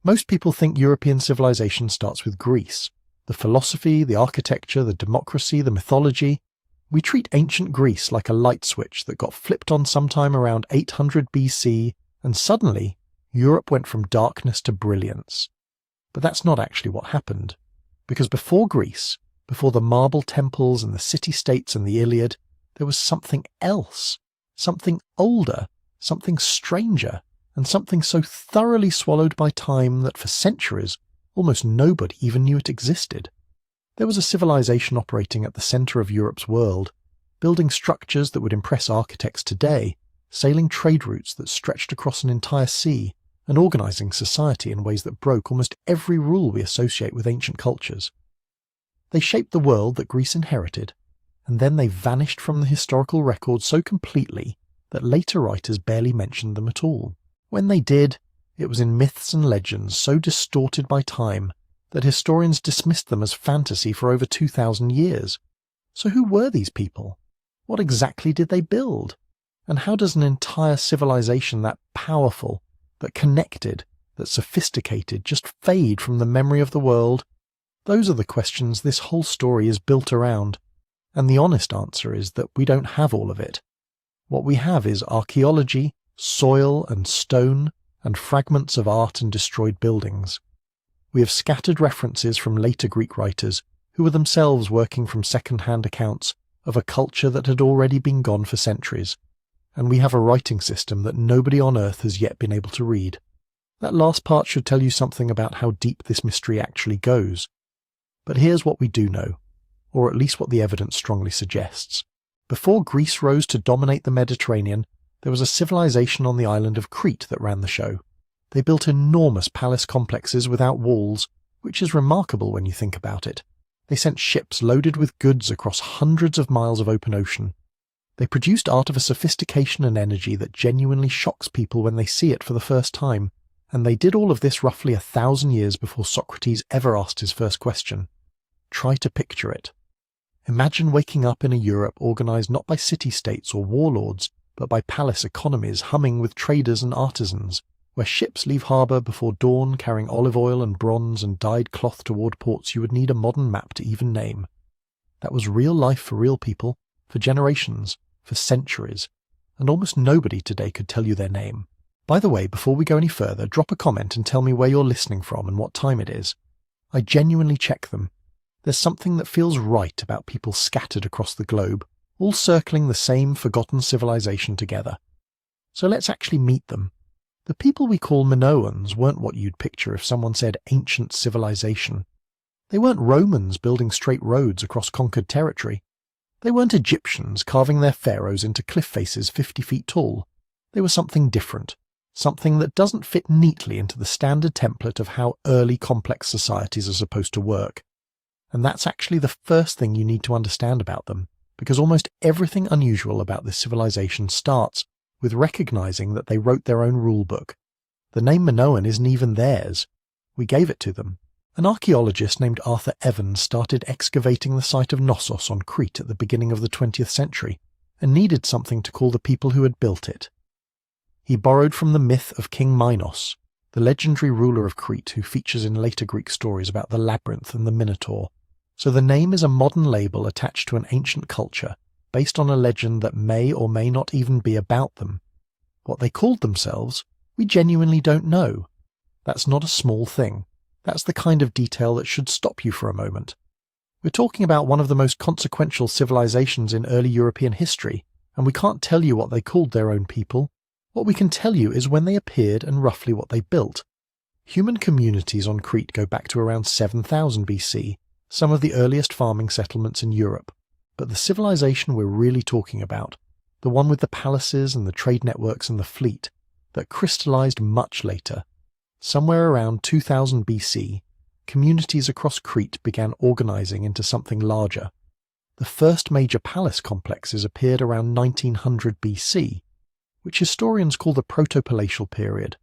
Most people think European civilization starts with Greece. The philosophy, the architecture, the democracy, the mythology. We treat ancient Greece like a light switch that got flipped on sometime around 800 BC, and suddenly Europe went from darkness to brilliance. But that's not actually what happened. Because before Greece, before the marble temples and the city-states and the Iliad, there was something else, something older, something stranger, and something so thoroughly swallowed by time that for centuries almost nobody even knew it existed. There was a civilization operating at the centre of Europe's world, building structures that would impress architects today, sailing trade routes that stretched across an entire sea, and organising society in ways that broke almost every rule we associate with ancient cultures. They shaped the world that Greece inherited, and then they vanished from the historical record so completely that later writers barely mentioned them at all. When they did, it was in myths and legends so distorted by time that historians dismissed them as fantasy for over 2,000 years. So who were these people? What exactly did they build? And how does an entire civilization that powerful, that connected, that sophisticated just fade from the memory of the world? Those are the questions this whole story is built around, and the honest answer is that we don't have all of it. What we have is archaeology, soil and stone, and fragments of art and destroyed buildings. We have scattered references from later Greek writers who were themselves working from second-hand accounts of a culture that had already been gone for centuries, and we have a writing system that nobody on Earth has yet been able to read. That last part should tell you something about how deep this mystery actually goes. But here's what we do know, or at least what the evidence strongly suggests. Before Greece rose to dominate the Mediterranean, there was a civilization on the island of Crete that ran the show. They built enormous palace complexes without walls, which is remarkable when you think about it. They sent ships loaded with goods across hundreds of miles of open ocean. They produced art of a sophistication and energy that genuinely shocks people when they see it for the first time, and they did all of this roughly 1,000 years before Socrates ever asked his first question. Try to picture it. Imagine waking up in a Europe organised not by city-states or warlords, but by palace economies humming with traders and artisans, where ships leave harbour before dawn carrying olive oil and bronze and dyed cloth toward ports you would need a modern map to even name. That was real life for real people, for generations, for centuries, and almost nobody today could tell you their name. By the way, before we go any further, drop a comment and tell me where you're listening from and what time it is. I genuinely check them. There's something that feels right about people scattered across the globe, all circling the same forgotten civilization together. So let's actually meet them. The people we call Minoans weren't what you'd picture if someone said ancient civilization. They weren't Romans building straight roads across conquered territory. They weren't Egyptians carving their pharaohs into cliff faces 50 feet tall. They were something different, something that doesn't fit neatly into the standard template of how early complex societies are supposed to work. And that's actually the first thing you need to understand about them, because almost everything unusual about this civilization starts with recognizing that they wrote their own rule book. The name Minoan isn't even theirs. We gave it to them. An archaeologist named Arthur Evans started excavating the site of Knossos on Crete at the beginning of the 20th century, and needed something to call the people who had built it. He borrowed from the myth of King Minos, the legendary ruler of Crete who features in later Greek stories about the labyrinth and the Minotaur. So the name is a modern label attached to an ancient culture, based on a legend that may or may not even be about them. What they called themselves, we genuinely don't know. That's not a small thing. That's the kind of detail that should stop you for a moment. We're talking about one of the most consequential civilizations in early European history, and we can't tell you what they called their own people. What we can tell you is when they appeared and roughly what they built. Human communities on Crete go back to around 7000 BC, some of the earliest farming settlements in Europe. But the civilization we're really talking about, the one with the palaces and the trade networks and the fleet, that crystallized much later, somewhere around 2000 BC, communities across Crete began organizing into something larger. The first major palace complexes appeared around 1900 BC, which historians call the Proto-Palatial period.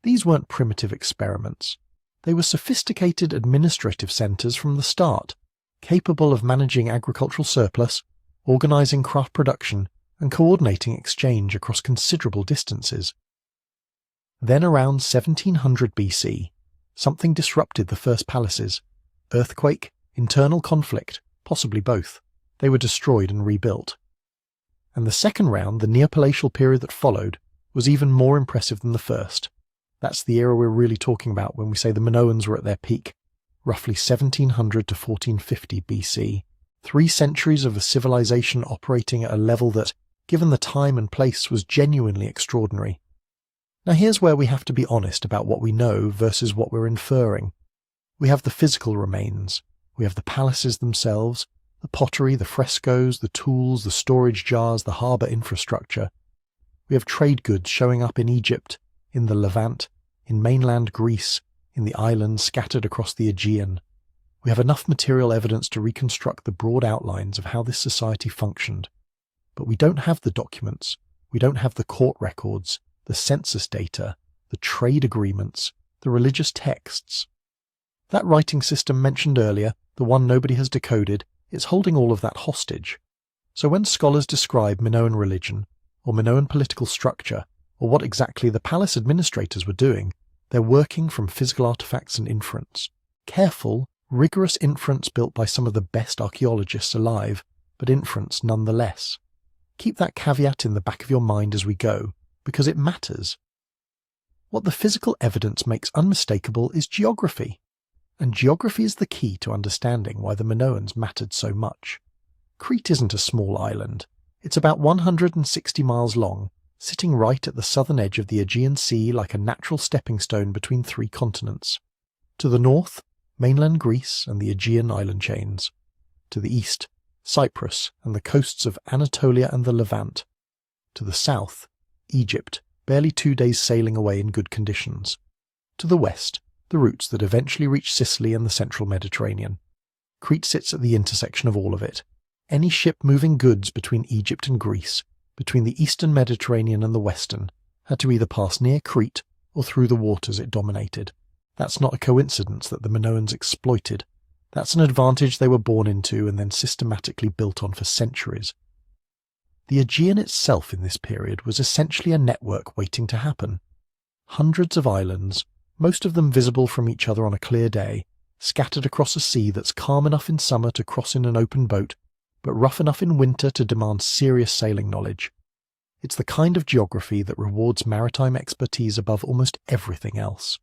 These weren't primitive experiments. They were sophisticated administrative centers from the start, capable of managing agricultural surplus, organizing craft production, and coordinating exchange across considerable distances. Then around 1700 BC, something disrupted the first palaces. Earthquake, internal conflict, possibly both. They were destroyed and rebuilt. And the second round, the Neopalatial period that followed, was even more impressive than the first. That's the era we're really talking about when we say the Minoans were at their peak, roughly 1700 to 1450 BC. 3 centuries of a civilization operating at a level that, given the time and place, was genuinely extraordinary. Now here's where we have to be honest about what we know versus what we're inferring. We have the physical remains. We have the palaces themselves, the pottery, the frescoes, the tools, the storage jars, the harbour infrastructure. We have trade goods showing up in Egypt, in the Levant, in mainland Greece, in the islands scattered across the Aegean. We have enough material evidence to reconstruct the broad outlines of how this society functioned. But we don't have the documents, we don't have the court records, the census data, the trade agreements, the religious texts. That writing system mentioned earlier, the one nobody has decoded, is holding all of that hostage. So when scholars describe Minoan religion, or Minoan political structure, or what exactly the palace administrators were doing, they're working from physical artifacts and inference. Careful, rigorous inference built by some of the best archaeologists alive, but inference nonetheless. Keep that caveat in the back of your mind as we go, because it matters. What the physical evidence makes unmistakable is geography. And geography is the key to understanding why the Minoans mattered so much. Crete isn't a small island. It's about 160 miles long, sitting right at the southern edge of the Aegean Sea like a natural stepping stone between 3 continents. To the north, mainland Greece and the Aegean island chains. To the east, Cyprus and the coasts of Anatolia and the Levant. To the south, Egypt, barely 2 days sailing away in good conditions. To the west, the routes that eventually reach Sicily and the central Mediterranean. Crete sits at the intersection of all of it. Any ship moving goods between Egypt and Greece, between the eastern Mediterranean and the western, had to either pass near Crete or through the waters it dominated. That's not a coincidence that the Minoans exploited. That's an advantage they were born into and then systematically built on for centuries. The Aegean itself in this period was essentially a network waiting to happen. Hundreds of islands, most of them visible from each other on a clear day, scattered across a sea that's calm enough in summer to cross in an open boat, but rough enough in winter to demand serious sailing knowledge. It's the kind of geography that rewards maritime expertise above almost everything else.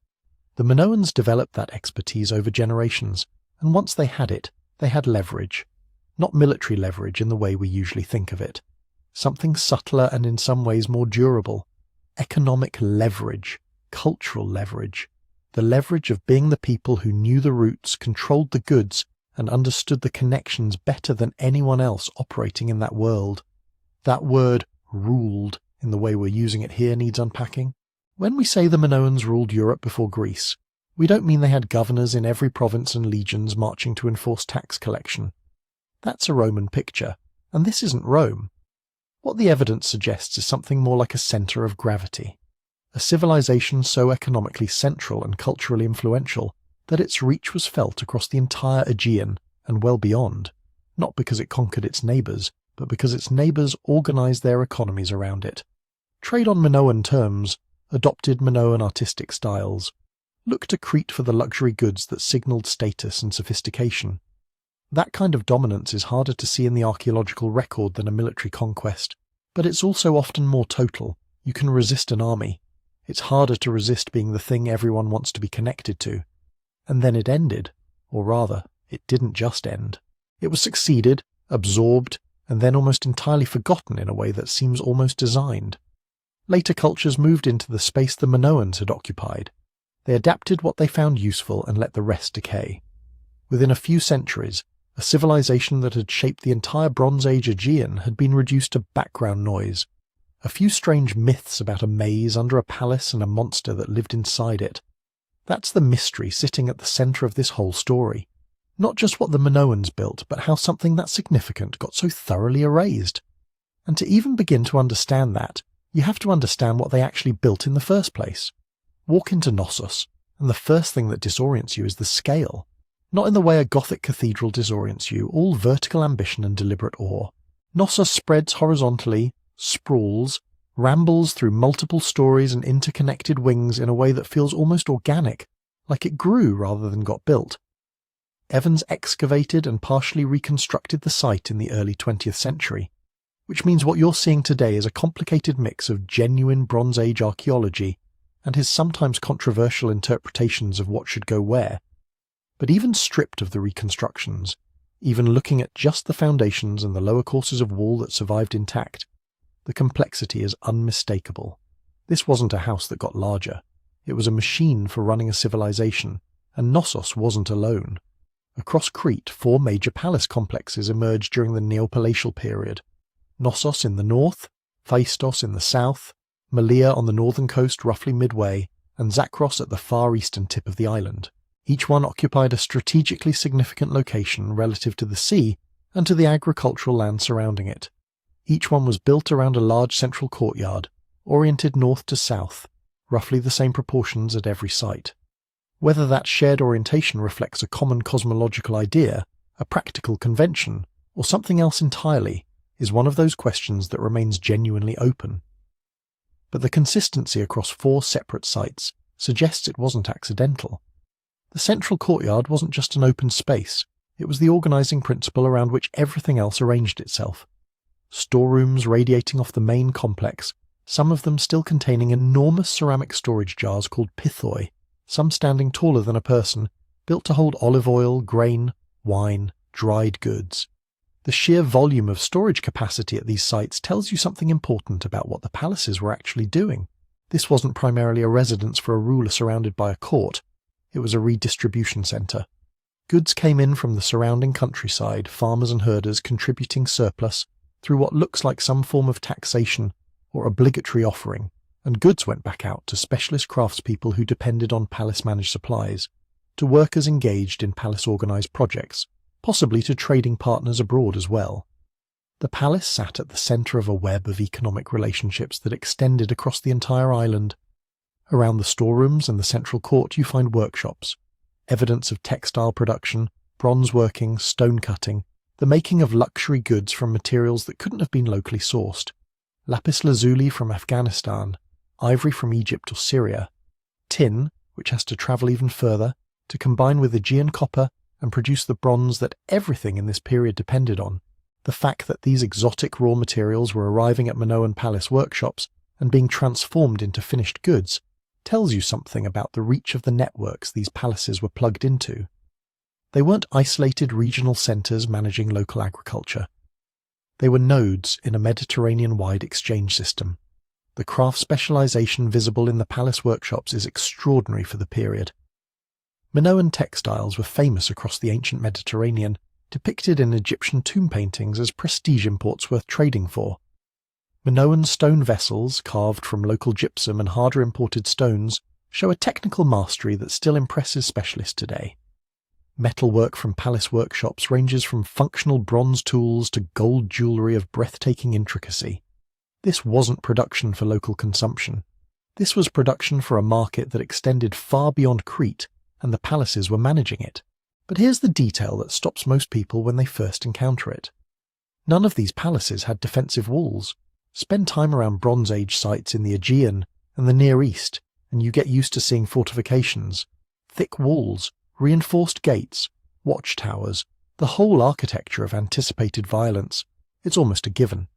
The Minoans developed that expertise over generations, and once they had it, they had leverage. Not military leverage in the way we usually think of it. Something subtler and in some ways more durable. Economic leverage. Cultural leverage, the leverage of being the people who knew the routes, controlled the goods, and understood the connections better than anyone else operating in that world. That word, ruled, in the way we're using it here needs unpacking. When we say the Minoans ruled Europe before Greece, we don't mean they had governors in every province and legions marching to enforce tax collection. That's a Roman picture, and this isn't Rome. What the evidence suggests is something more like a centre of gravity. A civilization so economically central and culturally influential that its reach was felt across the entire Aegean and well beyond, not because it conquered its neighbours, but because its neighbours organised their economies around it. Trade on Minoan terms, adopted Minoan artistic styles, looked to Crete for the luxury goods that signalled status and sophistication. That kind of dominance is harder to see in the archaeological record than a military conquest, but it's also often more total. You can resist an army. It's harder to resist being the thing everyone wants to be connected to. And then it ended. Or rather, it didn't just end. It was succeeded, absorbed, and then almost entirely forgotten in a way that seems almost designed. Later cultures moved into the space the Minoans had occupied. They adapted what they found useful and let the rest decay. Within a few centuries, a civilization that had shaped the entire Bronze Age Aegean had been reduced to background noise. A few strange myths about a maze under a palace and a monster that lived inside it. That's the mystery sitting at the centre of this whole story. Not just what the Minoans built, but how something that significant got so thoroughly erased. And to even begin to understand that, you have to understand what they actually built in the first place. Walk into Knossos, and the first thing that disorients you is the scale. Not in the way a Gothic cathedral disorients you, all vertical ambition and deliberate awe. Knossos spreads horizontally, sprawls, rambles through multiple stories and interconnected wings in a way that feels almost organic, like it grew rather than got built. Evans excavated and partially reconstructed the site in the early 20th century, which means what you're seeing today is a complicated mix of genuine Bronze Age archaeology and his sometimes controversial interpretations of what should go where. But even stripped of the reconstructions, even looking at just the foundations and the lower courses of wall that survived intact, the complexity is unmistakable. This wasn't a house that got larger. It was a machine for running a civilization, and Knossos wasn't alone. Across Crete, 4 major palace complexes emerged during the Neopalatial period. Knossos in the north, Phaistos in the south, Malea on the northern coast roughly midway, and Zakros at the far eastern tip of the island. Each one occupied a strategically significant location relative to the sea and to the agricultural land surrounding it. Each one was built around a large central courtyard, oriented north to south, roughly the same proportions at every site. Whether that shared orientation reflects a common cosmological idea, a practical convention, or something else entirely, is one of those questions that remains genuinely open. But the consistency across 4 separate sites suggests it wasn't accidental. The central courtyard wasn't just an open space, it was the organizing principle around which everything else arranged itself. Storerooms radiating off the main complex, some of them still containing enormous ceramic storage jars called pithoi, some standing taller than a person, built to hold olive oil, grain, wine, dried goods. The sheer volume of storage capacity at these sites tells you something important about what the palaces were actually doing. This wasn't primarily a residence for a ruler surrounded by a court, it was a redistribution centre. Goods came in from the surrounding countryside, farmers and herders contributing surplus through what looks like some form of taxation or obligatory offering, and goods went back out to specialist craftspeople who depended on palace-managed supplies, to workers engaged in palace-organised projects, possibly to trading partners abroad as well. The palace sat at the centre of a web of economic relationships that extended across the entire island. Around the storerooms and the central court you find workshops, evidence of textile production, bronze working, stone cutting, the making of luxury goods from materials that couldn't have been locally sourced, lapis lazuli from Afghanistan, ivory from Egypt or Syria, tin, which has to travel even further, to combine with Aegean copper and produce the bronze that everything in this period depended on. The fact that these exotic raw materials were arriving at Minoan palace workshops and being transformed into finished goods tells you something about the reach of the networks these palaces were plugged into. They weren't isolated regional centres managing local agriculture. They were nodes in a Mediterranean-wide exchange system. The craft specialisation visible in the palace workshops is extraordinary for the period. Minoan textiles were famous across the ancient Mediterranean, depicted in Egyptian tomb paintings as prestige imports worth trading for. Minoan stone vessels, carved from local gypsum and harder imported stones, show a technical mastery that still impresses specialists today. Metalwork from palace workshops ranges from functional bronze tools to gold jewellery of breathtaking intricacy. This wasn't production for local consumption. This was production for a market that extended far beyond Crete, and the palaces were managing it. But here's the detail that stops most people when they first encounter it. None of these palaces had defensive walls. Spend time around Bronze Age sites in the Aegean and the Near East, and you get used to seeing fortifications, thick walls, reinforced gates, watchtowers, the whole architecture of anticipated violence. It's almost a given.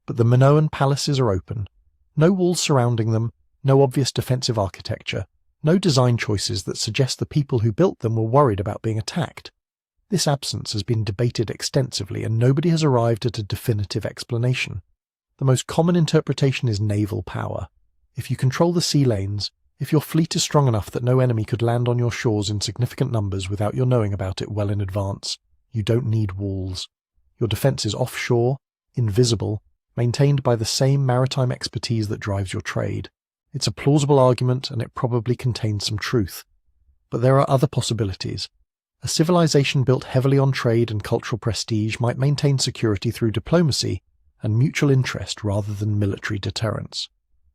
But the Minoan palaces are open. No walls surrounding them, no obvious defensive architecture, no design choices that suggest the people who built them were worried about being attacked. This absence has been debated extensively and nobody has arrived at a definitive explanation. The most common interpretation is naval power. If you control the sea lanes, if your fleet is strong enough that no enemy could land on your shores in significant numbers without your knowing about it well in advance, you don't need walls. Your defence is offshore, invisible, maintained by the same maritime expertise that drives your trade. It's a plausible argument and it probably contains some truth. But there are other possibilities. A civilization built heavily on trade and cultural prestige might maintain security through diplomacy and mutual interest rather than military deterrence.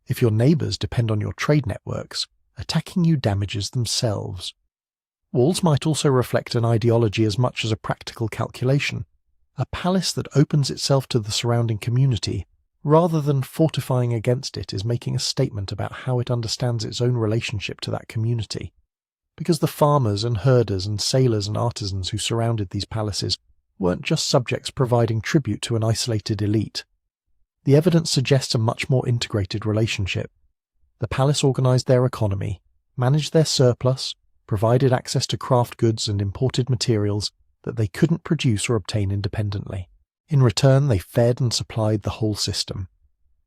If your neighbours depend on your trade networks, attacking you damages themselves. Walls might also reflect an ideology as much as a practical calculation. A palace that opens itself to the surrounding community rather than fortifying against it, is making a statement about how it understands its own relationship to that community. Because the farmers and herders and sailors and artisans who surrounded these palaces weren't just subjects providing tribute to an isolated elite. The evidence suggests a much more integrated relationship. The palace organized their economy, managed their surplus, provided access to craft goods and imported materials that they couldn't produce or obtain independently. In return, they fed and supplied the whole system.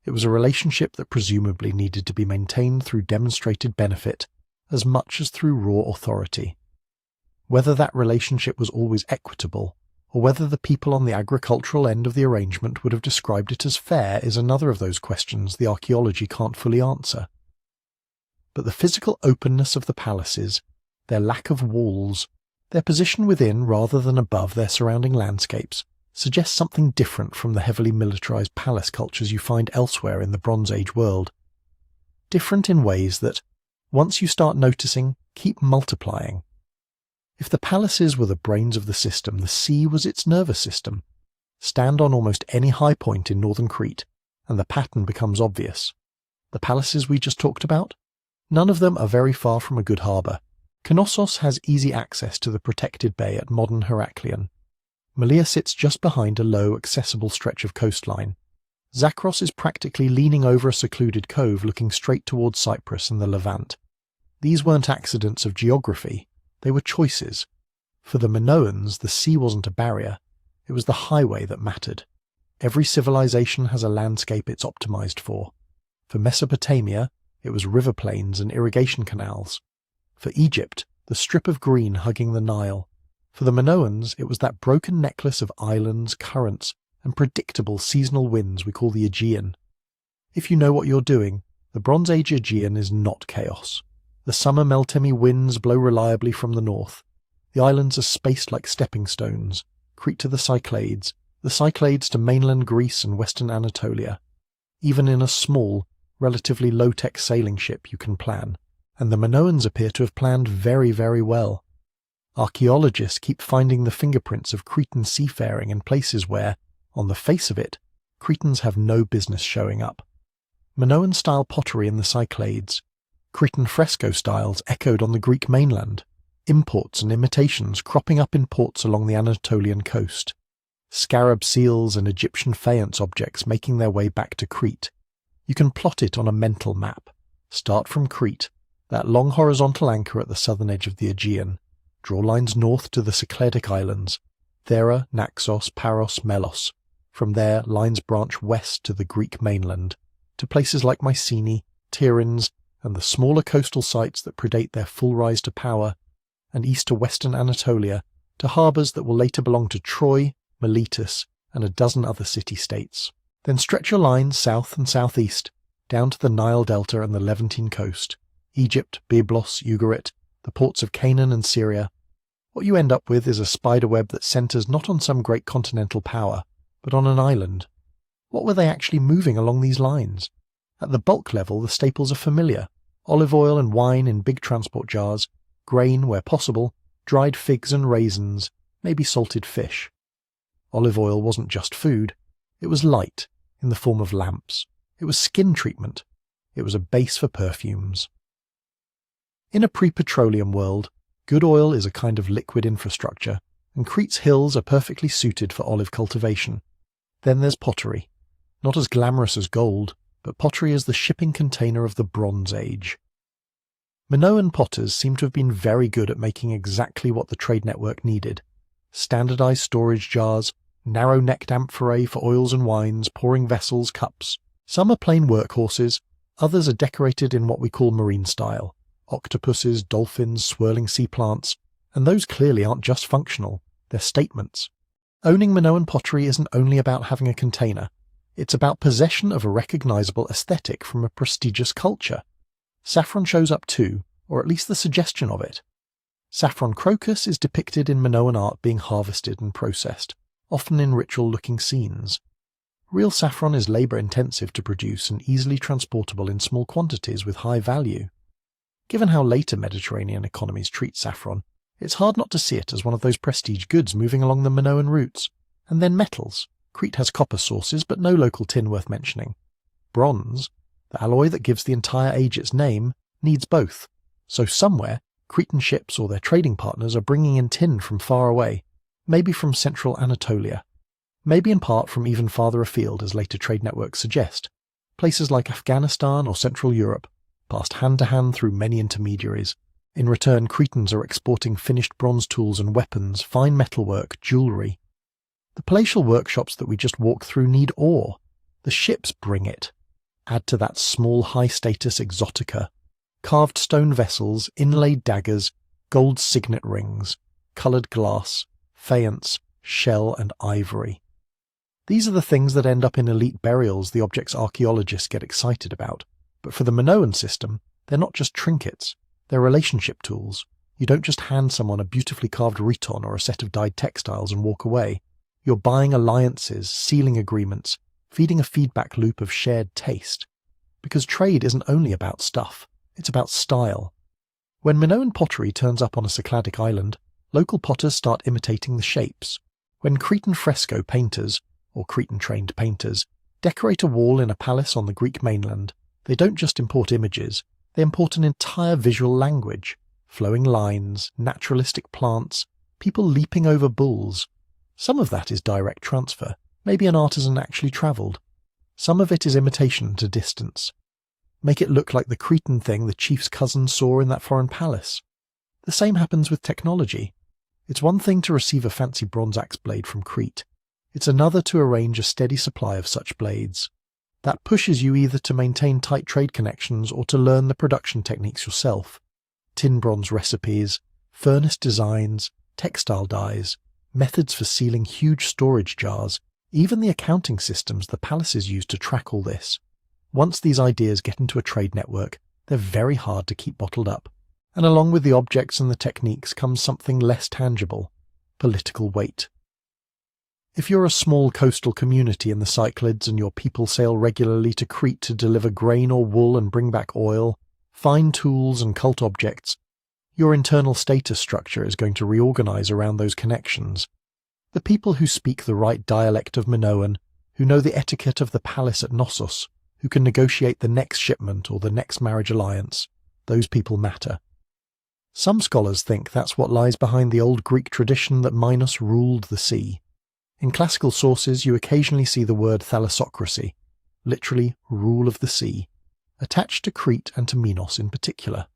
It was a relationship that presumably needed to be maintained through demonstrated benefit as much as through raw authority. Whether that relationship was always equitable, or whether the people on the agricultural end of the arrangement would have described it as fair, is another of those questions the archaeology can't fully answer. But the physical openness of the palaces, their lack of walls, their position within rather than above their surrounding landscapes, suggests something different from the heavily militarized palace cultures you find elsewhere in the Bronze Age world. Different in ways that, once you start noticing, keep multiplying. If the palaces were the brains of the system, the sea was its nervous system. Stand on almost any high point in northern Crete, and the pattern becomes obvious. The palaces we just talked about? None of them are very far from a good harbour. Knossos has easy access to the protected bay at modern Heraklion. Malea sits just behind a low, accessible stretch of coastline. Zakros is practically leaning over a secluded cove looking straight towards Cyprus and the Levant. These weren't accidents of geography, they were choices. For the Minoans, the sea wasn't a barrier, it was the highway that mattered. Every civilization has a landscape it's optimized for. For Mesopotamia, it was river plains and irrigation canals. For Egypt, the strip of green hugging the Nile. For the Minoans, it was that broken necklace of islands, currents, and predictable seasonal winds we call the Aegean. If you know what you're doing, the Bronze Age Aegean is not chaos. The summer Meltemi winds blow reliably from the north. The islands are spaced like stepping stones, Crete to the Cyclades to mainland Greece and western Anatolia. Even in a small, relatively low-tech sailing ship you can plan, and the Minoans appear to have planned very, very well. Archaeologists keep finding the fingerprints of Cretan seafaring in places where, on the face of it, Cretans have no business showing up. Minoan-style pottery in the Cyclades, Cretan fresco styles echoed on the Greek mainland, imports and imitations cropping up in ports along the Anatolian coast, scarab seals and Egyptian faience objects making their way back to Crete. You can plot it on a mental map. Start from Crete, that long horizontal anchor at the southern edge of the Aegean. Draw lines north to the Cycladic islands, Thera, Naxos, Paros, Melos. From there, lines branch west to the Greek mainland, to places like Mycenae, Tiryns, and the smaller coastal sites that predate their full rise to power, and east to western Anatolia, to harbours that will later belong to Troy, Miletus, and a dozen other city-states. Then stretch your lines south and southeast, down to the Nile Delta and the Levantine coast, Egypt, Byblos, Ugarit, the ports of Canaan and Syria. What you end up with is a spiderweb that centres not on some great continental power, but on an island. What were they actually moving along these lines? At the bulk level, the staples are familiar. Olive oil and wine in big transport jars, grain where possible, dried figs and raisins, maybe salted fish. Olive oil wasn't just food. It was light, in the form of lamps. It was skin treatment. It was a base for perfumes. In a pre-petroleum world, good oil is a kind of liquid infrastructure, and Crete's hills are perfectly suited for olive cultivation. Then there's pottery. Not as glamorous as gold, but pottery is the shipping container of the Bronze Age. Minoan potters seem to have been very good at making exactly what the trade network needed. Standardized storage jars, narrow-necked amphorae for oils and wines, pouring vessels, cups. Some are plain workhorses, others are decorated in what we call marine style. Octopuses, dolphins, swirling sea plants, and those clearly aren't just functional, they're statements. Owning Minoan pottery isn't only about having a container, it's about possession of a recognizable aesthetic from a prestigious culture. Saffron shows up too, or at least the suggestion of it. Saffron crocus is depicted in Minoan art being harvested and processed, often in ritual-looking scenes. Real saffron is labour-intensive to produce and easily transportable in small quantities with high value. Given how later Mediterranean economies treat saffron, it's hard not to see it as one of those prestige goods moving along the Minoan routes. And then metals. Crete has copper sources, but no local tin worth mentioning. Bronze, the alloy that gives the entire age its name, needs both. So somewhere, Cretan ships or their trading partners are bringing in tin from far away, maybe from central Anatolia, maybe in part from even farther afield as later trade networks suggest, places like Afghanistan or Central Europe, passed hand to hand through many intermediaries. In return, Cretans are exporting finished bronze tools and weapons, fine metalwork, jewellery. The palatial workshops that we just walked through need ore. The ships bring it. Add to that small high-status exotica. Carved stone vessels, inlaid daggers, gold signet rings, coloured glass, faience, shell and ivory. These are the things that end up in elite burials the object's archaeologists get excited about. But for the Minoan system, they're not just trinkets. They're relationship tools. You don't just hand someone a beautifully carved riton or a set of dyed textiles and walk away. You're buying alliances, sealing agreements, feeding a feedback loop of shared taste. Because trade isn't only about stuff, it's about style. When Minoan pottery turns up on a Cycladic island, local potters start imitating the shapes. When Cretan fresco painters, or Cretan-trained painters, decorate a wall in a palace on the Greek mainland, they don't just import images, they import an entire visual language, flowing lines, naturalistic plants, people leaping over bulls. Some of that is direct transfer. Maybe an artisan actually travelled. Some of it is imitation to distance. Make it look like the Cretan thing the chief's cousin saw in that foreign palace. The same happens with technology. It's one thing to receive a fancy bronze axe blade from Crete. It's another to arrange a steady supply of such blades. That pushes you either to maintain tight trade connections or to learn the production techniques yourself. Tin bronze recipes, furnace designs, textile dyes, methods for sealing huge storage jars, even the accounting systems the palaces use to track all this. Once these ideas get into a trade network, they're very hard to keep bottled up. And along with the objects and the techniques comes something less tangible: political weight. If you're a small coastal community in the Cyclades and your people sail regularly to Crete to deliver grain or wool and bring back oil, fine tools and cult objects, your internal status structure is going to reorganize around those connections. The people who speak the right dialect of Minoan, who know the etiquette of the palace at Knossos, who can negotiate the next shipment or the next marriage alliance, those people matter. Some scholars think that's what lies behind the old Greek tradition that Minos ruled the sea. In classical sources you occasionally see the word thalassocracy, literally rule of the sea, attached to Crete and to Minos in particular.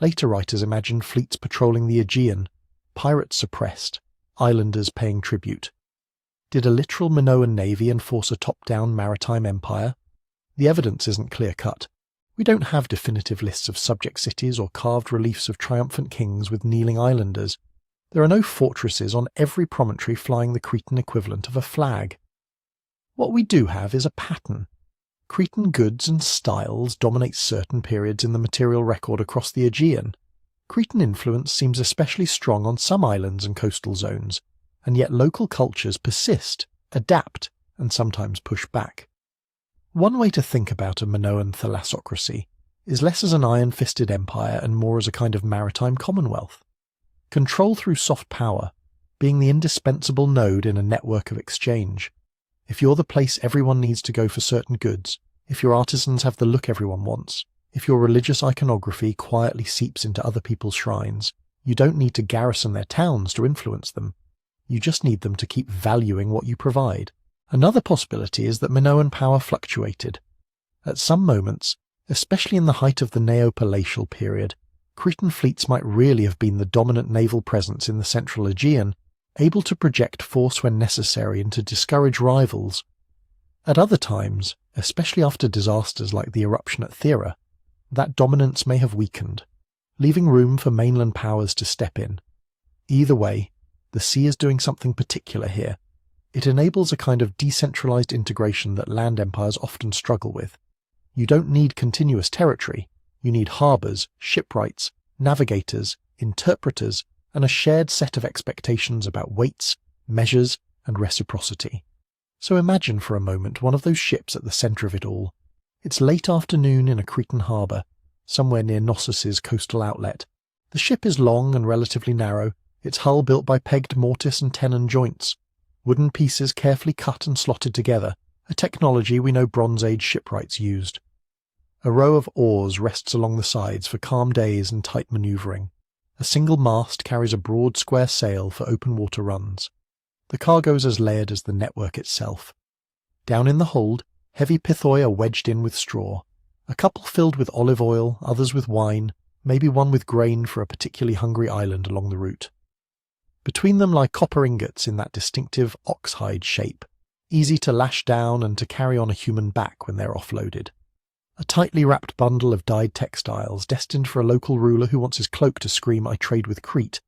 Later writers imagined fleets patrolling the Aegean, pirates suppressed, islanders paying tribute. Did a literal Minoan navy enforce a top-down maritime empire? The evidence isn't clear-cut. We don't have definitive lists of subject cities or carved reliefs of triumphant kings with kneeling islanders. There are no fortresses on every promontory flying the Cretan equivalent of a flag. What we do have is a pattern. Cretan goods and styles dominate certain periods in the material record across the Aegean. Cretan influence seems especially strong on some islands and coastal zones, and yet local cultures persist, adapt, and sometimes push back. One way to think about a Minoan thalassocracy is less as an iron-fisted empire and more as a kind of maritime commonwealth. Control through soft power, being the indispensable node in a network of exchange. If you're the place everyone needs to go for certain goods, if your artisans have the look everyone wants, if your religious iconography quietly seeps into other people's shrines, you don't need to garrison their towns to influence them. You just need them to keep valuing what you provide. Another possibility is that Minoan power fluctuated. At some moments, especially in the height of the Neopalatial period, Cretan fleets might really have been the dominant naval presence in the central Aegean, able to project force when necessary and to discourage rivals. At other times, especially after disasters like the eruption at Thera, that dominance may have weakened, leaving room for mainland powers to step in. Either way, the sea is doing something particular here. It enables a kind of decentralized integration that land empires often struggle with. You don't need continuous territory. You need harbours, shipwrights, navigators, interpreters, and a shared set of expectations about weights, measures, and reciprocity. So imagine for a moment one of those ships at the centre of it all. It's late afternoon in a Cretan harbour, somewhere near Knossos' coastal outlet. The ship is long and relatively narrow, its hull built by pegged mortise and tenon joints. wooden pieces carefully cut and slotted together, a technology we know Bronze Age shipwrights used. A row of oars rests along the sides for calm days and tight manoeuvring. A single mast carries a broad square sail for open water runs. The cargo is as layered as the network itself. Down in the hold, heavy pithoi are wedged in with straw, a couple filled with olive oil, others with wine, maybe one with grain for a particularly hungry island along the route. Between them lie copper ingots in that distinctive ox-hide shape, easy to lash down and to carry on a human back when they're offloaded. A tightly wrapped bundle of dyed textiles destined for a local ruler who wants his cloak to scream, "I trade with Crete."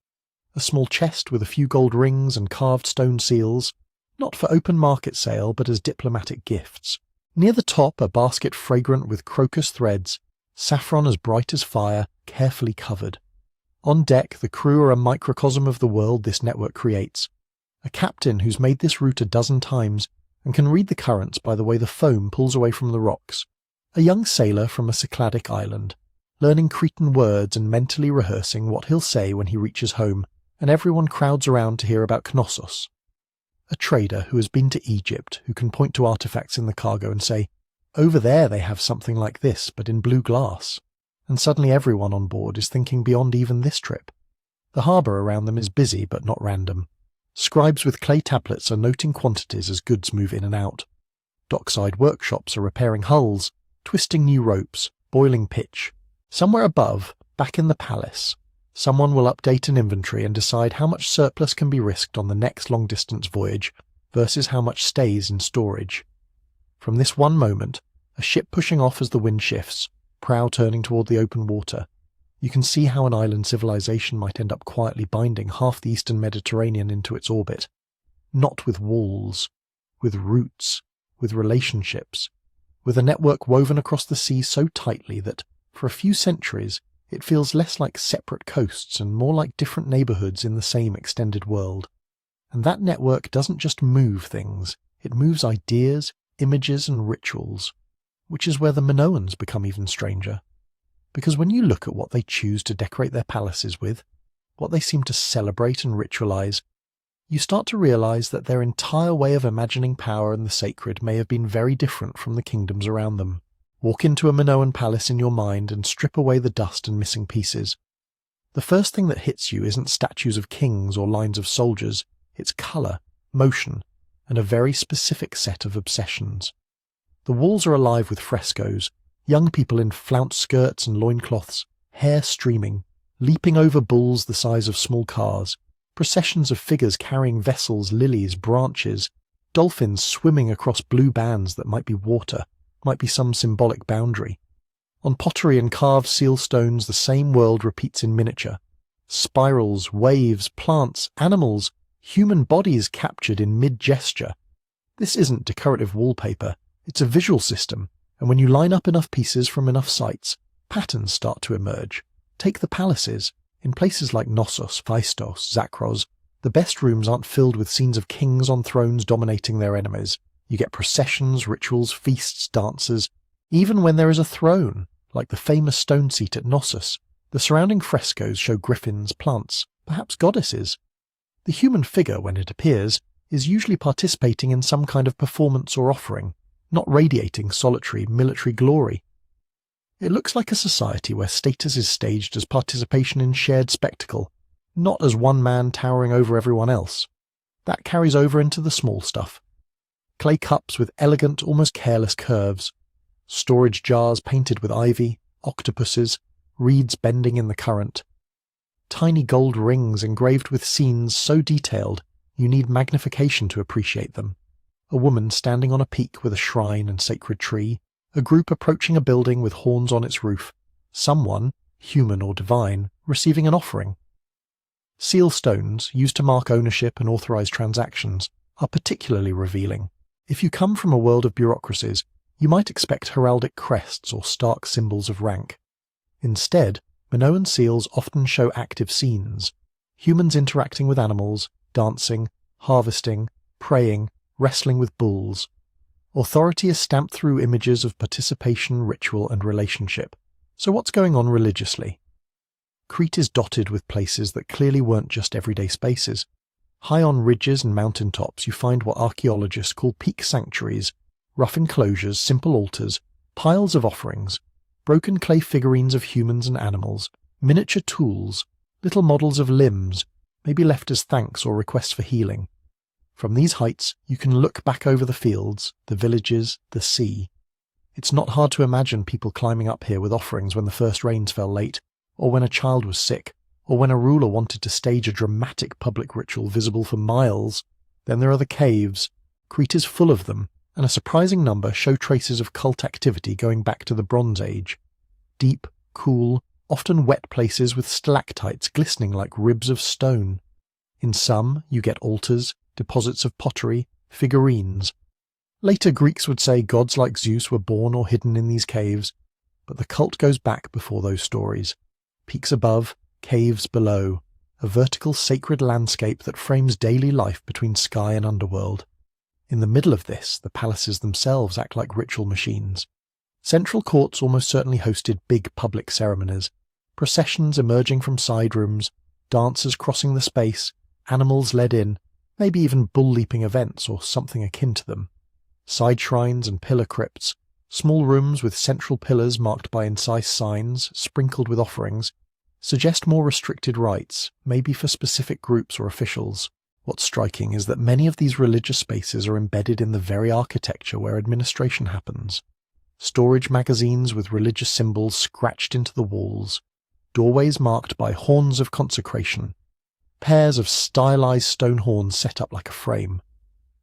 A small chest with a few gold rings and carved stone seals, not for open market sale but as diplomatic gifts. Near the top, a basket fragrant with crocus threads, saffron as bright as fire, carefully covered. On deck, the crew are a microcosm of the world this network creates. A captain who's made this route a dozen times and can read the currents by the way the foam pulls away from the rocks. A young sailor from a Cycladic island, learning Cretan words and mentally rehearsing what he'll say when he reaches home, and everyone crowds around to hear about Knossos. A trader who has been to Egypt, who can point to artifacts in the cargo and say, "Over there they have something like this, but in blue glass." And suddenly everyone on board is thinking beyond even this trip. The harbour around them is busy but not random. Scribes with clay tablets are noting quantities as goods move in and out. Dockside workshops are repairing hulls, twisting new ropes, boiling pitch. Somewhere above, back in the palace, someone will update an inventory and decide how much surplus can be risked on the next long-distance voyage versus how much stays in storage. From this one moment, a ship pushing off as the wind shifts, prow turning toward the open water, you can see how an island civilization might end up quietly binding half the eastern Mediterranean into its orbit. Not with walls, with roots, with relationships, with a network woven across the sea so tightly that, for a few centuries, it feels less like separate coasts and more like different neighbourhoods in the same extended world. And that network doesn't just move things, it moves ideas, images and rituals, which is where the Minoans become even stranger. Because when you look at what they choose to decorate their palaces with, what they seem to celebrate and ritualize, you start to realize that their entire way of imagining power and the sacred may have been very different from the kingdoms around them. Walk into a Minoan palace in your mind and strip away the dust and missing pieces. The first thing that hits you isn't statues of kings or lines of soldiers, it's colour, motion, and a very specific set of obsessions. The walls are alive with frescoes, young people in flounced skirts and loincloths, hair streaming, leaping over bulls the size of small cars, processions of figures carrying vessels, lilies, branches, dolphins swimming across blue bands that might be water, might be some symbolic boundary. On pottery and carved seal stones the same world repeats in miniature. Spirals, waves, plants, animals, human bodies captured in mid-gesture. This isn't decorative wallpaper, it's a visual system, and when you line up enough pieces from enough sites, patterns start to emerge. Take the palaces. In places like Knossos, Phaistos, Zakros, the best rooms aren't filled with scenes of kings on thrones dominating their enemies. You get processions, rituals, feasts, dances. Even when there is a throne, like the famous stone seat at Knossos, the surrounding frescoes show griffins, plants, perhaps goddesses. The human figure, when it appears, is usually participating in some kind of performance or offering, not radiating solitary military glory. It looks like a society where status is staged as participation in shared spectacle, not as one man towering over everyone else. That carries over into the small stuff. Clay cups with elegant, almost careless curves, storage jars painted with ivy, octopuses, reeds bending in the current, tiny gold rings engraved with scenes so detailed you need magnification to appreciate them, a woman standing on a peak with a shrine and sacred tree, a group approaching a building with horns on its roof, someone, human or divine, receiving an offering. Seal stones, used to mark ownership and authorize transactions, are particularly revealing. If you come from a world of bureaucracies, you might expect heraldic crests or stark symbols of rank. Instead, Minoan seals often show active scenes, humans interacting with animals, dancing, harvesting, praying, wrestling with bulls. Authority is stamped through images of participation, ritual, and relationship. So what's going on religiously? Crete is dotted with places that clearly weren't just everyday spaces. High on ridges and mountain tops you find what archaeologists call peak sanctuaries, rough enclosures, simple altars, piles of offerings, broken clay figurines of humans and animals, miniature tools, little models of limbs, maybe left as thanks or requests for healing. From these heights you can look back over the fields, the villages, the sea. It's not hard to imagine people climbing up here with offerings when the first rains fell late, or when a child was sick, or when a ruler wanted to stage a dramatic public ritual visible for miles. Then there are the caves. Crete is full of them, and a surprising number show traces of cult activity going back to the Bronze Age. Deep, cool, often wet places with stalactites glistening like ribs of stone. In some, you get altars, deposits of pottery, figurines. Later Greeks would say gods like Zeus were born or hidden in these caves, but the cult goes back before those stories. Peaks above, caves below, a vertical sacred landscape that frames daily life between sky and underworld. In the middle of this, the palaces themselves act like ritual machines. Central courts almost certainly hosted big public ceremonies, processions emerging from side rooms, dancers crossing the space, animals led in, maybe even bull-leaping events or something akin to them. Side shrines and pillar crypts, small rooms with central pillars marked by incise signs, sprinkled with offerings, suggest more restricted rites, maybe for specific groups or officials. What's striking is that many of these religious spaces are embedded in the very architecture where administration happens. Storage magazines with religious symbols scratched into the walls, doorways marked by horns of consecration, pairs of stylized stone horns set up like a frame.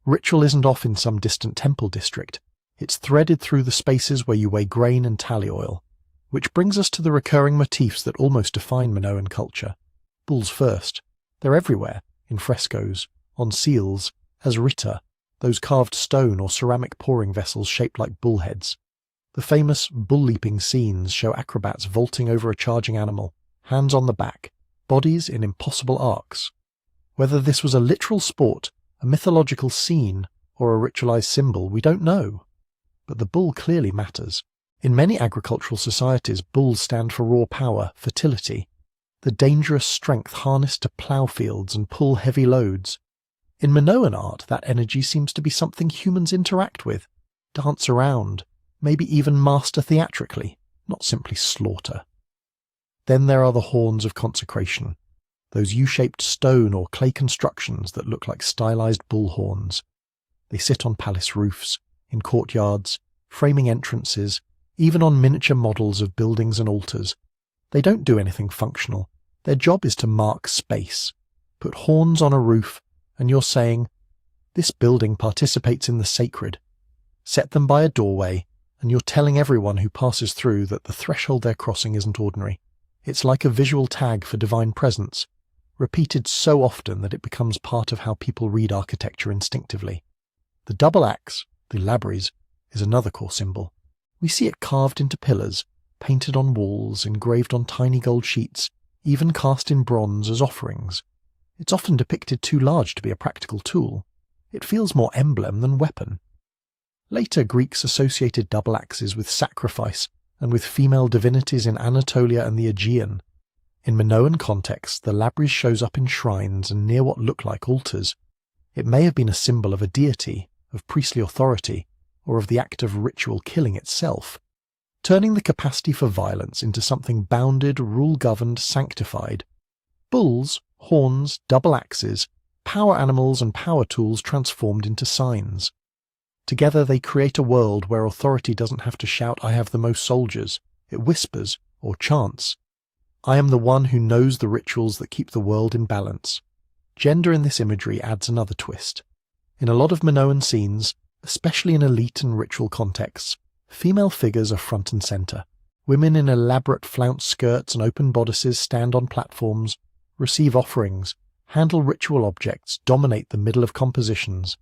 Ritual isn't off in some distant temple district. It's threaded through the spaces where you weigh grain and tally oil. Which brings us to the recurring motifs that almost define Minoan culture. Bulls first. They're everywhere, in frescoes, on seals, as rita, those carved stone or ceramic pouring vessels shaped like bullheads. The famous bull-leaping scenes show acrobats vaulting over a charging animal, hands on the back, bodies in impossible arcs. Whether this was a literal sport, a mythological scene, or a ritualized symbol, we don't know. But the bull clearly matters. In many agricultural societies, bulls stand for raw power, fertility, the dangerous strength harnessed to plough fields and pull heavy loads. In Minoan art, that energy seems to be something humans interact with, dance around, maybe even master theatrically, not simply slaughter. Then there are the horns of consecration, those U-shaped stone or clay constructions that look like stylized bull horns. They sit on palace roofs, in courtyards, framing entrances, even on miniature models of buildings and altars. They don't do anything functional. Their job is to mark space. Put horns on a roof, and you're saying, this building participates in the sacred. Set them by a doorway, and you're telling everyone who passes through that the threshold they're crossing isn't ordinary. It's like a visual tag for divine presence, repeated so often that it becomes part of how people read architecture instinctively. The double axe, the labris, is another core symbol. We see it carved into pillars, painted on walls, engraved on tiny gold sheets, even cast in bronze as offerings. It's often depicted too large to be a practical tool. It feels more emblem than weapon. Later Greeks associated double axes with sacrifice and with female divinities in Anatolia and the Aegean. In Minoan contexts, the labris shows up in shrines and near what look like altars. It may have been a symbol of a deity, of priestly authority, or of the act of ritual killing itself, turning the capacity for violence into something bounded, rule-governed, sanctified. Bulls, horns, double axes, power animals and power tools transformed into signs. Together they create a world where authority doesn't have to shout, "I have the most soldiers." It whispers, or chants, "I am the one who knows the rituals that keep the world in balance." Gender in this imagery adds another twist. In a lot of Minoan scenes, especially in elite and ritual contexts, female figures are front and center. Women in elaborate flounced skirts and open bodices stand on platforms, receive offerings, handle ritual objects, dominate the middle of compositions.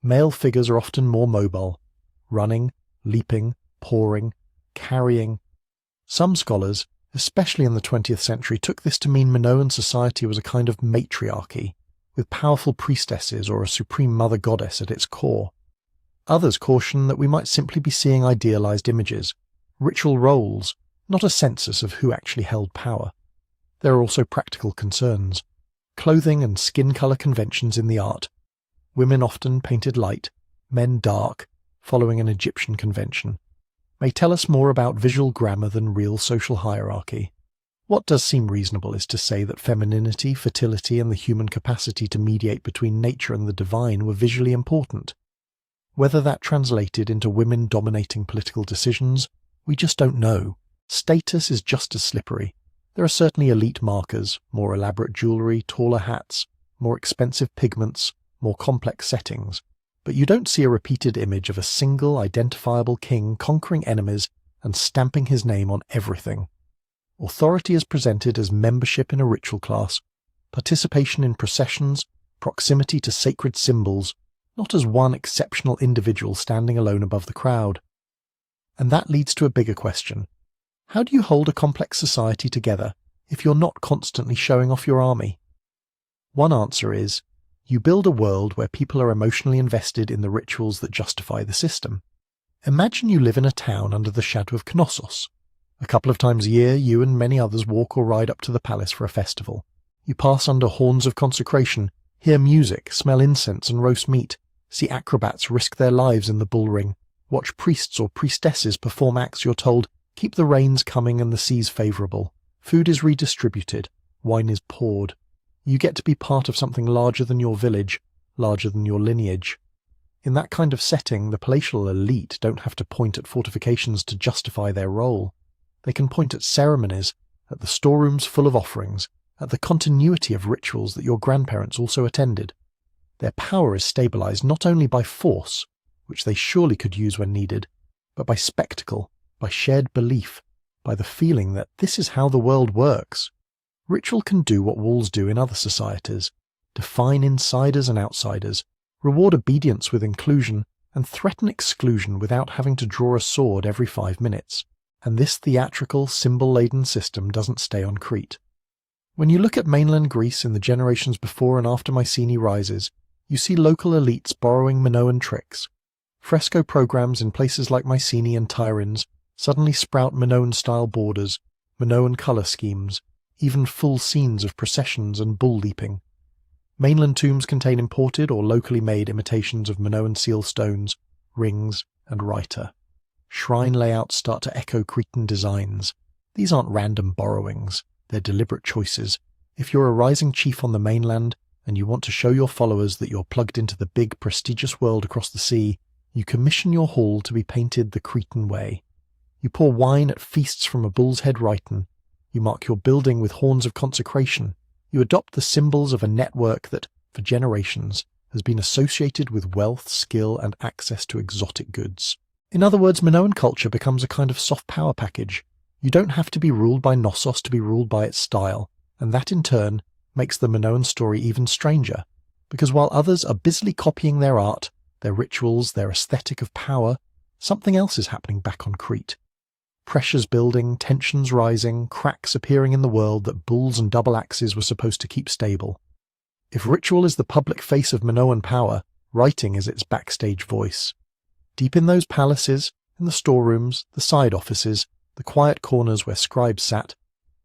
Male figures are often more mobile, running, leaping, pouring, carrying. Some scholars, especially in the 20th century, took this to mean Minoan society was a kind of matriarchy, with powerful priestesses or a supreme mother goddess at its core. Others caution that we might simply be seeing idealized images, ritual roles, not a census of who actually held power. There are also practical concerns. Clothing and skin colour conventions in the art. Women often painted light, men dark, following an Egyptian convention, may tell us more about visual grammar than real social hierarchy. What does seem reasonable is to say that femininity, fertility, and the human capacity to mediate between nature and the divine were visually important. Whether that translated into women dominating political decisions, we just don't know. Status is just as slippery. There are certainly elite markers, more elaborate jewellery, taller hats, more expensive pigments, more complex settings, but you don't see a repeated image of a single identifiable king conquering enemies and stamping his name on everything. Authority is presented as membership in a ritual class, participation in processions, proximity to sacred symbols, not as one exceptional individual standing alone above the crowd. And that leads to a bigger question. How do you hold a complex society together if you're not constantly showing off your army? One answer is, you build a world where people are emotionally invested in the rituals that justify the system. Imagine you live in a town under the shadow of Knossos. A couple of times a year, you and many others walk or ride up to the palace for a festival. You pass under horns of consecration, hear music, smell incense and roast meat, see acrobats risk their lives in the bull ring, watch priests or priestesses perform acts you're told keep the rains coming and the seas favourable. Food is redistributed, wine is poured. You get to be part of something larger than your village, larger than your lineage. In that kind of setting, the palatial elite don't have to point at fortifications to justify their role. They can point at ceremonies, at the storerooms full of offerings, at the continuity of rituals that your grandparents also attended. Their power is stabilized not only by force, which they surely could use when needed, but by spectacle, by shared belief, by the feeling that this is how the world works. Ritual can do what walls do in other societies, define insiders and outsiders, reward obedience with inclusion, and threaten exclusion without having to draw a sword every 5 minutes. And this theatrical, symbol-laden system doesn't stay on Crete. When you look at mainland Greece in the generations before and after Mycenae rises, you see local elites borrowing Minoan tricks. Fresco programs in places like Mycenae and Tiryns suddenly sprout Minoan-style borders, Minoan colour schemes, even full scenes of processions and bull leaping. Mainland tombs contain imported or locally made imitations of Minoan seal stones, rings, and writer. Shrine layouts start to echo Cretan designs. These aren't random borrowings, they're deliberate choices. If you're a rising chief on the mainland, and you want to show your followers that you're plugged into the big, prestigious world across the sea, you commission your hall to be painted the Cretan way. You pour wine at feasts from a bull's head rhyton. You mark your building with horns of consecration. You adopt the symbols of a network that, for generations, has been associated with wealth, skill, and access to exotic goods. In other words, Minoan culture becomes a kind of soft power package. You don't have to be ruled by Knossos to be ruled by its style, and that in turn makes the Minoan story even stranger, because while others are busily copying their art, their rituals, their aesthetic of power, something else is happening back on Crete. Pressures building, tensions rising, cracks appearing in the world that bulls and double axes were supposed to keep stable. If ritual is the public face of Minoan power, writing is its backstage voice. Deep in those palaces, in the storerooms, the side offices, the quiet corners where scribes sat,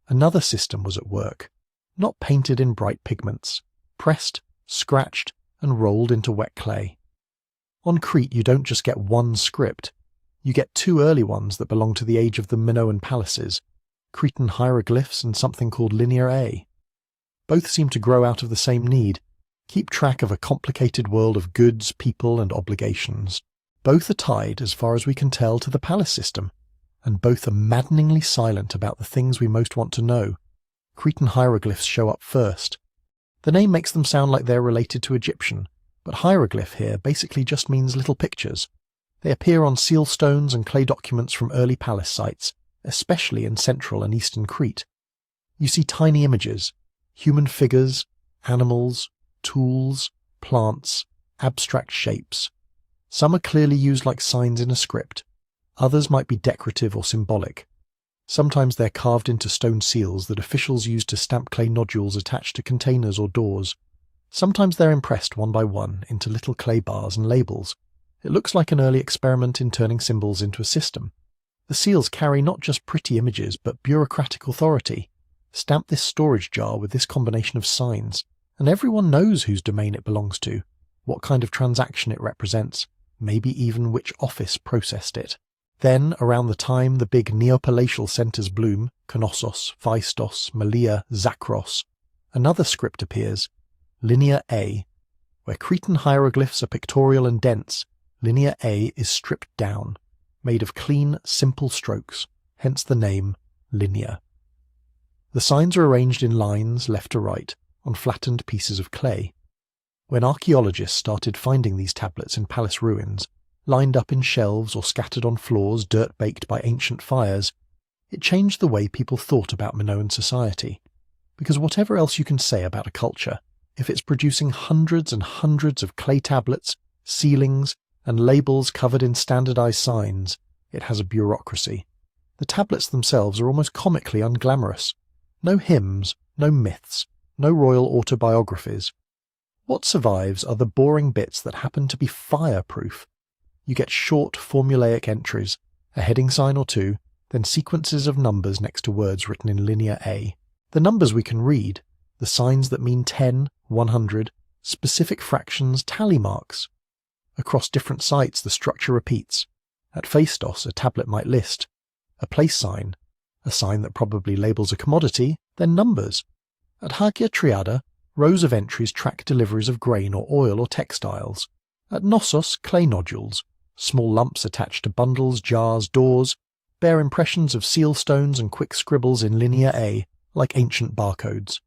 another system was at work, not painted in bright pigments, pressed, scratched, and rolled into wet clay. On Crete you don't just get one script, you get 2 early ones that belong to the age of the Minoan palaces, Cretan hieroglyphs and something called Linear A. Both seem to grow out of the same need, keep track of a complicated world of goods, people, and obligations. Both are tied, as far as we can tell, to the palace system, and both are maddeningly silent about the things we most want to know. Cretan hieroglyphs show up first. The name makes them sound like they're related to Egyptian, but hieroglyph here basically just means little pictures. They appear on seal stones and clay documents from early palace sites, especially in central and eastern Crete. You see tiny images, human figures, animals, tools, plants, abstract shapes. Some are clearly used like signs in a script. Others might be decorative or symbolic. Sometimes they're carved into stone seals that officials use to stamp clay nodules attached to containers or doors. Sometimes they're impressed one by one into little clay bars and labels. It looks like an early experiment in turning symbols into a system. The seals carry not just pretty images, but bureaucratic authority. Stamp this storage jar with this combination of signs. And everyone knows whose domain it belongs to, what kind of transaction it represents, maybe even which office processed it. Then, around the time the big neopalatial centres bloom, Knossos, Phaistos, Malea, Zakros, another script appears, Linear A. Where Cretan hieroglyphs are pictorial and dense, Linear A is stripped down, made of clean, simple strokes, hence the name linear. The signs are arranged in lines left to right, on flattened pieces of clay. When archaeologists started finding these tablets in palace ruins, lined up in shelves or scattered on floors dirt-baked by ancient fires, it changed the way people thought about Minoan society. Because whatever else you can say about a culture, if it's producing hundreds and hundreds of clay tablets, sealings, and labels covered in standardized signs, it has a bureaucracy. The tablets themselves are almost comically unglamorous. No hymns, no myths, no royal autobiographies. What survives are the boring bits that happen to be fireproof. You get short, formulaic entries, a heading sign or two, then sequences of numbers next to words written in Linear A. The numbers we can read, the signs that mean 10, 100, specific fractions, tally marks. Across different sites the structure repeats. At Phaistos a tablet might list a place sign, a sign that probably labels a commodity, then numbers. At Hagia Triada, rows of entries track deliveries of grain or oil or textiles. At Knossos, clay nodules, small lumps attached to bundles, jars, doors, bear impressions of seal stones and quick scribbles in Linear A, like ancient barcodes.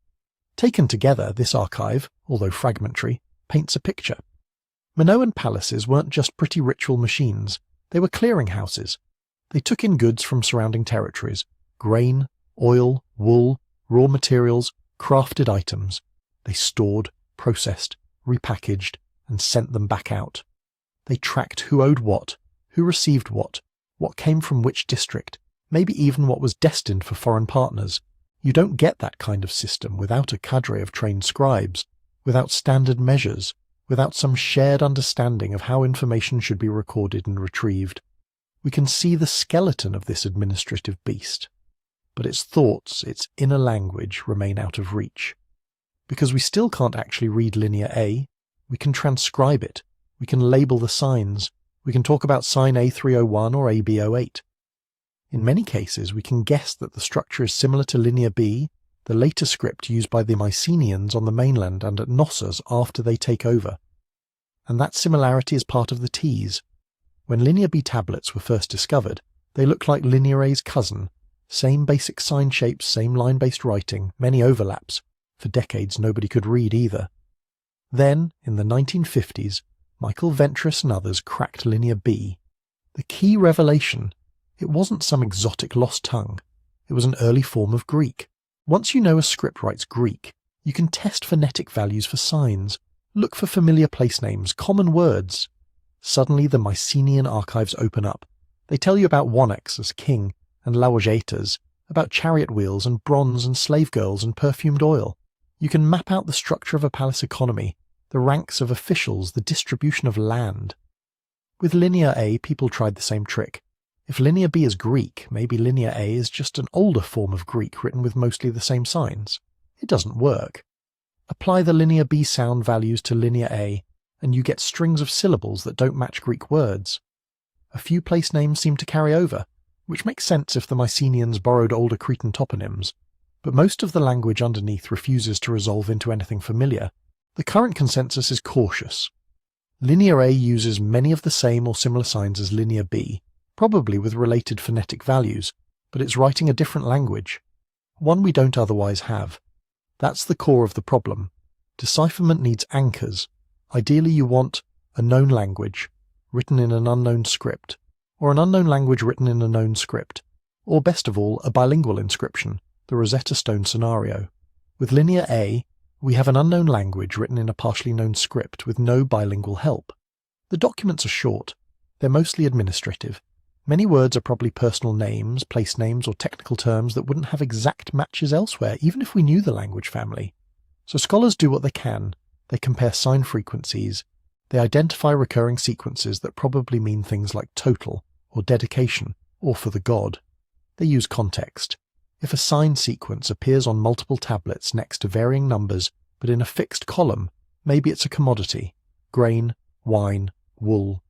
Taken together, this archive, although fragmentary, paints a picture. Minoan palaces weren't just pretty ritual machines, they were clearinghouses. They took in goods from surrounding territories, grain, oil, wool, raw materials, crafted items. They stored, processed, repackaged, and sent them back out. They tracked who owed what, who received what came from which district, maybe even what was destined for foreign partners. You don't get that kind of system without a cadre of trained scribes, without standard measures, without some shared understanding of how information should be recorded and retrieved. We can see the skeleton of this administrative beast, but its thoughts, its inner language, remain out of reach. Because we still can't actually read Linear A, we can transcribe it, we can label the signs, we can talk about sign A301 or AB08. In many cases, we can guess that the structure is similar to Linear B, the later script used by the Mycenaeans on the mainland and at Knossos after they take over. And that similarity is part of the tease. When Linear B tablets were first discovered, they looked like Linear A's cousin. Same basic sign shapes, same line-based writing, many overlaps. For decades nobody could read either. Then, in the 1950s, Michael Ventris and others cracked Linear B. The key revelation: it wasn't some exotic lost tongue. It was an early form of Greek. Once you know a script writes Greek, you can test phonetic values for signs, look for familiar place names, common words. Suddenly the Mycenaean archives open up. They tell you about Wonex as king and Laugetas, about chariot wheels and bronze and slave girls and perfumed oil. You can map out the structure of a palace economy, the ranks of officials, the distribution of land. With Linear A, people tried the same trick. If Linear B is Greek, maybe Linear A is just an older form of Greek written with mostly the same signs. It doesn't work. Apply the Linear B sound values to Linear A, and you get strings of syllables that don't match Greek words. A few place names seem to carry over, which makes sense if the Mycenaeans borrowed older Cretan toponyms, but most of the language underneath refuses to resolve into anything familiar. The current consensus is cautious. Linear A uses many of the same or similar signs as Linear B, probably with related phonetic values, but it's writing a different language, one we don't otherwise have. That's the core of the problem. Decipherment needs anchors. Ideally you want a known language, written in an unknown script, or an unknown language written in a known script, or best of all, a bilingual inscription, the Rosetta Stone scenario. With Linear A, we have an unknown language written in a partially known script with no bilingual help. The documents are short. They're mostly administrative. Many words are probably personal names, place names, or technical terms that wouldn't have exact matches elsewhere, even if we knew the language family. So scholars do what they can. They compare sign frequencies. They identify recurring sequences that probably mean things like total, or dedication, or for the god. They use context. If a sign sequence appears on multiple tablets next to varying numbers, but in a fixed column, maybe it's a commodity: grain, wine, wool.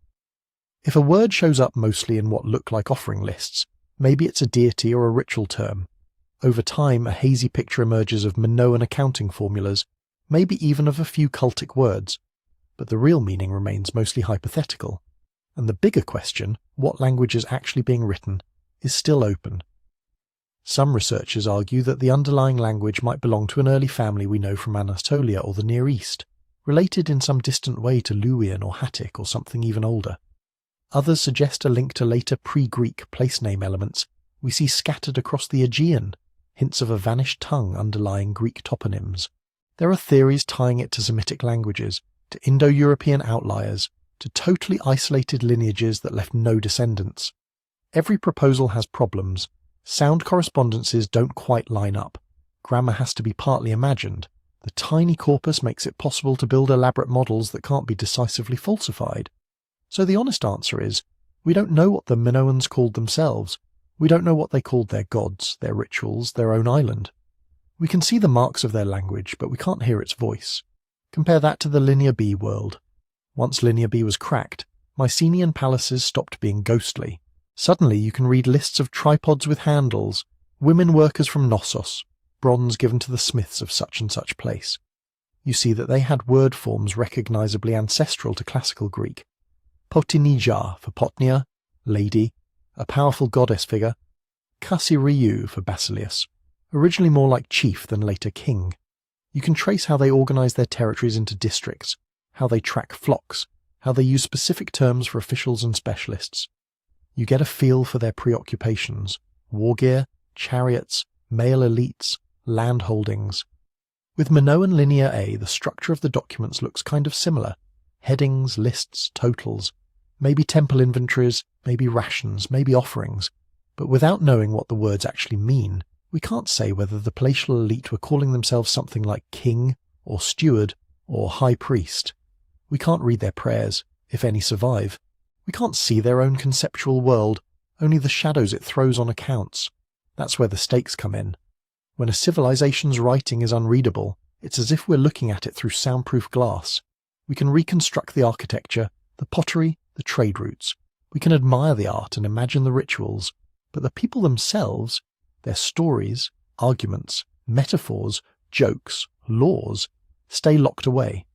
If a word shows up mostly in what look like offering lists, maybe it's a deity or a ritual term. Over time, a hazy picture emerges of Minoan accounting formulas, maybe even of a few cultic words, but the real meaning remains mostly hypothetical. And the bigger question, what language is actually being written, is still open. Some researchers argue that the underlying language might belong to an early family we know from Anatolia or the Near East, related in some distant way to Luwian or Hattic or something even older. Others suggest a link to later pre-Greek place name elements we see scattered across the Aegean, hints of a vanished tongue underlying Greek toponyms. There are theories tying it to Semitic languages, to Indo-European outliers, to totally isolated lineages that left no descendants. Every proposal has problems. Sound correspondences don't quite line up. Grammar has to be partly imagined. The tiny corpus makes it possible to build elaborate models that can't be decisively falsified. So the honest answer is, we don't know what the Minoans called themselves. We don't know what they called their gods, their rituals, their own island. We can see the marks of their language, but we can't hear its voice. Compare that to the Linear B world. Once Linear B was cracked, Mycenaean palaces stopped being ghostly. Suddenly you can read lists of tripods with handles, women workers from Knossos, bronze given to the smiths of such and such place. You see that they had word forms recognizably ancestral to classical Greek. Potinija for Potnia, lady, a powerful goddess figure. Kasiriou for Basileus, originally more like chief than later king. You can trace how they organize their territories into districts, how they track flocks, how they use specific terms for officials and specialists. You get a feel for their preoccupations: war gear, chariots, male elites, land holdings. With Minoan Linear A, the structure of the documents looks kind of similar. Headings, lists, totals. Maybe temple inventories, maybe rations, maybe offerings. But without knowing what the words actually mean, we can't say whether the palatial elite were calling themselves something like king, or steward, or high priest. We can't read their prayers, if any survive. We can't see their own conceptual world, only the shadows it throws on accounts. That's where the stakes come in. When a civilization's writing is unreadable, it's as if we're looking at it through soundproof glass. We can reconstruct the architecture, the pottery, the trade routes. We can admire the art and imagine the rituals, but the people themselves, their stories, arguments, metaphors, jokes, laws, stay locked away.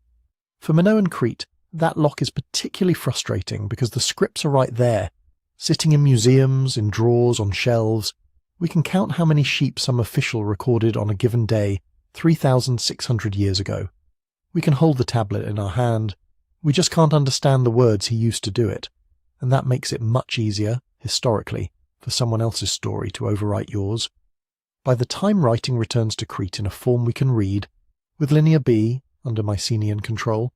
For Minoan Crete, that lock is particularly frustrating because the scripts are right there, sitting in museums, in drawers, on shelves. We can count how many sheep some official recorded on a given day 3,600 years ago. We can hold the tablet in our hand. We just can't understand the words he used to do it, and that makes it much easier, historically, for someone else's story to overwrite yours. By the time writing returns to Crete in a form we can read, with Linear B under Mycenaean control,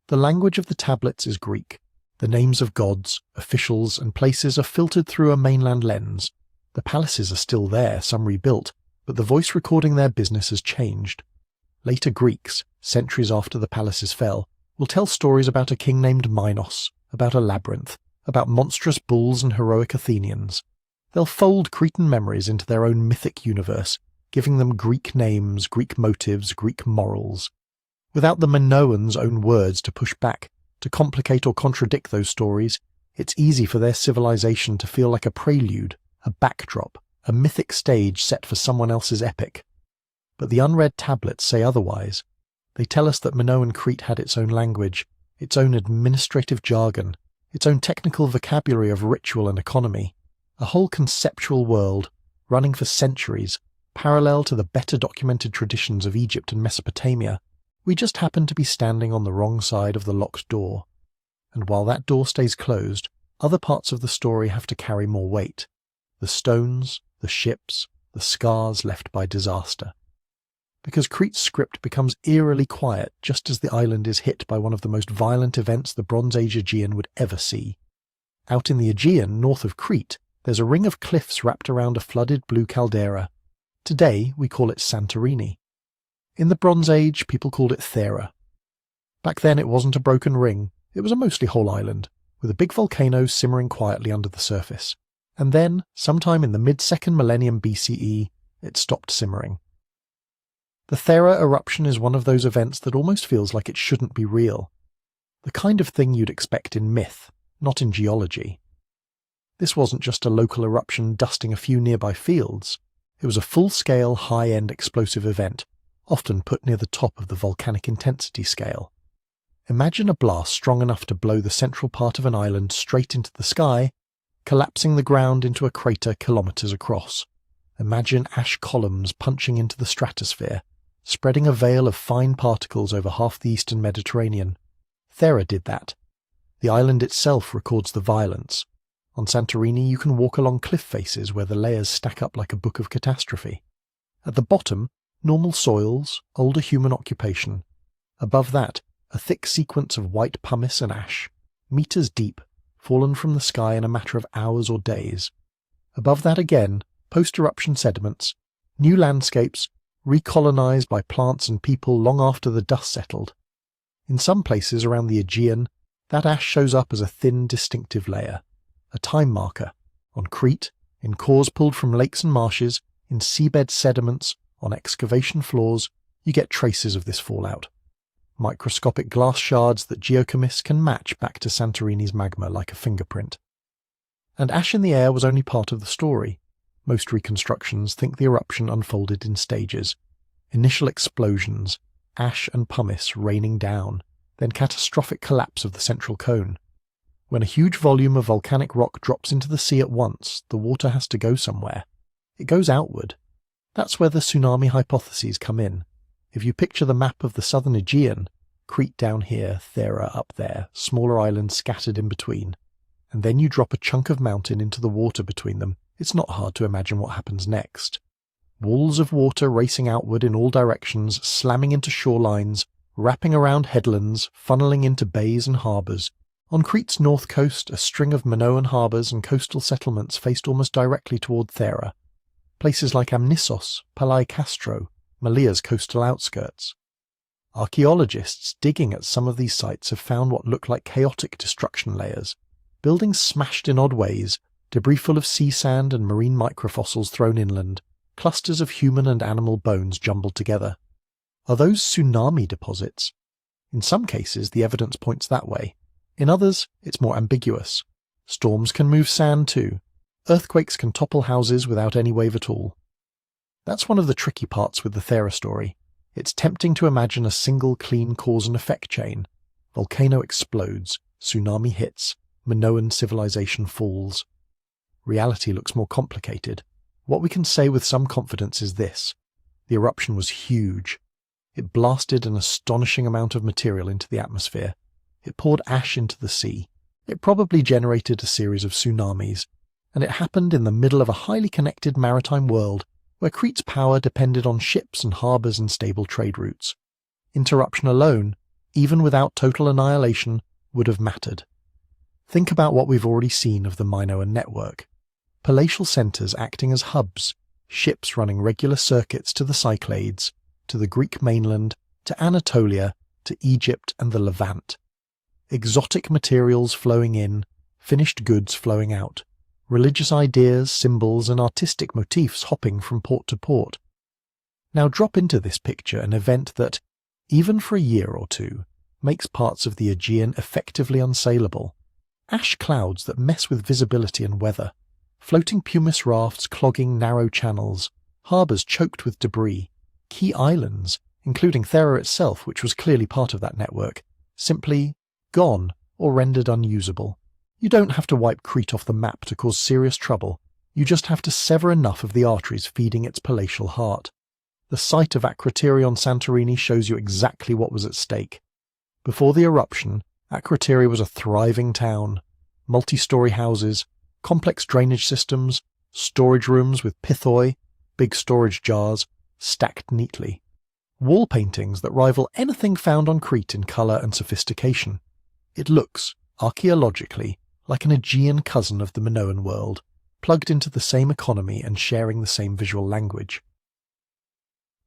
the language of the tablets is Greek. The names of gods, officials, and places are filtered through a mainland lens. The palaces are still there, some rebuilt, but the voice recording their business has changed. Later Greeks, centuries after the palaces fell, will tell stories about a king named Minos, about a labyrinth, about monstrous bulls and heroic Athenians. They'll fold Cretan memories into their own mythic universe, giving them Greek names, Greek motives, Greek morals. Without the Minoans' own words to push back, to complicate or contradict those stories, it's easy for their civilization to feel like a prelude, a backdrop, a mythic stage set for someone else's epic. But the unread tablets say otherwise. They tell us that Minoan Crete had its own language, its own administrative jargon, its own technical vocabulary of ritual and economy, a whole conceptual world, running for centuries, parallel to the better documented traditions of Egypt and Mesopotamia. We just happen to be standing on the wrong side of the locked door. And while that door stays closed, other parts of the story have to carry more weight. The stones, the ships, the scars left by disaster. Because Crete's script becomes eerily quiet just as the island is hit by one of the most violent events the Bronze Age Aegean would ever see. Out in the Aegean, north of Crete, there's a ring of cliffs wrapped around a flooded blue caldera. Today we call it Santorini. In the Bronze Age, people called it Thera. Back then it wasn't a broken ring, it was a mostly whole island, with a big volcano simmering quietly under the surface. And then, sometime in the mid-2nd millennium BCE, it stopped simmering. The Thera eruption is one of those events that almost feels like it shouldn't be real. The kind of thing you'd expect in myth, not in geology. This wasn't just a local eruption dusting a few nearby fields. It was a full-scale, high-end explosive event, often put near the top of the volcanic intensity scale. Imagine a blast strong enough to blow the central part of an island straight into the sky, collapsing the ground into a crater kilometers across. Imagine ash columns punching into the stratosphere, spreading a veil of fine particles over half the eastern Mediterranean. Thera did that. The island itself records the violence. On Santorini you can walk along cliff faces where the layers stack up like a book of catastrophe. At the bottom, normal soils, older human occupation. Above that, a thick sequence of white pumice and ash, meters deep, fallen from the sky in a matter of hours or days. Above that again, post-eruption sediments, new landscapes, recolonized by plants and people long after the dust settled. In some places around the Aegean, that ash shows up as a thin, distinctive layer, a time marker. On Crete, in cores pulled from lakes and marshes, in seabed sediments, on excavation floors, you get traces of this fallout. Microscopic glass shards that geochemists can match back to Santorini's magma like a fingerprint. And ash in the air was only part of the story. Most reconstructions think the eruption unfolded in stages. Initial explosions, ash and pumice raining down, then catastrophic collapse of the central cone. When a huge volume of volcanic rock drops into the sea at once, the water has to go somewhere. It goes outward. That's where the tsunami hypotheses come in. If you picture the map of the southern Aegean, Crete down here, Thera up there, smaller islands scattered in between, and then you drop a chunk of mountain into the water between them, it's not hard to imagine what happens next. Walls of water racing outward in all directions, slamming into shorelines, wrapping around headlands, funneling into bays and harbours. On Crete's north coast, a string of Minoan harbours and coastal settlements faced almost directly toward Thera. Places like Amnissos, Palai Castro, Malia's coastal outskirts. Archaeologists digging at some of these sites have found what look like chaotic destruction layers, buildings smashed in odd ways, debris full of sea sand and marine microfossils thrown inland, clusters of human and animal bones jumbled together. Are those tsunami deposits? In some cases, the evidence points that way. In others, it's more ambiguous. Storms can move sand too. Earthquakes can topple houses without any wave at all. That's one of the tricky parts with the Thera story. It's tempting to imagine a single clean cause and effect chain. Volcano explodes, tsunami hits, Minoan civilization falls. Reality looks more complicated. What we can say with some confidence is this. The eruption was huge. It blasted an astonishing amount of material into the atmosphere. It poured ash into the sea. It probably generated a series of tsunamis. And it happened in the middle of a highly connected maritime world where Crete's power depended on ships and harbours and stable trade routes. Interruption alone, even without total annihilation, would have mattered. Think about what we've already seen of the Minoan network. Palatial centres acting as hubs, ships running regular circuits to the Cyclades, to the Greek mainland, to Anatolia, to Egypt and the Levant. Exotic materials flowing in, finished goods flowing out. Religious ideas, symbols, and artistic motifs hopping from port to port. Now drop into this picture an event that, even for a year or two, makes parts of the Aegean effectively unsaleable. Ash clouds that mess with visibility and weather, floating pumice rafts clogging narrow channels, harbours choked with debris, key islands, including Thera itself, which was clearly part of that network, simply gone or rendered unusable. You don't have to wipe Crete off the map to cause serious trouble. You just have to sever enough of the arteries feeding its palatial heart. The site of Akrotiri on Santorini shows you exactly what was at stake. Before the eruption, Akrotiri was a thriving town. Multi-story houses, complex drainage systems, storage rooms with pithoi, big storage jars, stacked neatly. Wall paintings that rival anything found on Crete in colour and sophistication. It looks, archaeologically, like an Aegean cousin of the Minoan world, plugged into the same economy and sharing the same visual language.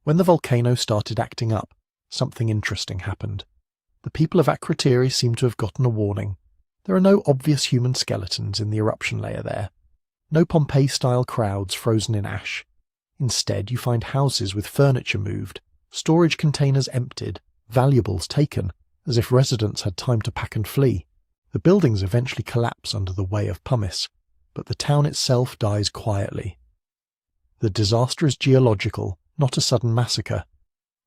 When the volcano started acting up, something interesting happened. The people of Akrotiri seem to have gotten a warning. There are no obvious human skeletons in the eruption layer there. No Pompeii-style crowds frozen in ash. Instead, you find houses with furniture moved, storage containers emptied, valuables taken, as if residents had time to pack and flee. The buildings eventually collapse under the weight of pumice, but the town itself dies quietly. The disaster is geological, not a sudden massacre.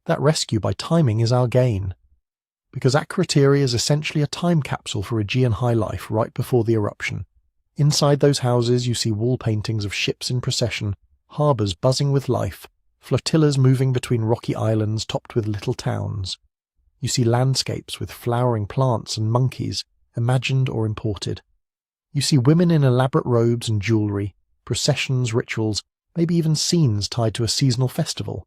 That rescue by timing is our gain. Because Akrotiri is essentially a time capsule for Aegean high life right before the eruption. Inside those houses you see wall paintings of ships in procession, harbours buzzing with life, flotillas moving between rocky islands topped with little towns. You see landscapes with flowering plants and monkeys, imagined or imported. You see women in elaborate robes and jewellery, processions, rituals, maybe even scenes tied to a seasonal festival.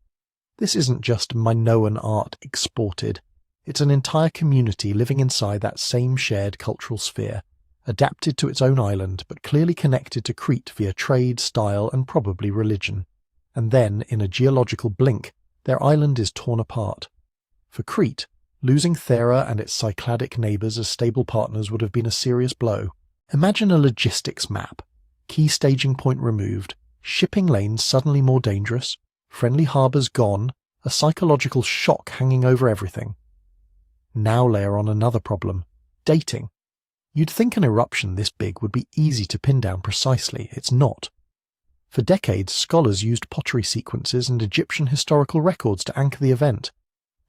This isn't just Minoan art exported. It's an entire community living inside that same shared cultural sphere, adapted to its own island but clearly connected to Crete via trade, style and probably religion. And then, in a geological blink, their island is torn apart. For Crete, losing Thera and its Cycladic neighbours as stable partners would have been a serious blow. Imagine a logistics map. Key staging point removed, shipping lanes suddenly more dangerous, friendly harbours gone, a psychological shock hanging over everything. Now layer on another problem, dating. You'd think an eruption this big would be easy to pin down precisely. It's not. For decades, scholars used pottery sequences and Egyptian historical records to anchor the event.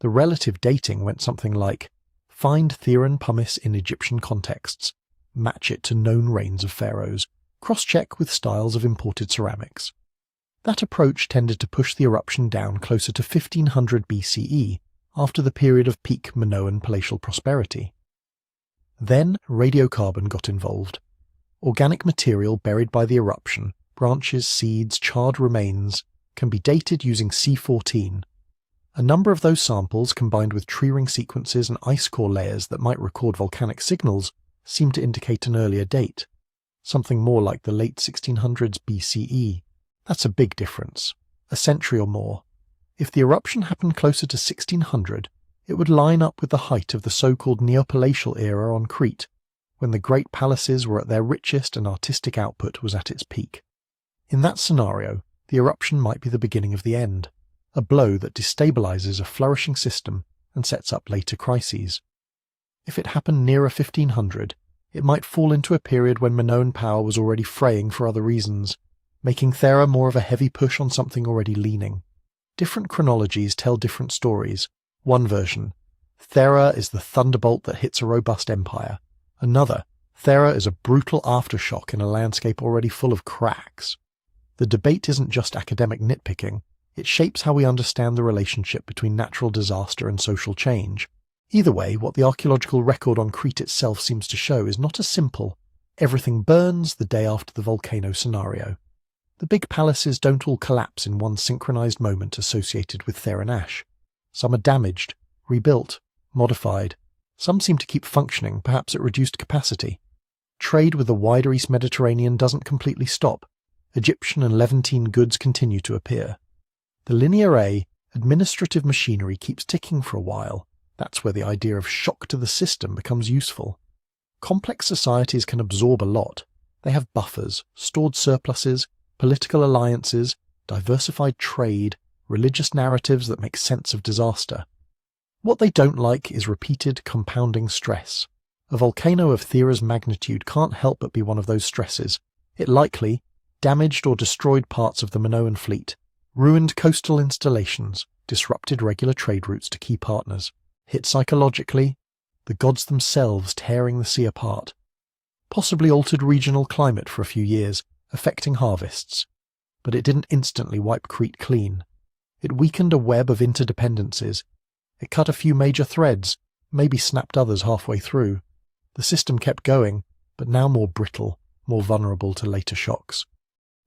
The relative dating went something like, find Theran pumice in Egyptian contexts, match it to known reigns of pharaohs, cross-check with styles of imported ceramics. That approach tended to push the eruption down closer to 1500 BCE, after the period of peak Minoan palatial prosperity. Then radiocarbon got involved. Organic material buried by the eruption, branches, seeds, charred remains, can be dated using C14. A number of those samples, combined with tree ring sequences and ice core layers that might record volcanic signals, seem to indicate an earlier date, something more like the late 1600s BCE. That's a big difference, a century or more. If the eruption happened closer to 1600, it would line up with the height of the so-called Neopalatial era on Crete, when the great palaces were at their richest and artistic output was at its peak. In that scenario, the eruption might be the beginning of the end, a blow that destabilizes a flourishing system and sets up later crises. If it happened nearer 1500, it might fall into a period when Minoan power was already fraying for other reasons, making Thera more of a heavy push on something already leaning. Different chronologies tell different stories. One version, Thera is the thunderbolt that hits a robust empire. Another, Thera is a brutal aftershock in a landscape already full of cracks. The debate isn't just academic nitpicking, it shapes how we understand the relationship between natural disaster and social change. Either way, what the archaeological record on Crete itself seems to show is not a simple, everything burns the day after the volcano scenario. The big palaces don't all collapse in one synchronized moment associated with Theran ash. Some are damaged, rebuilt, modified. Some seem to keep functioning, perhaps at reduced capacity. Trade with the wider East Mediterranean doesn't completely stop. Egyptian and Levantine goods continue to appear. The linear A, administrative machinery keeps ticking for a while. That's where the idea of shock to the system becomes useful. Complex societies can absorb a lot. They have buffers, stored surpluses, political alliances, diversified trade, religious narratives that make sense of disaster. What they don't like is repeated, compounding stress. A volcano of Thera's magnitude can't help but be one of those stresses. It likely damaged or destroyed parts of the Minoan fleet, ruined coastal installations, disrupted regular trade routes to key partners, hit psychologically, the gods themselves tearing the sea apart, possibly altered regional climate for a few years, affecting harvests. But it didn't instantly wipe Crete clean. It weakened a web of interdependencies. It cut a few major threads, maybe snapped others halfway through. The system kept going, but now more brittle, more vulnerable to later shocks.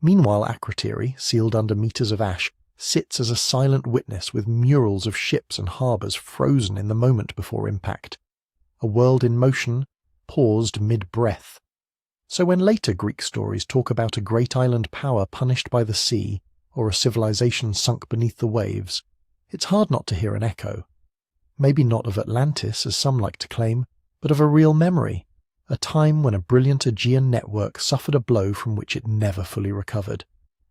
Meanwhile, Akrotiri, sealed under meters of ash, sits as a silent witness with murals of ships and harbours frozen in the moment before impact. A world in motion, paused mid-breath. So when later Greek stories talk about a great island power punished by the sea, or a civilization sunk beneath the waves, it's hard not to hear an echo. Maybe not of Atlantis, as some like to claim, but of a real memory, a time when a brilliant Aegean network suffered a blow from which it never fully recovered.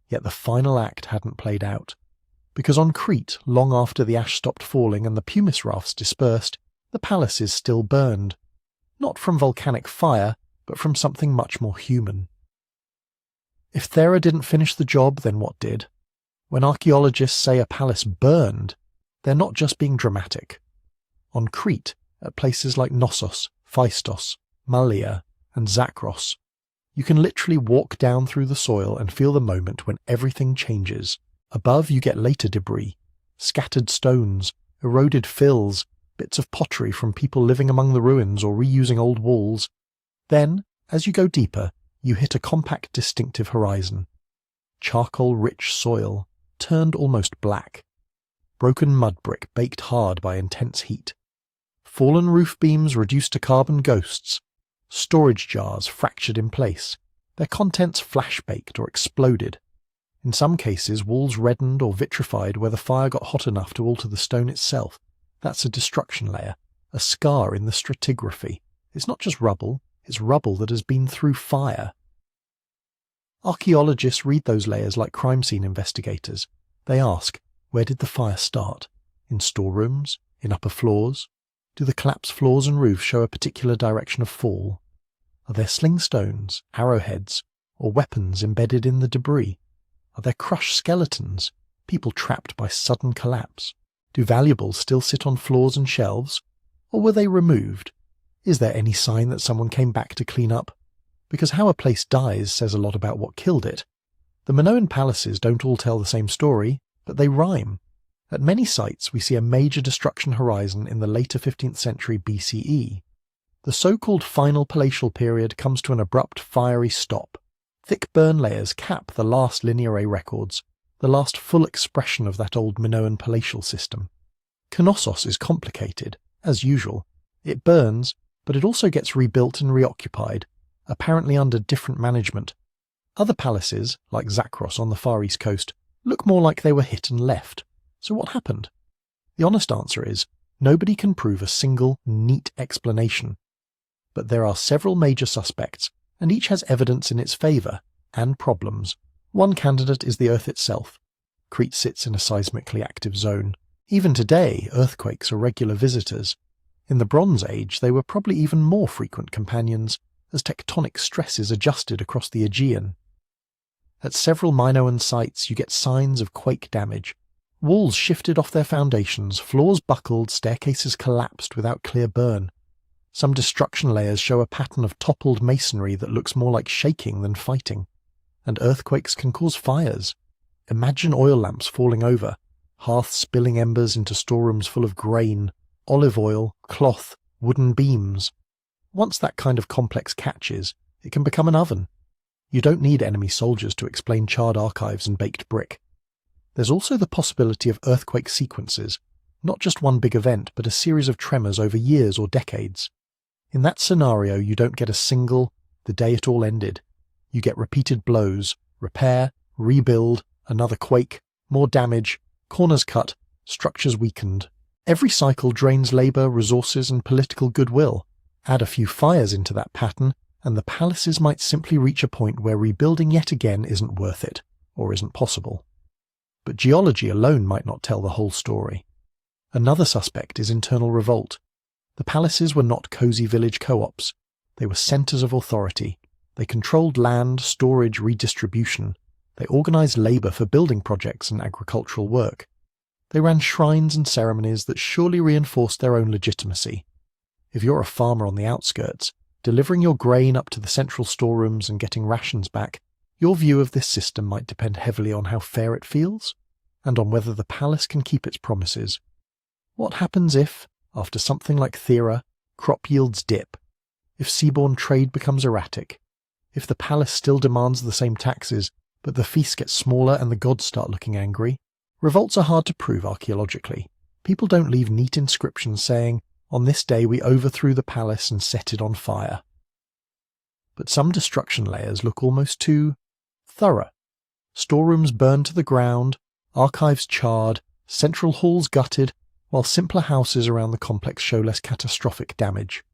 Yet the final act hadn't played out. Because on Crete, long after the ash stopped falling and the pumice rafts dispersed, the palace is still burned. Not from volcanic fire, but from something much more human. If Thera didn't finish the job, then what did? When archaeologists say a palace burned, they're not just being dramatic. On Crete, at places like Knossos, Phaistos, Malea, and Zakros, you can literally walk down through the soil and feel the moment when everything changes. Above you get later debris, scattered stones, eroded fills, bits of pottery from people living among the ruins or reusing old walls. Then, as you go deeper, you hit a compact, distinctive horizon. Charcoal-rich soil, turned almost black. Broken mud brick baked hard by intense heat. Fallen roof beams reduced to carbon ghosts. Storage jars fractured in place, their contents flash-baked or exploded. In some cases, walls reddened or vitrified where the fire got hot enough to alter the stone itself. That's a destruction layer, a scar in the stratigraphy. It's not just rubble, it's rubble that has been through fire. Archaeologists read those layers like crime scene investigators. They ask, where did the fire start? In storerooms? In upper floors? Do the collapsed floors and roofs show a particular direction of fall? Are there sling stones, arrowheads, or weapons embedded in the debris? Are there crushed skeletons, people trapped by sudden collapse? Do valuables still sit on floors and shelves? Or were they removed? Is there any sign that someone came back to clean up? Because how a place dies says a lot about what killed it. The Minoan palaces don't all tell the same story, but they rhyme. At many sites we see a major destruction horizon in the later 15th century BCE. The so-called final palatial period comes to an abrupt, fiery stop. Thick burn layers cap the last linear records, the last full expression of that old Minoan palatial system. Knossos is complicated, as usual. It burns, but it also gets rebuilt and reoccupied, apparently under different management. Other palaces, like Zakros on the far east coast, look more like they were hit and left. So what happened? The honest answer is, nobody can prove a single, neat explanation. But there are several major suspects, and each has evidence in its favour, and problems. One candidate is the Earth itself. Crete sits in a seismically active zone. Even today, earthquakes are regular visitors. In the Bronze Age, they were probably even more frequent companions, as tectonic stresses adjusted across the Aegean. At several Minoan sites, you get signs of quake damage. Walls shifted off their foundations, floors buckled, staircases collapsed without clear burn. Some destruction layers show a pattern of toppled masonry that looks more like shaking than fighting. And earthquakes can cause fires. Imagine oil lamps falling over, hearths spilling embers into storerooms full of grain, olive oil, cloth, wooden beams. Once that kind of complex catches, it can become an oven. You don't need enemy soldiers to explain charred archives and baked brick. There's also the possibility of earthquake sequences, not just one big event, but a series of tremors over years or decades. In that scenario, you don't get a single, the day it all ended. You get repeated blows, repair, rebuild, another quake, more damage, corners cut, structures weakened. Every cycle drains labour, resources, and political goodwill. Add a few fires into that pattern, and the palaces might simply reach a point where rebuilding yet again isn't worth it, or isn't possible. But geology alone might not tell the whole story. Another suspect is internal revolt. The palaces were not cosy village co-ops. They were centres of authority. They controlled land, storage, redistribution. They organised labour for building projects and agricultural work. They ran shrines and ceremonies that surely reinforced their own legitimacy. If you're a farmer on the outskirts, delivering your grain up to the central storerooms and getting rations back, your view of this system might depend heavily on how fair it feels, and on whether the palace can keep its promises. What happens if, after something like Thera, crop yields dip? If seaborne trade becomes erratic? If the palace still demands the same taxes, but the feasts get smaller and the gods start looking angry? Revolts are hard to prove archaeologically. People don't leave neat inscriptions saying, "On this day we overthrew the palace and set it on fire." But some destruction layers look almost too thorough. Storerooms burned to the ground, archives charred, central halls gutted, while simpler houses around the complex show less catastrophic damage.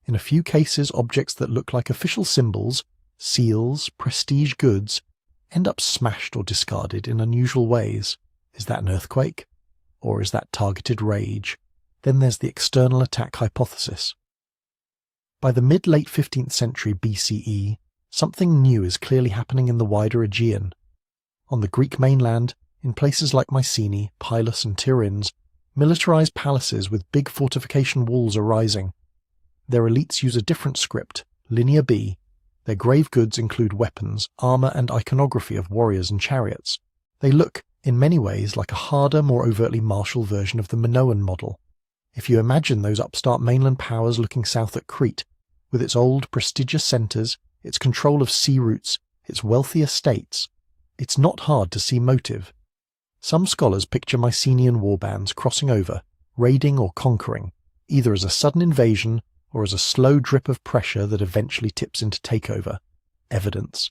In a few cases, objects that look like official symbols, seals, prestige goods, end up smashed or discarded in unusual ways. Is that an earthquake? Or is that targeted rage? Then there's the external attack hypothesis. By the mid-late 15th century BCE, something new is clearly happening in the wider Aegean. On the Greek mainland, in places like Mycenae, Pylos and Tiryns, militarized palaces with big fortification walls are rising. Their elites use a different script, Linear B. Their grave goods include weapons, armor and iconography of warriors and chariots. They look, in many ways, like a harder, more overtly martial version of the Minoan model. If you imagine those upstart mainland powers looking south at Crete, with its old, prestigious centres, its control of sea routes, its wealthy estates, it's not hard to see motive. Some scholars picture Mycenaean warbands crossing over, raiding or conquering, either as a sudden invasion or as a slow drip of pressure that eventually tips into takeover. Evidence.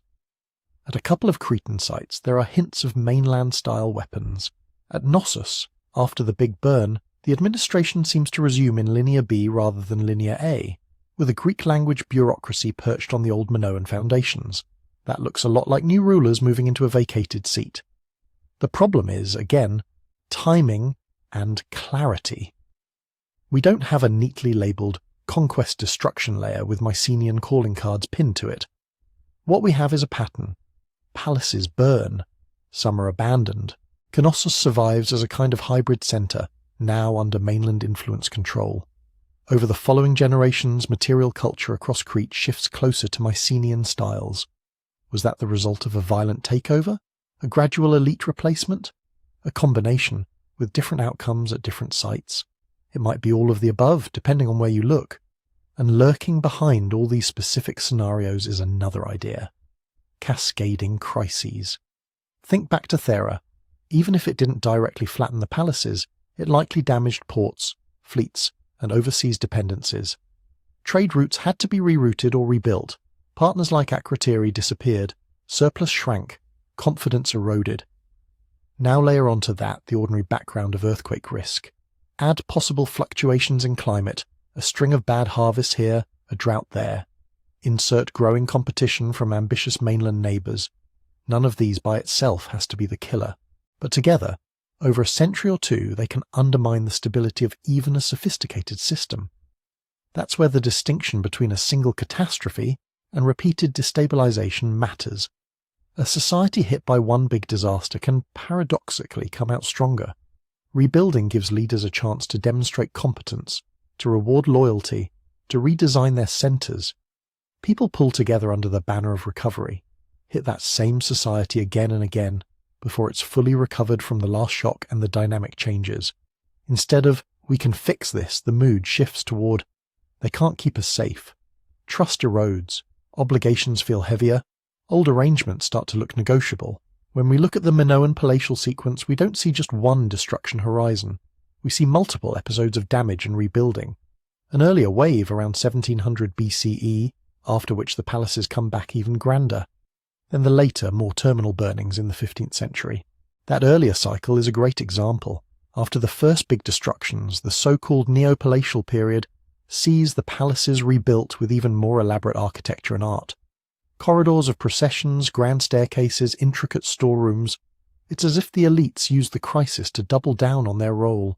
At a couple of Cretan sites, there are hints of mainland-style weapons. At Knossos, after the Big Burn, the administration seems to resume in Linear B rather than Linear A, with a Greek-language bureaucracy perched on the old Minoan foundations. That looks a lot like new rulers moving into a vacated seat. The problem is, again, timing and clarity. We don't have a neatly labelled conquest destruction layer with Mycenaean calling cards pinned to it. What we have is a pattern. Palaces burn. Some are abandoned. Knossos survives as a kind of hybrid centre, now under mainland influence control. Over the following generations, material culture across Crete shifts closer to Mycenaean styles. Was that the result of a violent takeover? A gradual elite replacement? A combination, with different outcomes at different sites? It might be all of the above, depending on where you look. And lurking behind all these specific scenarios is another idea. Cascading crises. Think back to Thera. Even if it didn't directly flatten the palaces, it likely damaged ports, fleets, and overseas dependencies. Trade routes had to be rerouted or rebuilt. Partners like Akrotiri disappeared. Surplus shrank. Confidence eroded. Now layer onto that the ordinary background of earthquake risk. Add possible fluctuations in climate, a string of bad harvests here, a drought there. Insert growing competition from ambitious mainland neighbours. None of these by itself has to be the killer. But together, over a century or two, they can undermine the stability of even a sophisticated system. That's where the distinction between a single catastrophe and repeated destabilisation matters. A society hit by one big disaster can paradoxically come out stronger. Rebuilding gives leaders a chance to demonstrate competence, to reward loyalty, to redesign their centres. People pull together under the banner of recovery, hit that same society again and again, before it's fully recovered from the last shock and the dynamic changes. Instead of, we can fix this, the mood shifts toward, they can't keep us safe. Trust erodes, obligations feel heavier, old arrangements start to look negotiable. When we look at the Minoan palatial sequence, we don't see just one destruction horizon. We see multiple episodes of damage and rebuilding. An earlier wave around 1700 BCE, after which the palaces come back even grander. Then the later, more terminal burnings in the 15th century. That earlier cycle is a great example. After the first big destructions, the so-called Neo-Palatial period sees the palaces rebuilt with even more elaborate architecture and art. Corridors of processions, grand staircases, intricate storerooms. It's as if the elites used the crisis to double down on their role.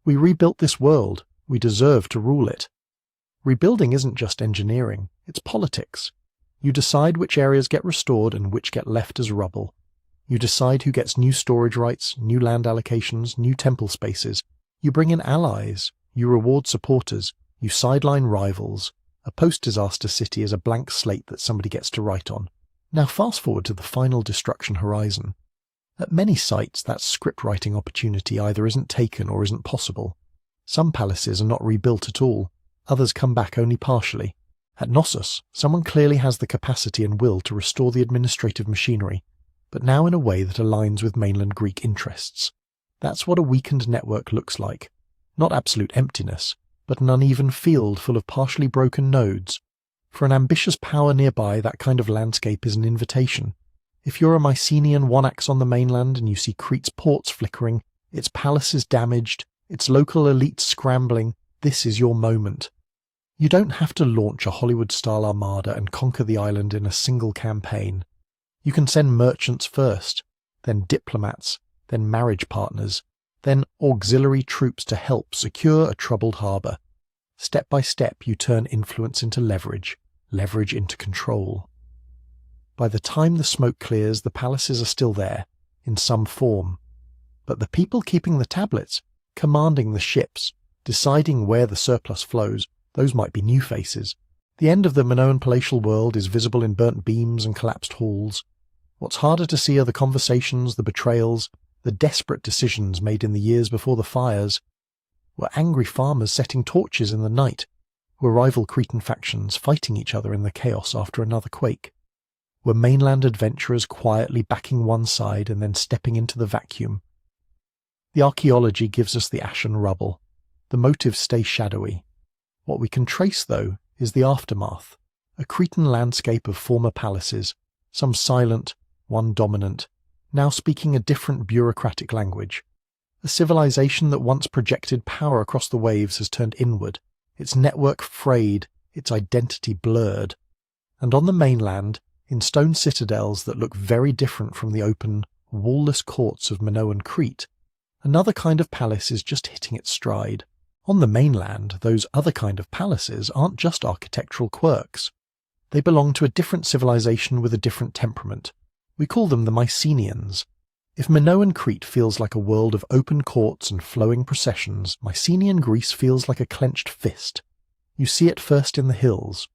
We rebuilt this world. We deserve to rule it. Rebuilding isn't just engineering, it's politics. You decide which areas get restored and which get left as rubble. You decide who gets new storage rights, new land allocations, new temple spaces. You bring in allies. You reward supporters. You sideline rivals. A post-disaster city is a blank slate that somebody gets to write on. Now fast forward to the final destruction horizon. At many sites, that script-writing opportunity either isn't taken or isn't possible. Some palaces are not rebuilt at all. Others come back only partially. At Knossos, someone clearly has the capacity and will to restore the administrative machinery, but now in a way that aligns with mainland Greek interests. That's what a weakened network looks like. Not absolute emptiness, but an uneven field full of partially broken nodes. For an ambitious power nearby, that kind of landscape is an invitation. If you're a Mycenaean one-axe on the mainland and you see Crete's ports flickering, its palaces damaged, its local elites scrambling, this is your moment. You don't have to launch a Hollywood-style armada and conquer the island in a single campaign. You can send merchants first, then diplomats, then marriage partners, then auxiliary troops to help secure a troubled harbour. Step by step you turn influence into leverage, leverage into control. By the time the smoke clears, the palaces are still there, in some form. But the people keeping the tablets, commanding the ships, deciding where the surplus flows, those might be new faces. The end of the Minoan palatial world is visible in burnt beams and collapsed halls. What's harder to see are the conversations, the betrayals, the desperate decisions made in the years before the fires. Were angry farmers setting torches in the night? Were rival Cretan factions fighting each other in the chaos after another quake? Were mainland adventurers quietly backing one side and then stepping into the vacuum? The archaeology gives us the ashen rubble. The motives stay shadowy. What we can trace, though, is the aftermath, a Cretan landscape of former palaces, some silent, one dominant, now speaking a different bureaucratic language. A civilization that once projected power across the waves has turned inward, its network frayed, its identity blurred. And on the mainland, in stone citadels that look very different from the open, wall-less courts of Minoan Crete, another kind of palace is just hitting its stride. On the mainland, those other kind of palaces aren't just architectural quirks. They belong to a different civilization with a different temperament. We call them the Mycenaeans. If Minoan Crete feels like a world of open courts and flowing processions, Mycenaean Greece feels like a clenched fist. You see it first in the hills.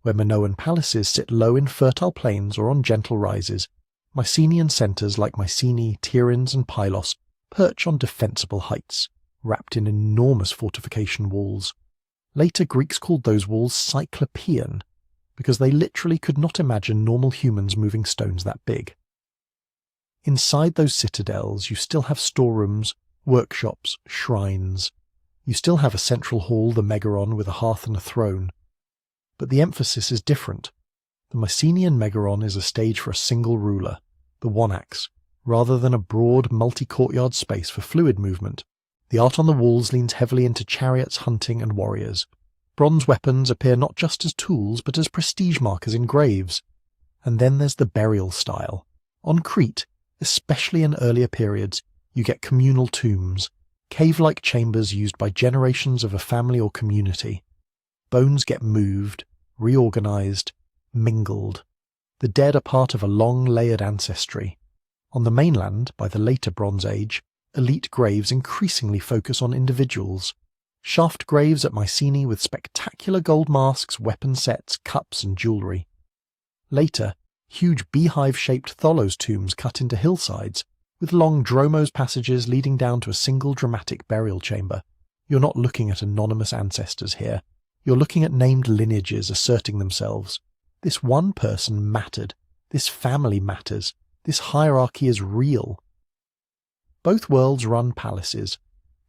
Where Minoan palaces sit low in fertile plains or on gentle rises, Mycenaean centres like Mycenae, Tiryns and Pylos perch on defensible heights, wrapped in enormous fortification walls. Later Greeks called those walls Cyclopean, because they literally could not imagine normal humans moving stones that big. Inside those citadels you still have storerooms, workshops, shrines. You still have a central hall, the Megaron, with a hearth and a throne. But the emphasis is different. The Mycenaean Megaron is a stage for a single ruler, the one-axe, rather than a broad, multi-courtyard space for fluid movement. The art on the walls leans heavily into chariots, hunting, and warriors. Bronze weapons appear not just as tools, but as prestige markers in graves. And then there's the burial style. On Crete, especially in earlier periods, you get communal tombs, cave-like chambers used by generations of a family or community. Bones get moved, reorganized, mingled. The dead are part of a long, layered ancestry. On the mainland, by the later Bronze Age, elite graves increasingly focus on individuals. Shaft graves at Mycenae with spectacular gold masks, weapon sets, cups and jewellery. Later, huge beehive-shaped tholos tombs cut into hillsides, with long dromos passages leading down to a single dramatic burial chamber. You're not looking at anonymous ancestors here. You're looking at named lineages asserting themselves. This one person mattered. This family matters. This hierarchy is real. Both worlds run palaces.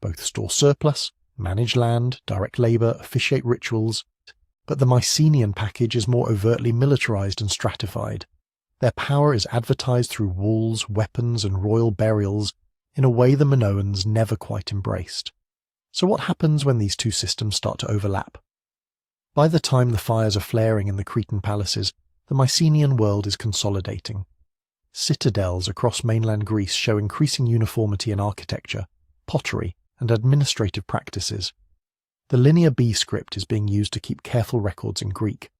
Both store surplus, manage land, direct labour, officiate rituals. But the Mycenaean package is more overtly militarised and stratified. Their power is advertised through walls, weapons and royal burials in a way the Minoans never quite embraced. So what happens when these two systems start to overlap? By the time the fires are flaring in the Cretan palaces, the Mycenaean world is consolidating. Citadels across mainland Greece show increasing uniformity in architecture, pottery, and administrative practices. The Linear B script is being used to keep careful records in Greek.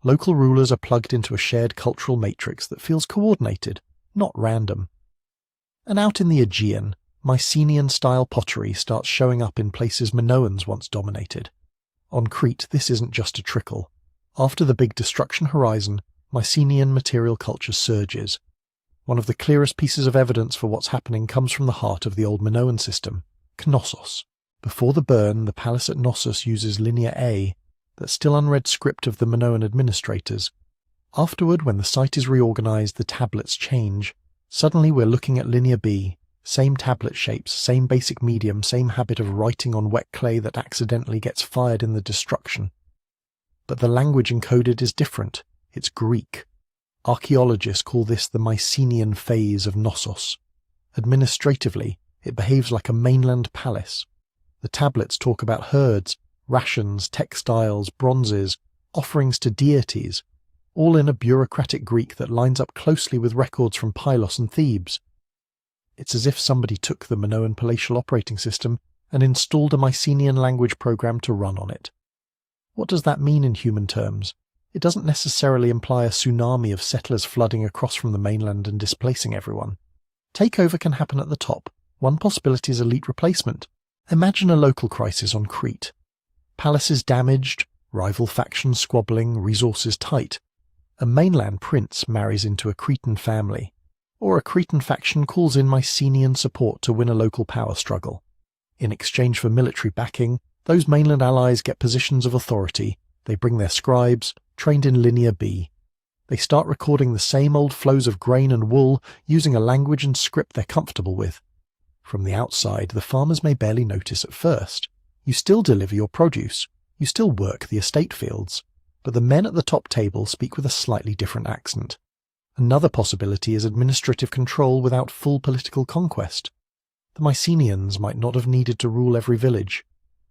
Local rulers are plugged into a shared cultural matrix that feels coordinated, not random. And out in the Aegean, Mycenaean-style pottery starts showing up in places Minoans once dominated. On Crete, this isn't just a trickle. After the big destruction horizon, Mycenaean material culture surges. One of the clearest pieces of evidence for what's happening comes from the heart of the old Minoan system, Knossos. Before the burn, the palace at Knossos uses Linear A, that still unread script of the Minoan administrators. Afterward, when the site is reorganized, the tablets change. Suddenly we're looking at Linear B, same tablet shapes, same basic medium, same habit of writing on wet clay that accidentally gets fired in the destruction. But the language encoded is different. It's Greek. Archaeologists call this the Mycenaean phase of Knossos. Administratively, it behaves like a mainland palace. The tablets talk about herds, rations, textiles, bronzes, offerings to deities, all in a bureaucratic Greek that lines up closely with records from Pylos and Thebes. It's as if somebody took the Minoan palatial operating system and installed a Mycenaean language program to run on it. What does that mean in human terms? It doesn't necessarily imply a tsunami of settlers flooding across from the mainland and displacing everyone. Takeover can happen at the top. One possibility is elite replacement. Imagine a local crisis on Crete. Palaces damaged, rival factions squabbling, resources tight. A mainland prince marries into a Cretan family, or a Cretan faction calls in Mycenaean support to win a local power struggle. In exchange for military backing, those mainland allies get positions of authority. They bring their scribes, trained in Linear B. They start recording the same old flows of grain and wool using a language and script they're comfortable with. From the outside, the farmers may barely notice at first. You still deliver your produce. You still work the estate fields. But the men at the top table speak with a slightly different accent. Another possibility is administrative control without full political conquest. The Mycenaeans might not have needed to rule every village.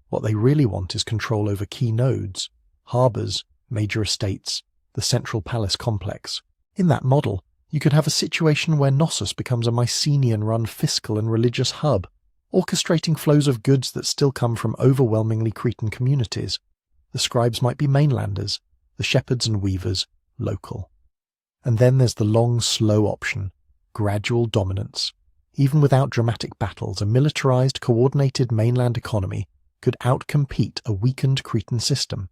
What they really want is control over key nodes, harbours, major estates, the central palace complex. In that model, you could have a situation where Knossos becomes a Mycenaean-run fiscal and religious hub, orchestrating flows of goods that still come from overwhelmingly Cretan communities. The scribes might be mainlanders, the shepherds and weavers, local. And then there's the long, slow option, gradual dominance. Even without dramatic battles, a militarized, coordinated mainland economy could outcompete a weakened Cretan system.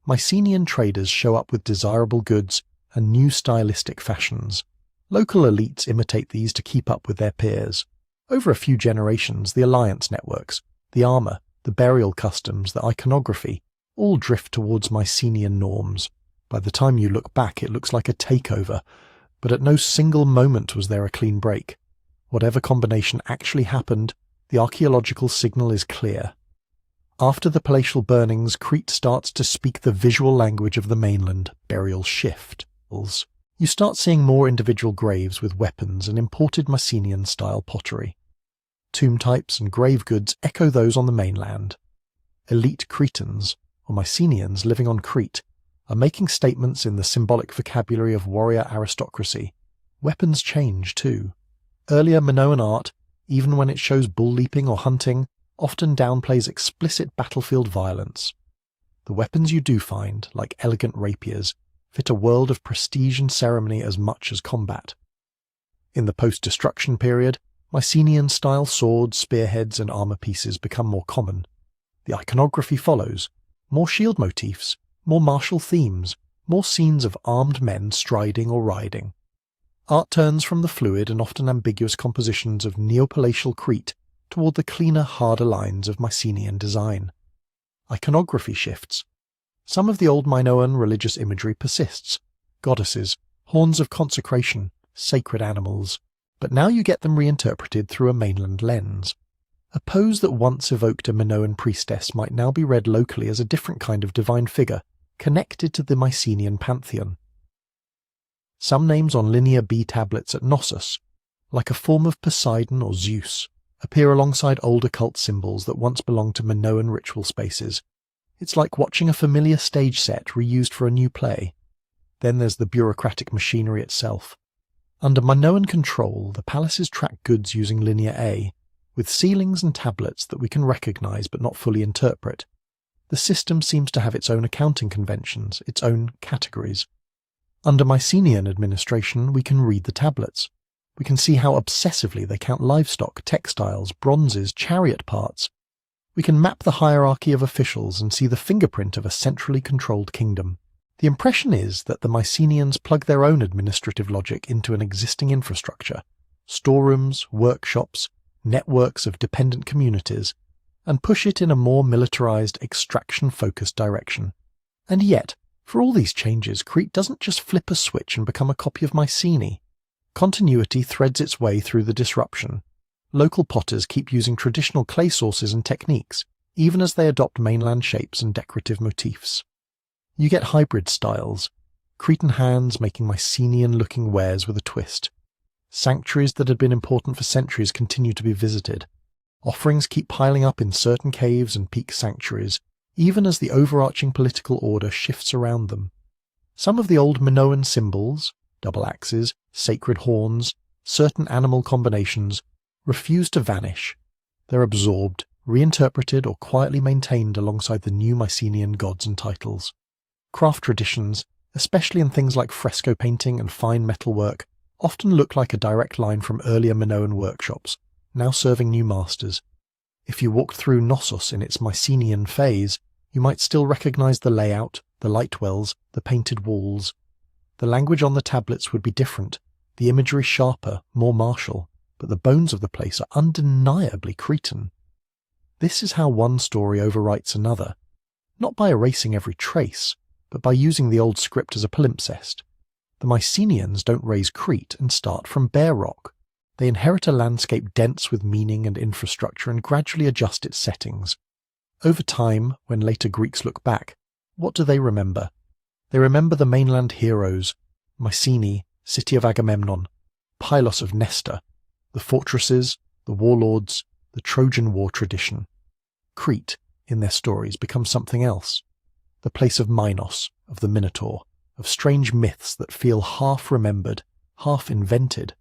Mycenaean traders show up with desirable goods and new stylistic fashions. Local elites imitate these to keep up with their peers. Over a few generations, the alliance networks, the armour, the burial customs, the iconography, all drift towards Mycenaean norms. By the time you look back, it looks like a takeover, but at no single moment was there a clean break. Whatever combination actually happened, the archaeological signal is clear. After the palatial burnings, Crete starts to speak the visual language of the mainland, burial shift. You start seeing more individual graves with weapons and imported Mycenaean-style pottery. Tomb types and grave goods echo those on the mainland. Elite Cretans, or Mycenaeans living on Crete, are making statements in the symbolic vocabulary of warrior aristocracy. Weapons change, too. Earlier Minoan art, even when it shows bull leaping or hunting, often downplays explicit battlefield violence. The weapons you do find, like elegant rapiers, fit a world of prestige and ceremony as much as combat. In the post-destruction period, Mycenaean-style swords, spearheads and armour pieces become more common. The iconography follows, more shield motifs, more martial themes, more scenes of armed men striding or riding. Art turns from the fluid and often ambiguous compositions of Neopalatial Crete toward the cleaner, harder lines of Mycenaean design. Iconography shifts. Some of the old Minoan religious imagery persists, goddesses, horns of consecration, sacred animals, but now you get them reinterpreted through a mainland lens. A pose that once evoked a Minoan priestess might now be read locally as a different kind of divine figure, connected to the Mycenaean pantheon. Some names on Linear B tablets at Knossos, like a form of Poseidon or Zeus, appear alongside old occult symbols that once belonged to Minoan ritual spaces. It's like watching a familiar stage set reused for a new play. Then there's the bureaucratic machinery itself. Under Minoan control, the palaces track goods using Linear A, with ceilings and tablets that we can recognize but not fully interpret. The system seems to have its own accounting conventions, its own categories. Under Mycenaean administration, we can read the tablets. We can see how obsessively they count livestock, textiles, bronzes, chariot parts. We can map the hierarchy of officials and see the fingerprint of a centrally controlled kingdom. The impression is that the Mycenaeans plug their own administrative logic into an existing infrastructure, storerooms, workshops, networks of dependent communities, and push it in a more militarized, extraction-focused direction. And yet, for all these changes, Crete doesn't just flip a switch and become a copy of Mycenae. Continuity threads its way through the disruption. Local potters keep using traditional clay sources and techniques, even as they adopt mainland shapes and decorative motifs. You get hybrid styles, Cretan hands making Mycenaean-looking wares with a twist. Sanctuaries that had been important for centuries continue to be visited. Offerings keep piling up in certain caves and peak sanctuaries, even as the overarching political order shifts around them. Some of the old Minoan symbols, double axes, sacred horns, certain animal combinations, refuse to vanish. They're absorbed, reinterpreted, or quietly maintained alongside the new Mycenaean gods and titles. Craft traditions, especially in things like fresco painting and fine metalwork, often look like a direct line from earlier Minoan workshops, now serving new masters. If you walked through Knossos in its Mycenaean phase, you might still recognize the layout, the light wells, the painted walls. The language on the tablets would be different, the imagery sharper, more martial, but the bones of the place are undeniably Cretan. This is how one story overwrites another, not by erasing every trace, but by using the old script as a palimpsest. The Mycenaeans don't raise Crete and start from bare rock. They inherit a landscape dense with meaning and infrastructure and gradually adjust its settings. Over time, when later Greeks look back, what do they remember? They remember the mainland heroes, Mycenae, city of Agamemnon, Pylos of Nestor, the fortresses, the warlords, the Trojan War tradition. Crete, in their stories, becomes something else. The place of Minos, of the Minotaur, of strange myths that feel half-remembered, half-invented.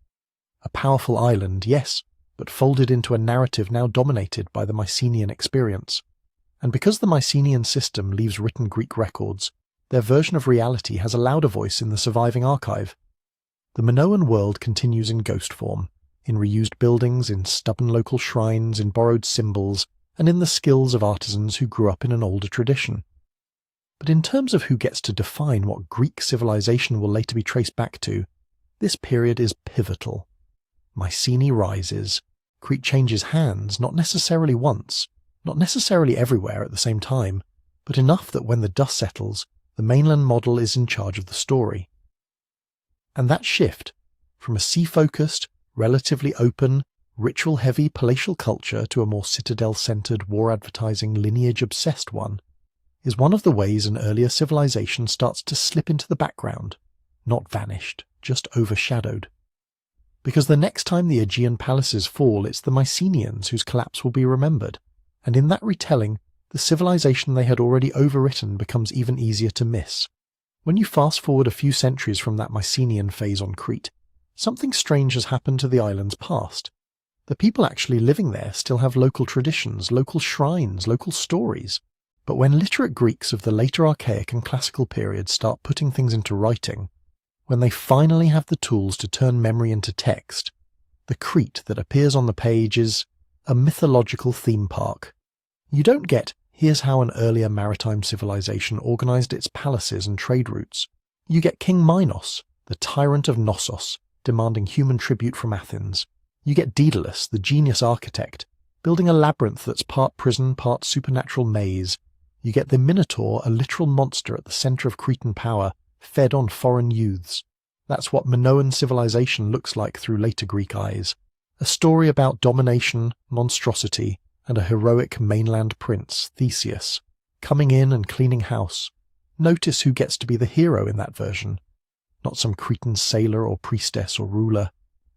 A powerful island, yes, but folded into a narrative now dominated by the Mycenaean experience. And because the Mycenaean system leaves written Greek records, their version of reality has a louder voice in the surviving archive. The Minoan world continues in ghost form, in reused buildings, in stubborn local shrines, in borrowed symbols, and in the skills of artisans who grew up in an older tradition. But in terms of who gets to define what Greek civilization will later be traced back to, this period is pivotal. Mycenae rises. Crete changes hands, not necessarily once, not necessarily everywhere at the same time, but enough that when the dust settles, the mainland model is in charge of the story. And that shift, from a sea-focused, relatively open, ritual-heavy palatial culture to a more citadel-centered, war-advertising, lineage-obsessed one, is one of the ways an earlier civilization starts to slip into the background, not vanished, just overshadowed. Because the next time the Aegean palaces fall, it's the Mycenaeans whose collapse will be remembered, and in that retelling, the civilization they had already overwritten becomes even easier to miss. When you fast-forward a few centuries from that Mycenaean phase on Crete, something strange has happened to the island's past. The people actually living there still have local traditions, local shrines, local stories. But when literate Greeks of the later archaic and classical periods start putting things into writing, when they finally have the tools to turn memory into text, the Crete that appears on the page is a mythological theme park. You don't get, here's how an earlier maritime civilization organized its palaces and trade routes. You get King Minos, the tyrant of Knossos, demanding human tribute from Athens. You get Daedalus, the genius architect, building a labyrinth that's part prison, part supernatural maze. You get the Minotaur, a literal monster at the center of Cretan power, fed on foreign youths. That's what Minoan civilization looks like through later Greek eyes. A story about domination, monstrosity, and a heroic mainland prince, Theseus, coming in and cleaning house. Notice who gets to be the hero in that version. Not some Cretan sailor or priestess or ruler.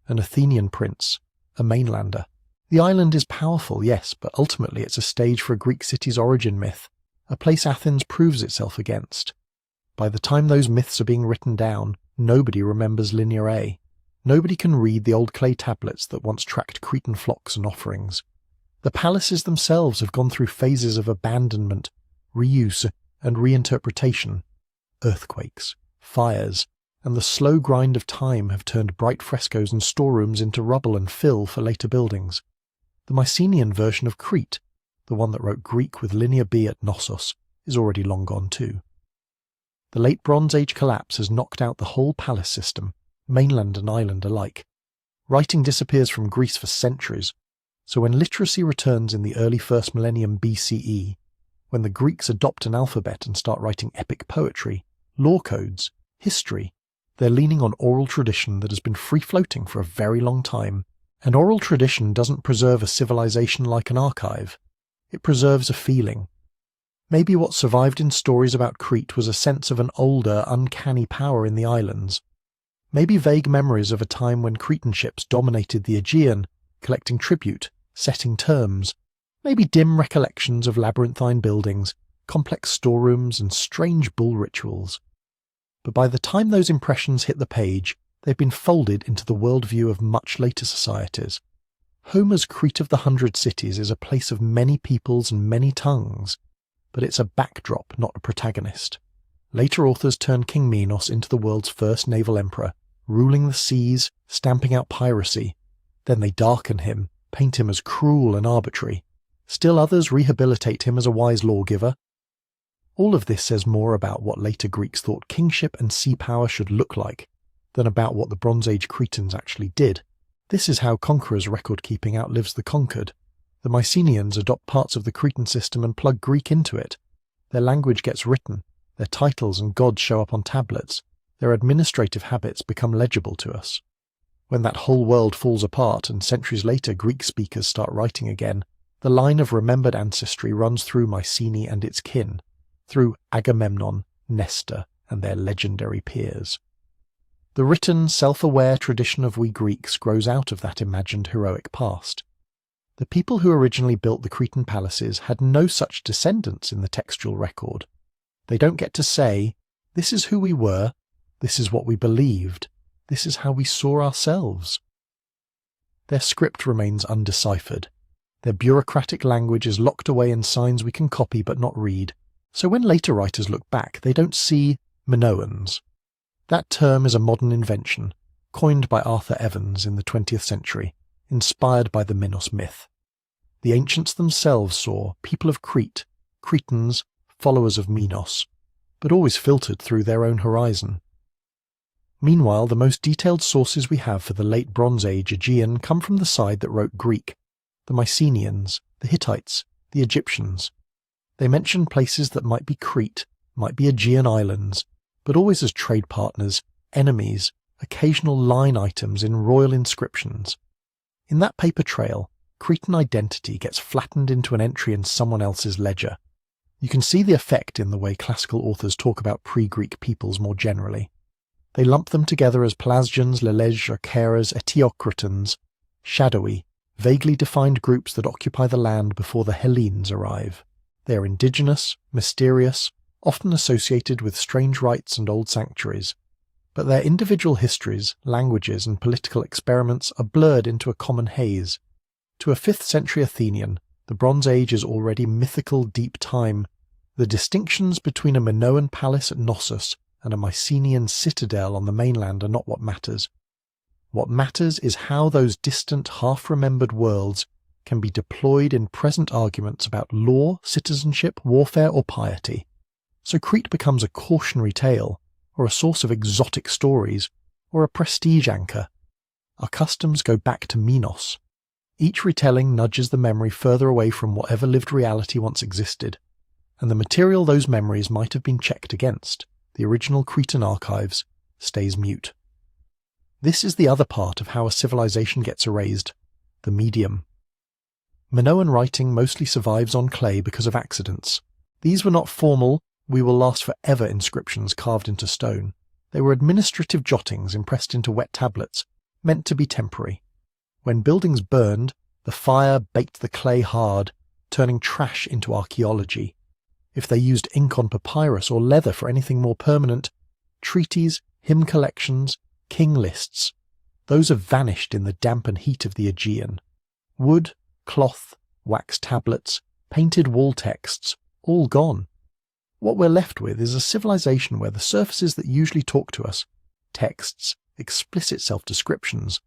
An Athenian prince, a mainlander. The island is powerful, yes, but ultimately it's a stage for a Greek city's origin myth, a place Athens proves itself against. By the time those myths are being written down, nobody remembers Linear A. Nobody can read the old clay tablets that once tracked Cretan flocks and offerings. The palaces themselves have gone through phases of abandonment, reuse, and reinterpretation. Earthquakes, fires, and the slow grind of time have turned bright frescoes and storerooms into rubble and fill for later buildings. The Mycenaean version of Crete, the one that wrote Greek with Linear B at Knossos, is already long gone too. The late Bronze Age collapse has knocked out the whole palace system, mainland and island alike. Writing disappears from Greece for centuries, so when literacy returns in the early 1st millennium BCE, when the Greeks adopt an alphabet and start writing epic poetry, law codes, history, they're leaning on oral tradition that has been free-floating for a very long time. And oral tradition doesn't preserve a civilization like an archive. It preserves a feeling. Maybe what survived in stories about Crete was a sense of an older, uncanny power in the islands. Maybe vague memories of a time when Cretan ships dominated the Aegean, collecting tribute, setting terms. Maybe dim recollections of labyrinthine buildings, complex storerooms, and strange bull rituals. But by the time those impressions hit the page, They've been folded into the worldview of much later societies. Homer's Crete of the 100 Cities is a place of many peoples and many tongues, but it's a backdrop, not a protagonist. Later authors turn King Minos into the world's first naval emperor, ruling the seas, stamping out piracy. Then they darken him, paint him as cruel and arbitrary. Still others rehabilitate him as a wise lawgiver. All of this says more about what later Greeks thought kingship and sea power should look like than about what the Bronze Age Cretans actually did. This is how conquerors' record-keeping outlives the conquered. The Mycenaeans adopt parts of the Cretan system and plug Greek into it. Their language gets written, their titles and gods show up on tablets, their administrative habits become legible to us. When that whole world falls apart and centuries later Greek speakers start writing again, the line of remembered ancestry runs through Mycenae and its kin, through Agamemnon, Nestor, and their legendary peers. The written, self-aware tradition of we Greeks grows out of that imagined heroic past. The people who originally built the Cretan palaces had no such descendants in the textual record. They don't get to say, this is who we were, this is what we believed, this is how we saw ourselves. Their script remains undeciphered. Their bureaucratic language is locked away in signs we can copy but not read, so when later writers look back they don't see Minoans. That term is a modern invention, coined by Arthur Evans in the 20th century, inspired by the Minos myth. The ancients themselves saw people of Crete, Cretans, followers of Minos, but always filtered through their own horizon. Meanwhile, the most detailed sources we have for the late Bronze Age Aegean come from the side that wrote Greek, the Mycenaeans, the Hittites, the Egyptians. They mention places that might be Crete, might be Aegean islands, but always as trade partners, enemies, occasional line items in royal inscriptions. In that paper trail, Cretan identity gets flattened into an entry in someone else's ledger. You can see the effect in the way classical authors talk about pre-Greek peoples more generally. They lump them together as Pelasgians, Leleges, Achaeras, Eteocratans, shadowy, vaguely defined groups that occupy the land before the Hellenes arrive. They are indigenous, mysterious, often associated with strange rites and old sanctuaries, but their individual histories, languages, and political experiments are blurred into a common haze. To a 5th century Athenian, the Bronze Age is already mythical deep time. The distinctions between a Minoan palace at Knossos and a Mycenaean citadel on the mainland are not what matters. What matters is how those distant, half-remembered worlds can be deployed in present arguments about law, citizenship, warfare, or piety. So Crete becomes a cautionary tale, or a source of exotic stories, or a prestige anchor. Our customs go back to Minos. Each retelling nudges the memory further away from whatever lived reality once existed, and the material those memories might have been checked against, the original Cretan archives, stays mute. This is the other part of how a civilization gets erased, the medium. Minoan writing mostly survives on clay because of accidents. These were not formal, we will last forever inscriptions carved into stone. They were administrative jottings impressed into wet tablets, meant to be temporary. When buildings burned, the fire baked the clay hard, turning trash into archaeology. If they used ink on papyrus or leather for anything more permanent, treaties, hymn collections, king lists, those have vanished in the damp and heat of the Aegean. Wood, cloth, wax tablets, painted wall texts, all gone. What we're left with is a civilization where the surfaces that usually talk to us, texts, explicit self-descriptions,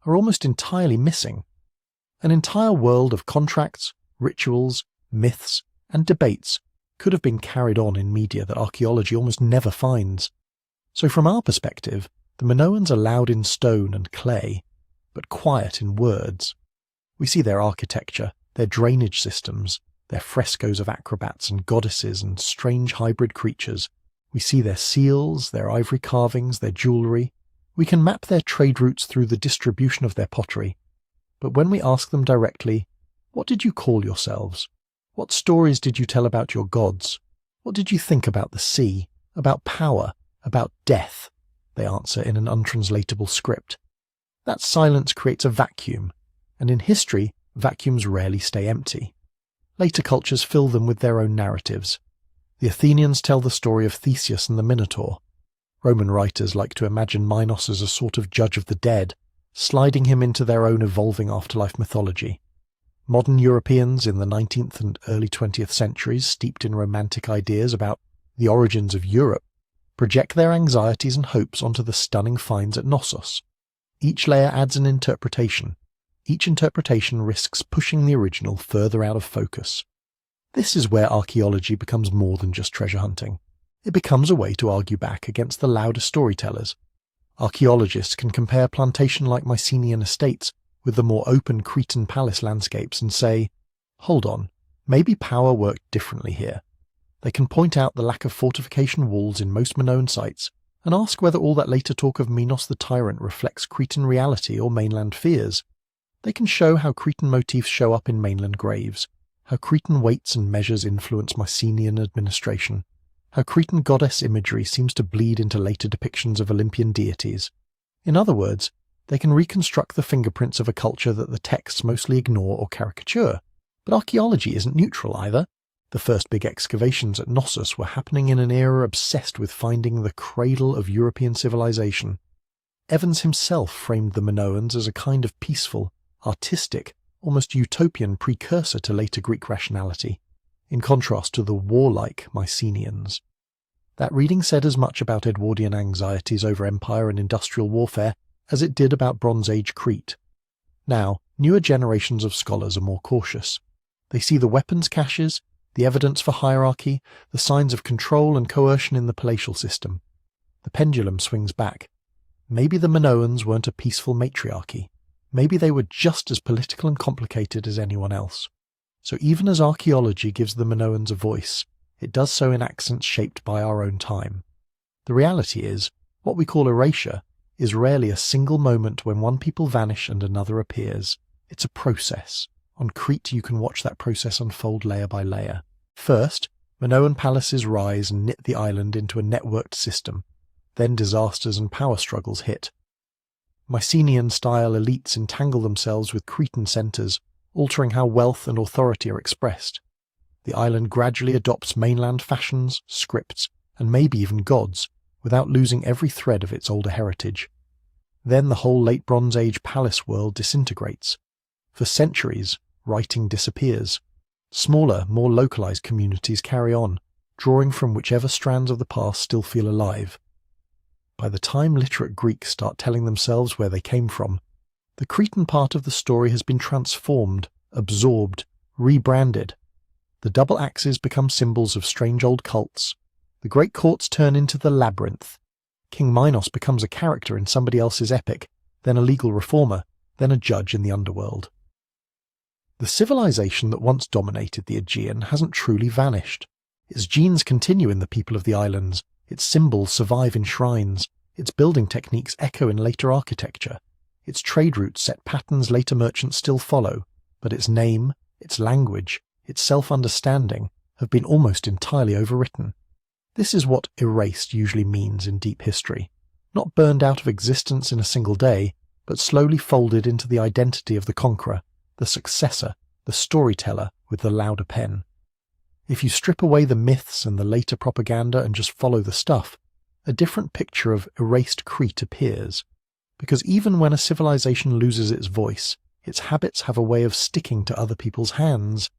are almost entirely missing. An entire world of contracts, rituals, myths, and debates could have been carried on in media that archaeology almost never finds. So from our perspective, the Minoans are loud in stone and clay, but quiet in words. We see their architecture, their drainage systems, their frescoes of acrobats and goddesses and strange hybrid creatures. We see their seals, their ivory carvings, their jewellery. We can map their trade routes through the distribution of their pottery. But when we ask them directly, what did you call yourselves? What stories did you tell about your gods? What did you think about the sea, about power, about death? They answer in an untranslatable script. That silence creates a vacuum, and in history, vacuums rarely stay empty. Later cultures fill them with their own narratives. The Athenians tell the story of Theseus and the Minotaur. Roman writers like to imagine Minos as a sort of judge of the dead, sliding him into their own evolving afterlife mythology. Modern Europeans in the 19th and early 20th centuries, steeped in romantic ideas about the origins of Europe, project their anxieties and hopes onto the stunning finds at Knossos. Each layer adds an interpretation. Each interpretation risks pushing the original further out of focus. This is where archaeology becomes more than just treasure hunting. It becomes a way to argue back against the louder storytellers. Archaeologists can compare plantation-like Mycenaean estates with the more open Cretan palace landscapes and say, hold on, maybe power worked differently here. They can point out the lack of fortification walls in most Minoan sites and ask whether all that later talk of Minos the tyrant reflects Cretan reality or mainland fears. They can show how Cretan motifs show up in mainland graves, how Cretan weights and measures influence Mycenaean administration, how Cretan goddess imagery seems to bleed into later depictions of Olympian deities. In other words, they can reconstruct the fingerprints of a culture that the texts mostly ignore or caricature. But archaeology isn't neutral either. The first big excavations at Knossos were happening in an era obsessed with finding the cradle of European civilization. Evans himself framed the Minoans as a kind of peaceful, artistic, almost utopian precursor to later Greek rationality, in contrast to the warlike Mycenaeans. That reading said as much about Edwardian anxieties over empire and industrial warfare as it did about Bronze Age Crete. Now, newer generations of scholars are more cautious. They see the weapons caches, the evidence for hierarchy, the signs of control and coercion in the palatial system. The pendulum swings back. Maybe the Minoans weren't a peaceful matriarchy. Maybe they were just as political and complicated as anyone else. So even as archaeology gives the Minoans a voice, it does so in accents shaped by our own time. The reality is, what we call erasure is rarely a single moment when one people vanish and another appears. It's a process. On Crete you can watch that process unfold layer by layer. First, Minoan palaces rise and knit the island into a networked system. Then disasters and power struggles hit. Mycenaean-style elites entangle themselves with Cretan centres, altering how wealth and authority are expressed. The island gradually adopts mainland fashions, scripts, and maybe even gods, without losing every thread of its older heritage. Then the whole late Bronze Age palace world disintegrates. For centuries, writing disappears. Smaller, more localized communities carry on, drawing from whichever strands of the past still feel alive. By the time literate Greeks start telling themselves where they came from, the Cretan part of the story has been transformed, absorbed, rebranded. The double axes become symbols of strange old cults. The great courts turn into the labyrinth. King Minos becomes a character in somebody else's epic, then a legal reformer, then a judge in the underworld. The civilization that once dominated the Aegean hasn't truly vanished. Its genes continue in the people of the islands, its symbols survive in shrines, its building techniques echo in later architecture, its trade routes set patterns later merchants still follow, but its name, its language, its self-understanding have been almost entirely overwritten. This is what erased usually means in deep history. Not burned out of existence in a single day, but slowly folded into the identity of the conqueror, the successor, the storyteller with the louder pen. If you strip away the myths and the later propaganda and just follow the stuff, a different picture of erased Crete appears. Because even when a civilization loses its voice, its habits have a way of sticking to other people's hands.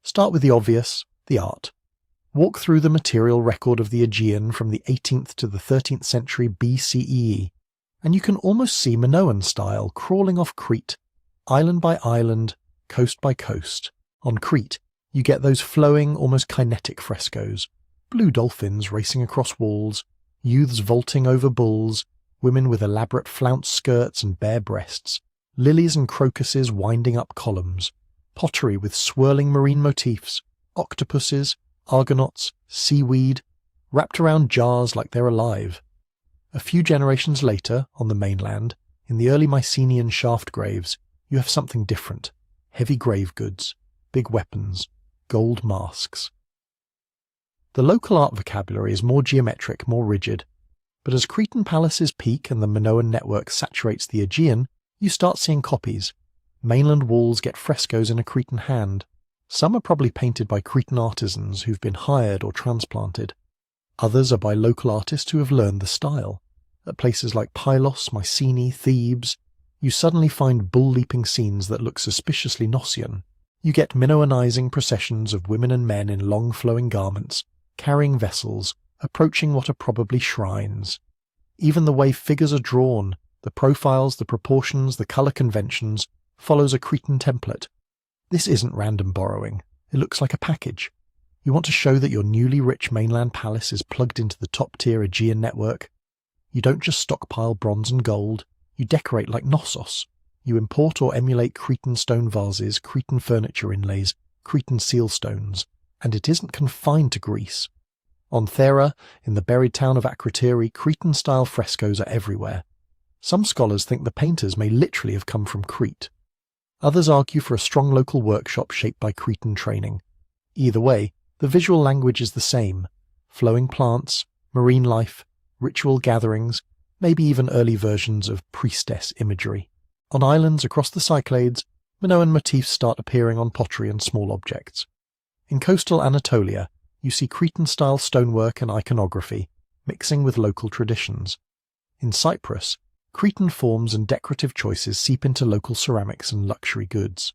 Start with the obvious, the art. Walk through the material record of the Aegean from the 18th to the 13th century BCE, and you can almost see Minoan style crawling off Crete, island by island, coast by coast. On Crete, you get those flowing, almost kinetic frescoes, blue dolphins racing across walls, youths vaulting over bulls, women with elaborate flounced skirts and bare breasts, lilies and crocuses winding up columns, pottery with swirling marine motifs, octopuses, argonauts, seaweed, wrapped around jars like they're alive. A few generations later, on the mainland, in the early Mycenaean shaft graves, you have something different. Heavy grave goods, big weapons, gold masks. The local art vocabulary is more geometric, more rigid, but as Cretan palaces peak and the Minoan network saturates the Aegean, you start seeing copies. Mainland walls get frescoes in a Cretan hand. Some are probably painted by Cretan artisans who've been hired or transplanted. Others are by local artists who have learned the style. At places like Pylos, Mycenae, Thebes, you suddenly find bull-leaping scenes that look suspiciously Gnossian. You get Minoanizing processions of women and men in long flowing garments, carrying vessels, approaching what are probably shrines. Even the way figures are drawn, the profiles, the proportions, the colour conventions, follows a Cretan template. This isn't random borrowing. It looks like a package. You want to show that your newly rich mainland palace is plugged into the top-tier Aegean network. You don't just stockpile bronze and gold, you decorate like Knossos. You import or emulate Cretan stone vases, Cretan furniture inlays, Cretan seal stones, and it isn't confined to Greece. On Thera, in the buried town of Akrotiri, Cretan-style frescoes are everywhere. Some scholars think the painters may literally have come from Crete. Others argue for a strong local workshop shaped by Cretan training. Either way, the visual language is the same: flowing plants, marine life, ritual gatherings, maybe even early versions of priestess imagery. On islands across the Cyclades, Minoan motifs start appearing on pottery and small objects. In coastal Anatolia, you see Cretan-style stonework and iconography, mixing with local traditions. In Cyprus, Cretan forms and decorative choices seep into local ceramics and luxury goods.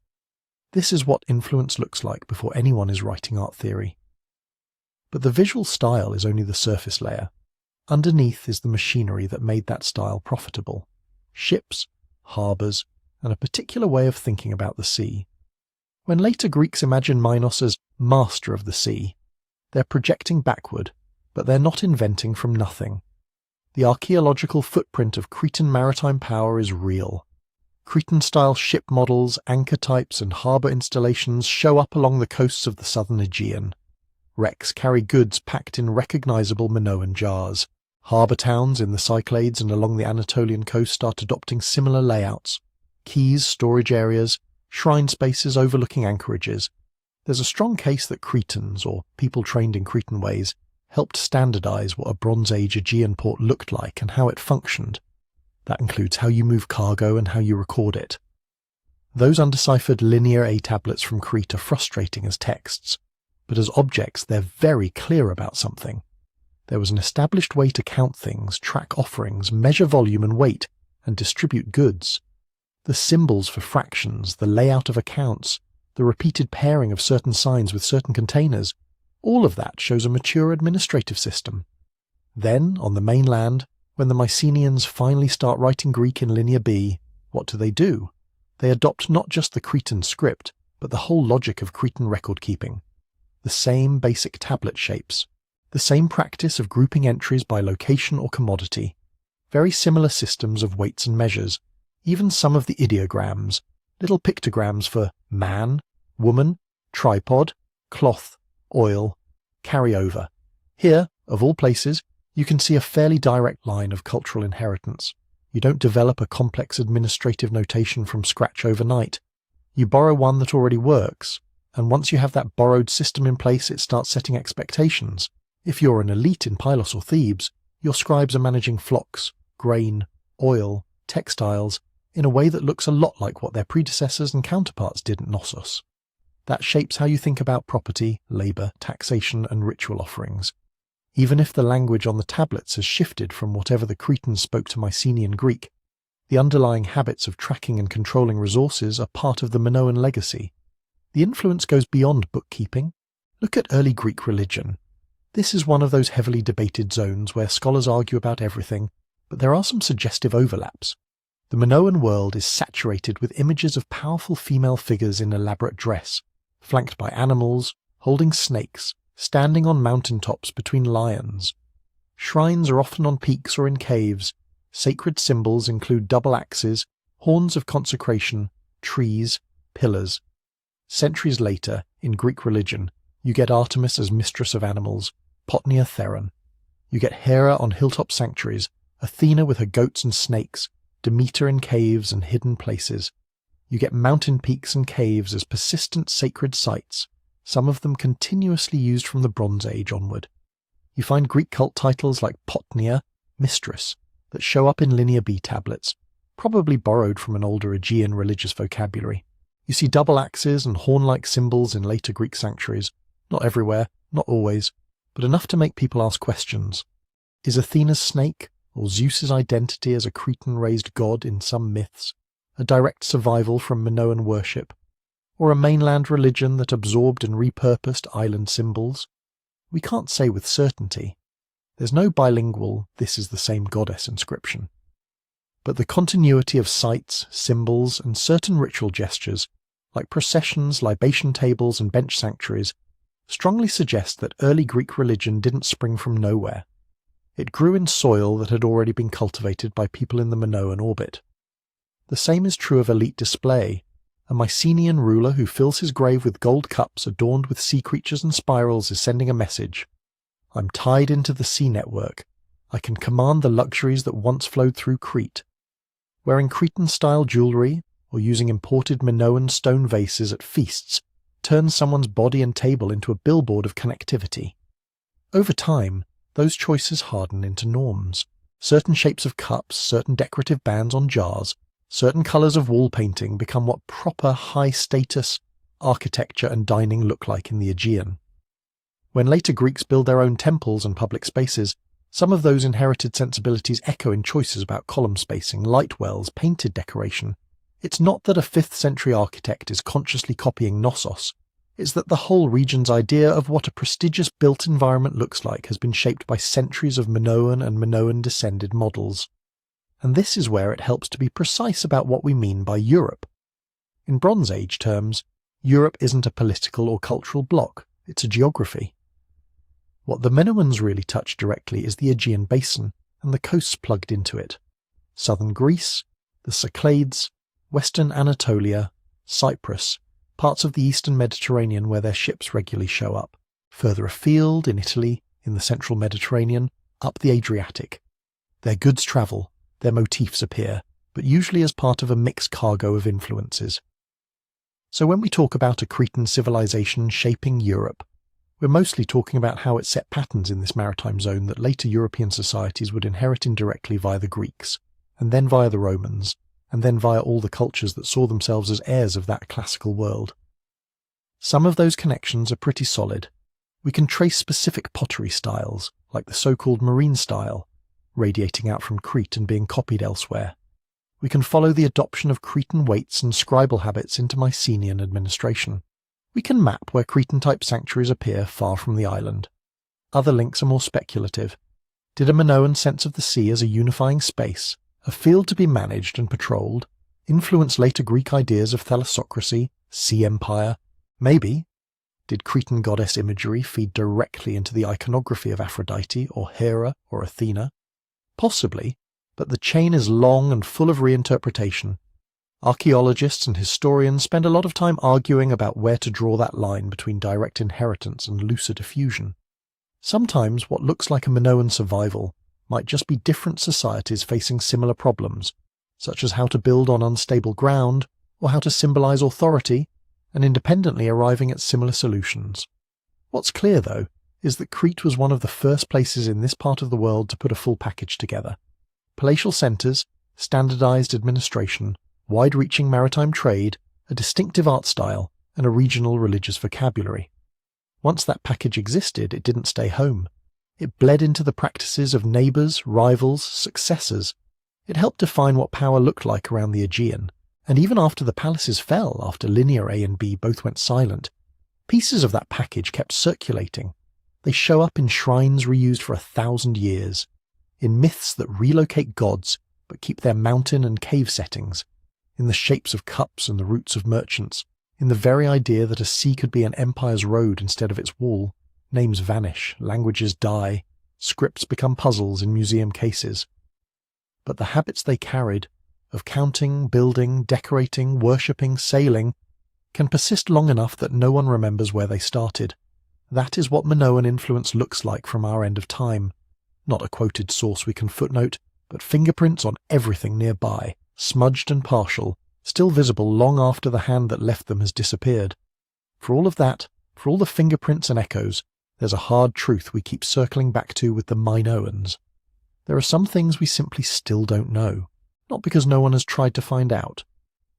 This is what influence looks like before anyone is writing art theory. But the visual style is only the surface layer. Underneath is the machinery that made that style profitable. Ships, harbours, and a particular way of thinking about the sea. When later Greeks imagine Minos as master of the sea, they're projecting backward, but they're not inventing from nothing. The archaeological footprint of Cretan maritime power is real. Cretan-style ship models, anchor types, and harbour installations show up along the coasts of the southern Aegean. Wrecks carry goods packed in recognisable Minoan jars. Harbour towns in the Cyclades and along the Anatolian coast start adopting similar layouts. Quays, storage areas, shrine spaces overlooking anchorages. There's a strong case that Cretans, or people trained in Cretan ways, helped standardise what a Bronze Age Aegean port looked like and how it functioned. That includes how you move cargo and how you record it. Those undeciphered linear A tablets from Crete are frustrating as texts, but as objects they're very clear about something. There was an established way to count things, track offerings, measure volume and weight, and distribute goods. The symbols for fractions, the layout of accounts, the repeated pairing of certain signs with certain containers, all of that shows a mature administrative system. Then, on the mainland, when the Mycenaeans finally start writing Greek in Linear B, what do? They adopt not just the Cretan script, but the whole logic of Cretan record-keeping. The same basic tablet shapes, the same practice of grouping entries by location or commodity, very similar systems of weights and measures, even some of the ideograms, little pictograms for man, woman, tripod, cloth, oil, carry over. Here, of all places, you can see a fairly direct line of cultural inheritance. You don't develop a complex administrative notation from scratch overnight. You borrow one that already works, and once you have that borrowed system in place, it starts setting expectations. If you're an elite in Pylos or Thebes, your scribes are managing flocks, grain, oil, textiles, in a way that looks a lot like what their predecessors and counterparts did at Knossos. That shapes how you think about property, labour, taxation and ritual offerings. Even if the language on the tablets has shifted from whatever the Cretans spoke to Mycenaean Greek, the underlying habits of tracking and controlling resources are part of the Minoan legacy. The influence goes beyond bookkeeping. Look at early Greek religion. This is one of those heavily debated zones where scholars argue about everything, but there are some suggestive overlaps. The Minoan world is saturated with images of powerful female figures in elaborate dress, flanked by animals, holding snakes, standing on mountaintops between lions. Shrines are often on peaks or in caves. Sacred symbols include double axes, horns of consecration, trees, pillars. Centuries later, in Greek religion, you get Artemis as mistress of animals, Potnia Theron. You get Hera on hilltop sanctuaries, Athena with her goats and snakes, Demeter in caves and hidden places. You get mountain peaks and caves as persistent sacred sites, some of them continuously used from the Bronze Age onward. You find Greek cult titles like Potnia, mistress, that show up in Linear B tablets, probably borrowed from an older Aegean religious vocabulary. You see double axes and horn-like symbols in later Greek sanctuaries, not everywhere, not always, but enough to make people ask questions. Is Athena's snake, or Zeus's identity as a Cretan-raised god in some myths, a direct survival from Minoan worship, or a mainland religion that absorbed and repurposed island symbols? We can't say with certainty. There's no bilingual "this is the same goddess" inscription. But the continuity of sites, symbols, and certain ritual gestures, like processions, libation tables, and bench sanctuaries, strongly suggest that early Greek religion didn't spring from nowhere. It grew in soil that had already been cultivated by people in the Minoan orbit. The same is true of elite display. A Mycenaean ruler who fills his grave with gold cups adorned with sea creatures and spirals is sending a message. I'm tied into the sea network. I can command the luxuries that once flowed through Crete. Wearing Cretan-style jewellery or using imported Minoan stone vases at feasts turns someone's body and table into a billboard of connectivity. Over time, those choices harden into norms. Certain shapes of cups, certain decorative bands on jars, certain colours of wall painting become what proper high-status architecture and dining look like in the Aegean. When later Greeks build their own temples and public spaces, some of those inherited sensibilities echo in choices about column spacing, light wells, painted decoration. It's not that a 5th century architect is consciously copying Knossos. It's that the whole region's idea of what a prestigious built environment looks like has been shaped by centuries of Minoan and Minoan-descended models. And this is where it helps to be precise about what we mean by Europe. In Bronze Age terms, Europe isn't a political or cultural bloc, it's a geography. What the Minoans really touch directly is the Aegean basin and the coasts plugged into it. Southern Greece, the Cyclades, western Anatolia, Cyprus, parts of the eastern Mediterranean where their ships regularly show up, further afield in Italy, in the central Mediterranean, up the Adriatic. Their goods travel, their motifs appear, but usually as part of a mixed cargo of influences. So when we talk about a Cretan civilization shaping Europe, we're mostly talking about how it set patterns in this maritime zone that later European societies would inherit indirectly via the Greeks, and then via the Romans, and then via all the cultures that saw themselves as heirs of that classical world. Some of those connections are pretty solid. We can trace specific pottery styles, like the so-called marine style, radiating out from Crete and being copied elsewhere. We can follow the adoption of Cretan weights and scribal habits into Mycenaean administration. We can map where Cretan-type sanctuaries appear far from the island. Other links are more speculative. Did a Minoan sense of the sea as a unifying space, a field to be managed and patrolled, influence later Greek ideas of thalassocracy, sea empire? Maybe. Did Cretan goddess imagery feed directly into the iconography of Aphrodite or Hera or Athena? Possibly, but the chain is long and full of reinterpretation. Archaeologists and historians spend a lot of time arguing about where to draw that line between direct inheritance and looser diffusion. Sometimes what looks like a Minoan survival might just be different societies facing similar problems, such as how to build on unstable ground or how to symbolize authority, and independently arriving at similar solutions. What's clear, though, is that Crete was one of the first places in this part of the world to put a full package together. Palatial centres, standardized administration, wide-reaching maritime trade, a distinctive art style, and a regional religious vocabulary. Once that package existed, it didn't stay home. It bled into the practices of neighbours, rivals, successors. It helped define what power looked like around the Aegean, and even after the palaces fell, after linear A and B both went silent, pieces of that package kept circulating. They show up in shrines reused for 1,000 years, in myths that relocate gods but keep their mountain and cave settings, in the shapes of cups and the routes of merchants, in the very idea that a sea could be an empire's road instead of its wall. Names vanish, languages die, scripts become puzzles in museum cases. But the habits they carried, of counting, building, decorating, worshipping, sailing, can persist long enough that no one remembers where they started. That is what Minoan influence looks like from our end of time. Not a quoted source we can footnote, but fingerprints on everything nearby, smudged and partial, still visible long after the hand that left them has disappeared. For all of that, for all the fingerprints and echoes, there's a hard truth we keep circling back to with the Minoans. There are some things we simply still don't know, not because no one has tried to find out,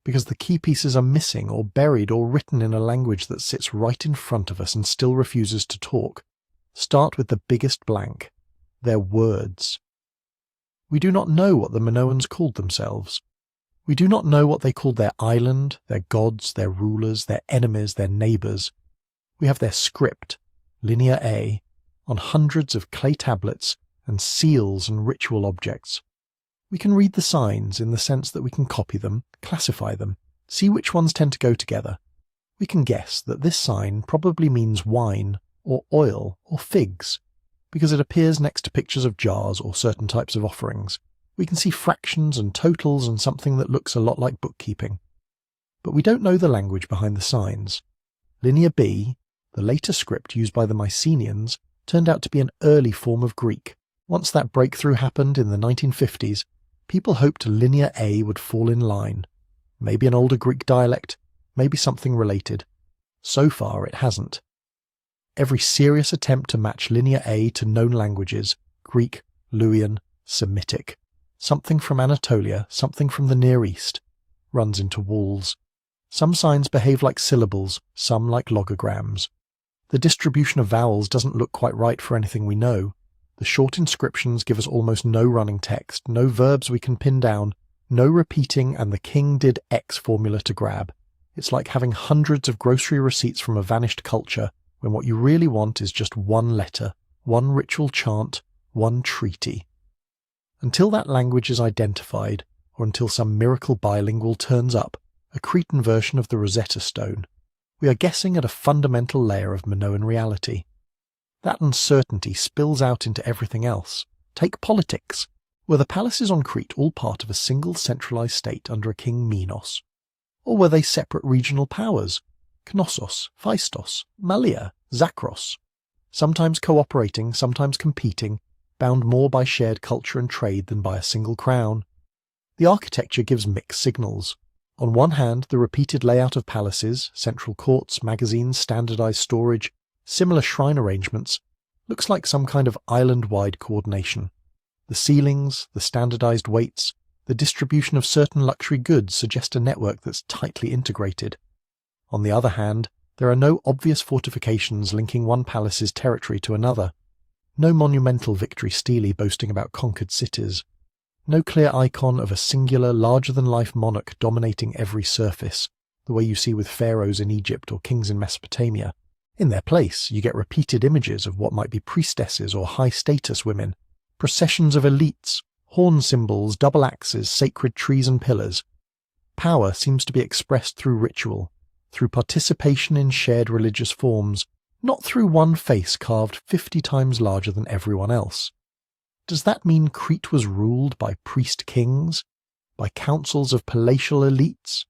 because the key pieces are missing or buried or written in a language that sits right in front of us and still refuses to talk. start with the biggest blank: their words. We do not know what the Minoans called themselves. We do not know what they called their island, their gods, their rulers, their enemies, their neighbours. We have their script, Linear A, on hundreds of clay tablets and seals and ritual objects. We can read the signs in the sense that we can copy them, classify them, see which ones tend to go together. We can guess that this sign probably means wine, or oil, or figs, because it appears next to pictures of jars or certain types of offerings. We can see fractions and totals and something that looks a lot like bookkeeping. But we don't know the language behind the signs. Linear B, the later script used by the Mycenaeans, turned out to be an early form of Greek. Once that breakthrough happened in the 1950s, people hoped Linear A would fall in line. Maybe an older Greek dialect, maybe something related. So far it hasn't. Every serious attempt to match Linear A to known languages, Greek, Luwian, Semitic, something from Anatolia, something from the Near East, runs into walls. Some signs behave like syllables, some like logograms. The distribution of vowels doesn't look quite right for anything we know. The short inscriptions give us almost no running text, no verbs we can pin down, no repeating and the king did X formula to grab. It's like having hundreds of grocery receipts from a vanished culture, when what you really want is just one letter, one ritual chant, one treaty. Until that language is identified, or until some miracle bilingual turns up, a Cretan version of the Rosetta Stone, we are guessing at a fundamental layer of Minoan reality. That uncertainty spills out into everything else. Take politics. Were the palaces on Crete all part of a single centralized state under a king Minos? Or were they separate regional powers? Knossos, Phaistos, Malia, Zakros. Sometimes cooperating, sometimes competing, bound more by shared culture and trade than by a single crown. The architecture gives mixed signals. On one hand, the repeated layout of palaces, central courts, magazines, standardized storage, similar shrine arrangements, looks like some kind of island-wide coordination. The ceilings, the standardized weights, the distribution of certain luxury goods suggest a network that's tightly integrated. On the other hand, there are no obvious fortifications linking one palace's territory to another. No monumental victory stele boasting about conquered cities. No clear icon of a singular, larger-than-life monarch dominating every surface, the way you see with pharaohs in Egypt or kings in Mesopotamia. In their place, you get repeated images of what might be priestesses or high-status women, processions of elites, horn symbols, double axes, sacred trees and pillars. Power seems to be expressed through ritual, through participation in shared religious forms, not through one face carved 50 times larger than everyone else. Does that mean Crete was ruled by priest-kings, by councils of palatial elites,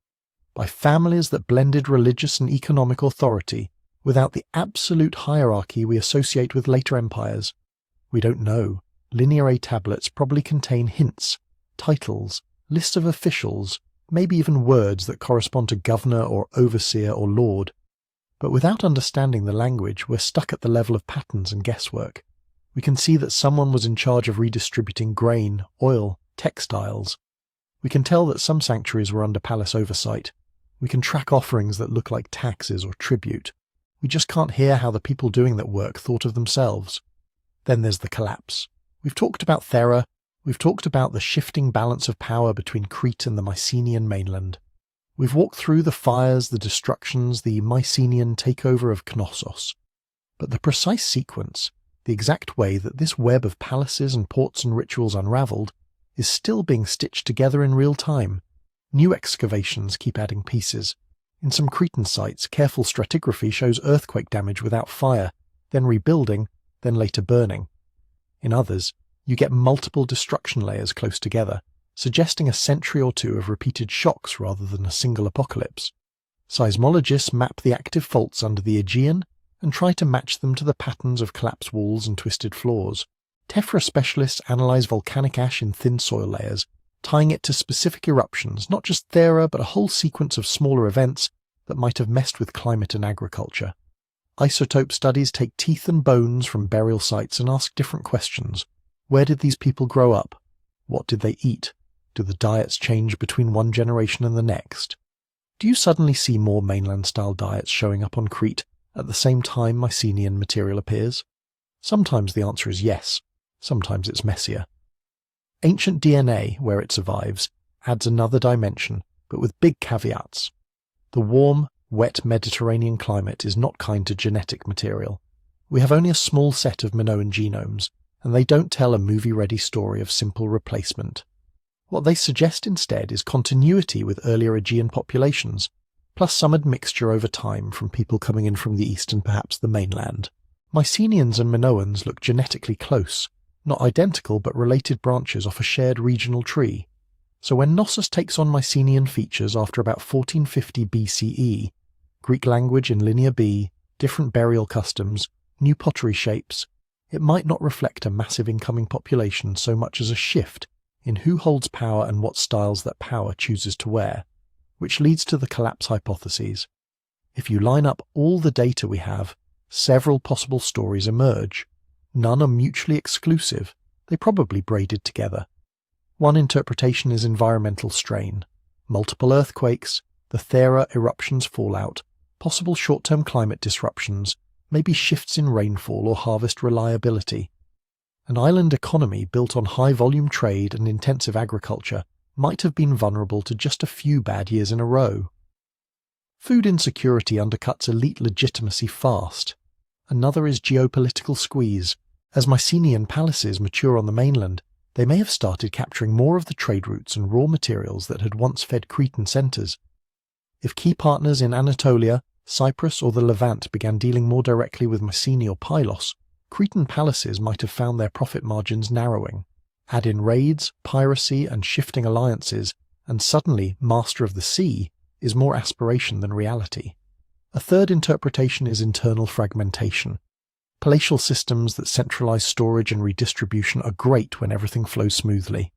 by families that blended religious and economic authority without the absolute hierarchy we associate with later empires? We don't know. Linear A tablets probably contain hints, titles, lists of officials, maybe even words that correspond to governor or overseer or lord. But without understanding the language, we're stuck at the level of patterns and guesswork. We can see that someone was in charge of redistributing grain, oil, textiles. We can tell that some sanctuaries were under palace oversight. We can track offerings that look like taxes or tribute. We just can't hear how the people doing that work thought of themselves. Then there's the collapse. We've talked about Thera. We've talked about the shifting balance of power between Crete and the Mycenaean mainland. We've walked through the fires, the destructions, the Mycenaean takeover of Knossos. But the precise sequence, the exact way that this web of palaces and ports and rituals unravelled, is still being stitched together in real time. New excavations keep adding pieces. In some Cretan sites, careful stratigraphy shows earthquake damage without fire, then rebuilding, then later burning. In others, you get multiple destruction layers close together, suggesting a century or two of repeated shocks rather than a single apocalypse. Seismologists map the active faults under the Aegean and try to match them to the patterns of collapsed walls and twisted floors. Tephra specialists analyze volcanic ash in thin soil layers, tying it to specific eruptions, not just Thera, but a whole sequence of smaller events that might have messed with climate and agriculture. Isotope studies take teeth and bones from burial sites and ask different questions. Where did these people grow up? What did they eat? Do the diets change between one generation and the next? Do you suddenly see more mainland-style diets showing up on Crete at the same time Mycenaean material appears? Sometimes the answer is yes, sometimes it's messier. Ancient DNA, where it survives, adds another dimension, but with big caveats. The warm, wet Mediterranean climate is not kind to genetic material. We have only a small set of Minoan genomes, and they don't tell a movie-ready story of simple replacement. What they suggest instead is continuity with earlier Aegean populations, plus some admixture over time from people coming in from the east and perhaps the mainland. Mycenaeans and Minoans look genetically close, not identical but related branches off a shared regional tree. So when Knossos takes on Mycenaean features after about 1450 BCE, Greek language in Linear B, different burial customs, new pottery shapes, it might not reflect a massive incoming population so much as a shift in who holds power and what styles that power chooses to wear, which leads to the collapse hypotheses. If you line up all the data we have, several possible stories emerge. None are mutually exclusive, they probably braided together. One interpretation is environmental strain, multiple earthquakes, the Thera eruptions fallout, possible short-term climate disruptions, maybe shifts in rainfall or harvest reliability. An island economy built on high-volume trade and intensive agriculture might have been vulnerable to just a few bad years in a row. Food insecurity undercuts elite legitimacy fast. Another is geopolitical squeeze. As Mycenaean palaces mature on the mainland, they may have started capturing more of the trade routes and raw materials that had once fed Cretan centres. If key partners in Anatolia, Cyprus or the Levant began dealing more directly with Mycenae or Pylos, Cretan palaces might have found their profit margins narrowing. Add in raids, piracy and shifting alliances, and suddenly master of the sea is more aspiration than reality. A third interpretation is internal fragmentation. Palatial systems that centralize storage and redistribution are great when everything flows smoothly.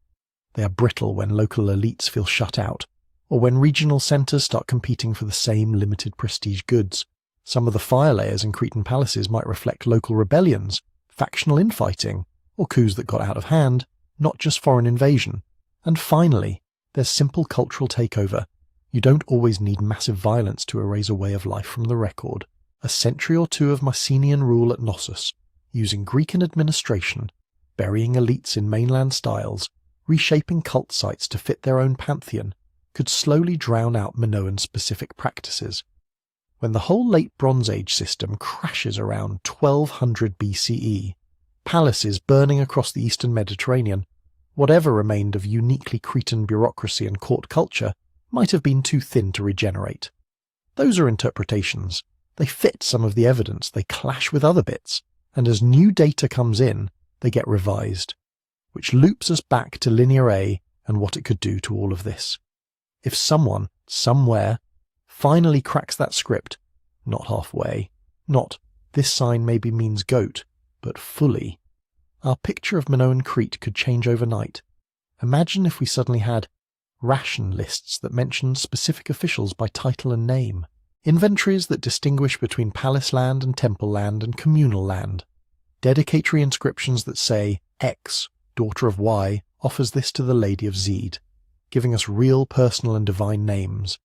They are brittle when local elites feel shut out, or when regional centres start competing for the same limited prestige goods. Some of the fire layers in Cretan palaces might reflect local rebellions, factional infighting, or coups that got out of hand, not just foreign invasion. And finally, there's simple cultural takeover. You don't always need massive violence to erase a way of life from the record. A century or two of Mycenaean rule at Knossos, using Greekan administration, burying elites in mainland styles, reshaping cult sites to fit their own pantheon, could slowly drown out Minoan-specific practices. When the whole Late Bronze Age system crashes around 1200 BCE, palaces burning across the eastern Mediterranean, whatever remained of uniquely Cretan bureaucracy and court culture might have been too thin to regenerate. Those are interpretations. They fit some of the evidence, they clash with other bits, and as new data comes in, they get revised, which loops us back to Linear A and what it could do to all of this. If someone, somewhere, finally cracks that script, not halfway, not this sign maybe means goat, but fully, our picture of Minoan Crete could change overnight. Imagine if we suddenly had ration lists that mentioned specific officials by title and name, inventories that distinguish between palace land and temple land and communal land, dedicatory inscriptions that say X, daughter of Y, offers this to the Lady of Zed, giving us real personal and divine names,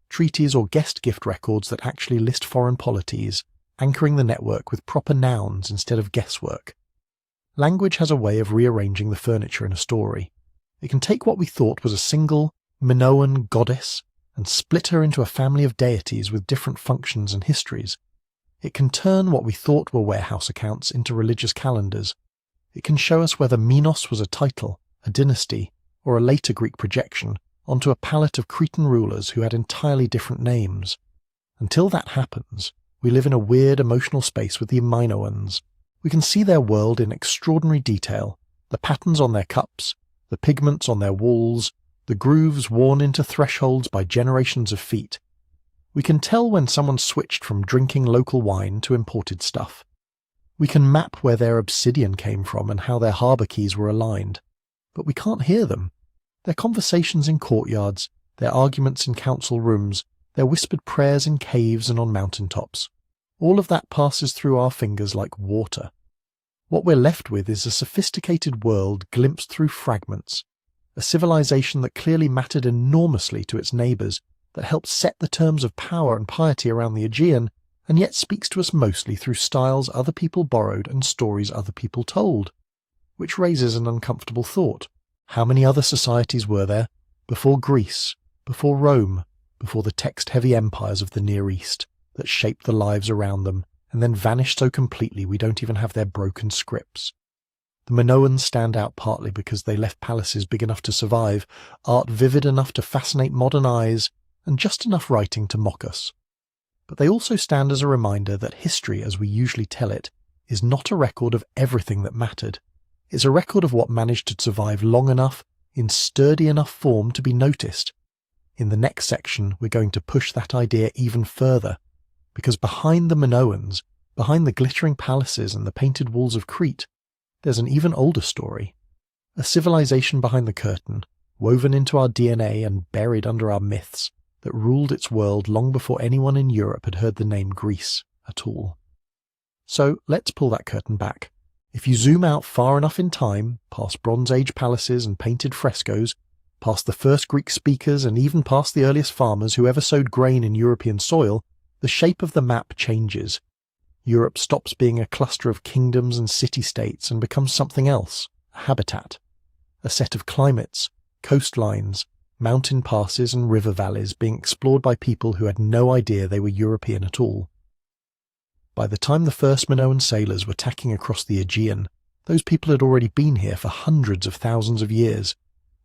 treaties or guest gift records that actually list foreign polities, anchoring the network with proper nouns instead of guesswork. Language has a way of rearranging the furniture in a story. It can take what we thought was a single Minoan goddess and split her into a family of deities with different functions and histories. It can turn what we thought were warehouse accounts into religious calendars. It can show us whether Minos was a title, a dynasty, or a later Greek projection onto a palette of Cretan rulers who had entirely different names. Until that happens, we live in a weird emotional space with the Minoans. We can see their world in extraordinary detail, the patterns on their cups, the pigments on their walls, the grooves worn into thresholds by generations of feet. We can tell when someone switched from drinking local wine to imported stuff. We can map where their obsidian came from and how their harbour keys were aligned. But we can't hear them. Their conversations in courtyards, their arguments in council rooms, their whispered prayers in caves and on mountaintops. All of that passes through our fingers like water. What we're left with is a sophisticated world glimpsed through fragments, a civilization that clearly mattered enormously to its neighbours, that helped set the terms of power and piety around the Aegean, and yet speaks to us mostly through styles other people borrowed and stories other people told. Which raises an uncomfortable thought. How many other societies were there, before Greece, before Rome, before the text-heavy empires of the Near East, that shaped the lives around them, and then vanished so completely we don't even have their broken scripts? The Minoans stand out partly because they left palaces big enough to survive, art vivid enough to fascinate modern eyes, and just enough writing to mock us. But they also stand as a reminder that history, as we usually tell it, is not a record of everything that mattered. It's a record of what managed to survive long enough, in sturdy enough form to be noticed. In the next section, we're going to push that idea even further, because behind the Minoans, behind the glittering palaces and the painted walls of Crete, there's an even older story. A civilization behind the curtain, woven into our DNA and buried under our myths, that ruled its world long before anyone in Europe had heard the name Greece at all. So let's pull that curtain back. If you zoom out far enough in time, past Bronze Age palaces and painted frescoes, past the first Greek speakers and even past the earliest farmers who ever sowed grain in European soil, the shape of the map changes. Europe stops being a cluster of kingdoms and city-states and becomes something else, a habitat, a set of climates, coastlines, mountain passes and river valleys being explored by people who had no idea they were European at all. By the time the first Minoan sailors were tacking across the Aegean, those people had already been here for hundreds of thousands of years.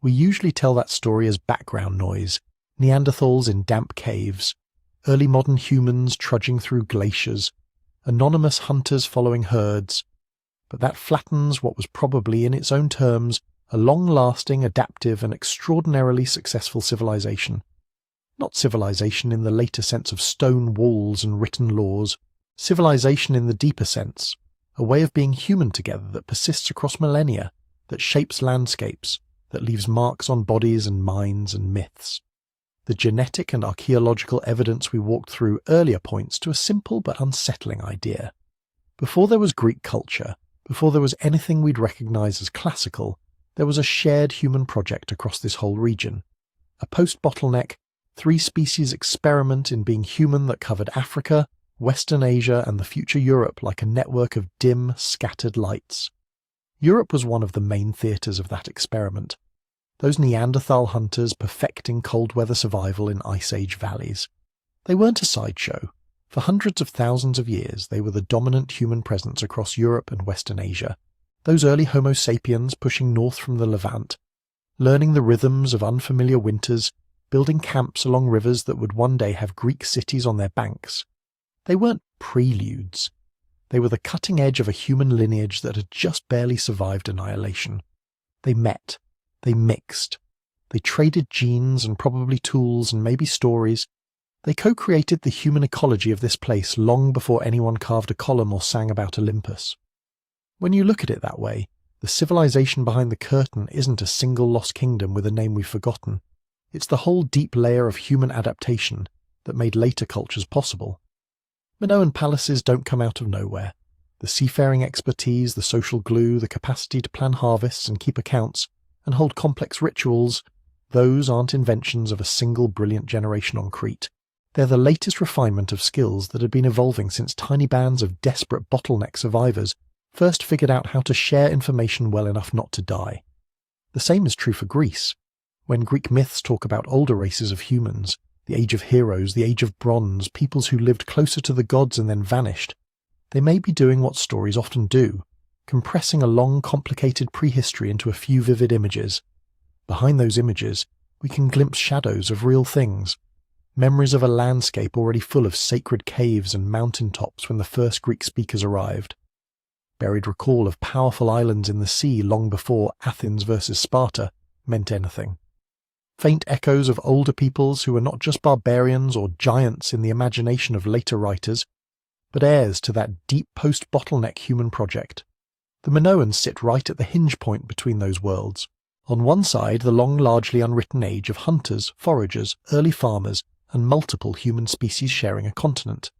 We usually tell that story as background noise, Neanderthals in damp caves, early modern humans trudging through glaciers, anonymous hunters following herds, but that flattens what was probably, in its own terms, a long-lasting, adaptive and extraordinarily successful civilization. Not civilization in the later sense of stone walls and written laws, civilization in the deeper sense, a way of being human together that persists across millennia, that shapes landscapes, that leaves marks on bodies and minds and myths. The genetic and archaeological evidence we walked through earlier points to a simple but unsettling idea. Before there was Greek culture, before there was anything we'd recognize as classical, there was a shared human project across this whole region. A post-bottleneck, three-species experiment in being human that covered Africa, Western Asia and the future Europe like a network of dim, scattered lights. Europe was one of the main theatres of that experiment. Those Neanderthal hunters perfecting cold-weather survival in Ice Age valleys. They weren't a sideshow. For hundreds of thousands of years, they were the dominant human presence across Europe and Western Asia. Those early Homo sapiens pushing north from the Levant, learning the rhythms of unfamiliar winters, building camps along rivers that would one day have Greek cities on their banks. They weren't preludes. They were the cutting edge of a human lineage that had just barely survived annihilation. They met. They mixed. They traded genes and probably tools and maybe stories. They co-created the human ecology of this place long before anyone carved a column or sang about Olympus. When you look at it that way, the civilization behind the curtain isn't a single lost kingdom with a name we've forgotten. It's the whole deep layer of human adaptation that made later cultures possible. Minoan palaces don't come out of nowhere. The seafaring expertise, the social glue, the capacity to plan harvests and keep accounts, and hold complex rituals, those aren't inventions of a single brilliant generation on Crete. They're the latest refinement of skills that had been evolving since tiny bands of desperate bottleneck survivors first figured out how to share information well enough not to die. The same is true for Greece. When Greek myths talk about older races of humans, the age of heroes, the age of bronze, peoples who lived closer to the gods and then vanished, they may be doing what stories often do, compressing a long, complicated prehistory into a few vivid images. Behind those images, we can glimpse shadows of real things, memories of a landscape already full of sacred caves and mountain tops when the first Greek speakers arrived, buried recall of powerful islands in the sea long before Athens versus Sparta meant anything. Faint echoes of older peoples who were not just barbarians or giants in the imagination of later writers, but heirs to that deep post-bottleneck human project. The Minoans sit right at the hinge point between those worlds. On one side, the long, largely unwritten age of hunters, foragers, early farmers, and multiple human species sharing a continent.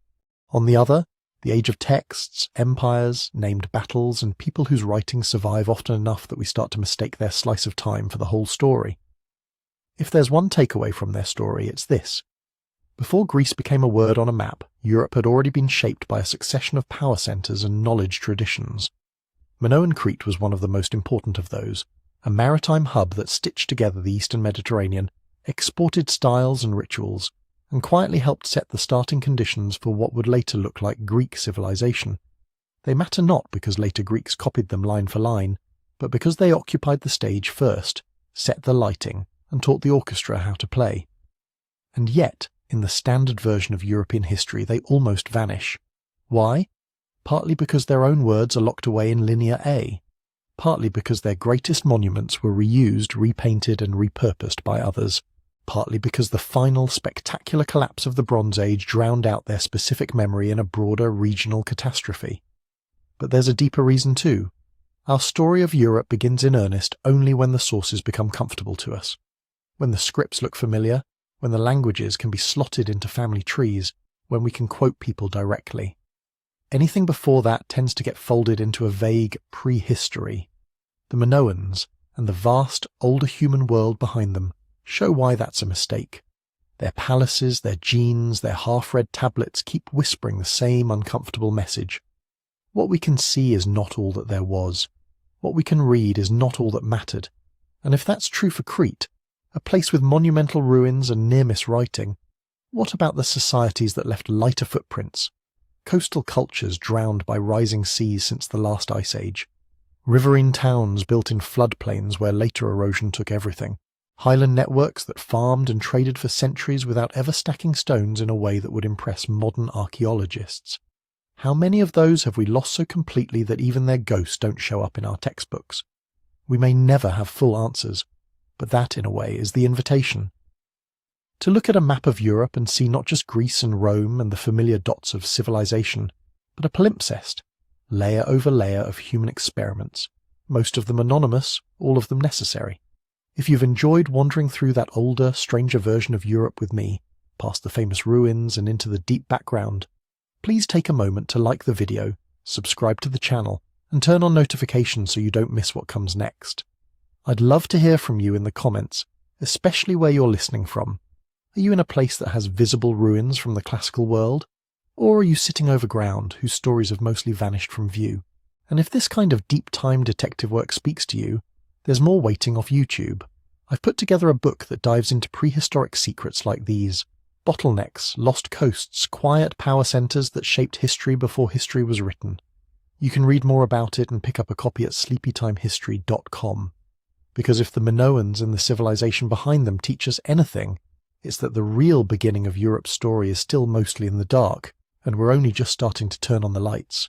On the other, the age of texts, empires, named battles, and people whose writings survive often enough that we start to mistake their slice of time for the whole story. If there's one takeaway from their story, it's this. Before Greece became a word on a map, Europe had already been shaped by a succession of power centres and knowledge traditions. Minoan Crete was one of the most important of those, a maritime hub that stitched together the Eastern Mediterranean, exported styles and rituals, and quietly helped set the starting conditions for what would later look like Greek civilization. They matter not because later Greeks copied them line for line, but because they occupied the stage first, set the lighting, and taught the orchestra how to play. And yet, in the standard version of European history, they almost vanish. Why? Partly because their own words are locked away in Linear A, partly because their greatest monuments were reused, repainted and repurposed by others, partly because the final spectacular collapse of the Bronze Age drowned out their specific memory in a broader regional catastrophe. But there's a deeper reason too. Our story of Europe begins in earnest only when the sources become comfortable to us, when the scripts look familiar, when the languages can be slotted into family trees, when we can quote people directly. Anything before that tends to get folded into a vague prehistory. The Minoans, and the vast, older human world behind them, show why that's a mistake. Their palaces, their genes, their half-read tablets keep whispering the same uncomfortable message. What we can see is not all that there was. What we can read is not all that mattered. And if that's true for Crete, a place with monumental ruins and near-miss writing, what about the societies that left lighter footprints? Coastal cultures drowned by rising seas since the last ice age. Riverine towns built in floodplains where later erosion took everything. Highland networks that farmed and traded for centuries without ever stacking stones in a way that would impress modern archaeologists. How many of those have we lost so completely that even their ghosts don't show up in our textbooks? We may never have full answers, but that, in a way, is the invitation. To look at a map of Europe and see not just Greece and Rome and the familiar dots of civilization, but a palimpsest, layer over layer of human experiments, most of them anonymous, all of them necessary. If you've enjoyed wandering through that older, stranger version of Europe with me, past the famous ruins and into the deep background, please take a moment to like the video, subscribe to the channel, and turn on notifications so you don't miss what comes next. I'd love to hear from you in the comments, especially where you're listening from. Are you in a place that has visible ruins from the classical world? Or are you sitting over ground whose stories have mostly vanished from view? And if this kind of deep-time detective work speaks to you, there's more waiting off YouTube. I've put together a book that dives into prehistoric secrets like these: bottlenecks, lost coasts, quiet power centres that shaped history before history was written. You can read more about it and pick up a copy at sleepytimehistory.com. Because if the Minoans and the civilization behind them teach us anything, it's that the real beginning of Europe's story is still mostly in the dark, and we're only just starting to turn on the lights.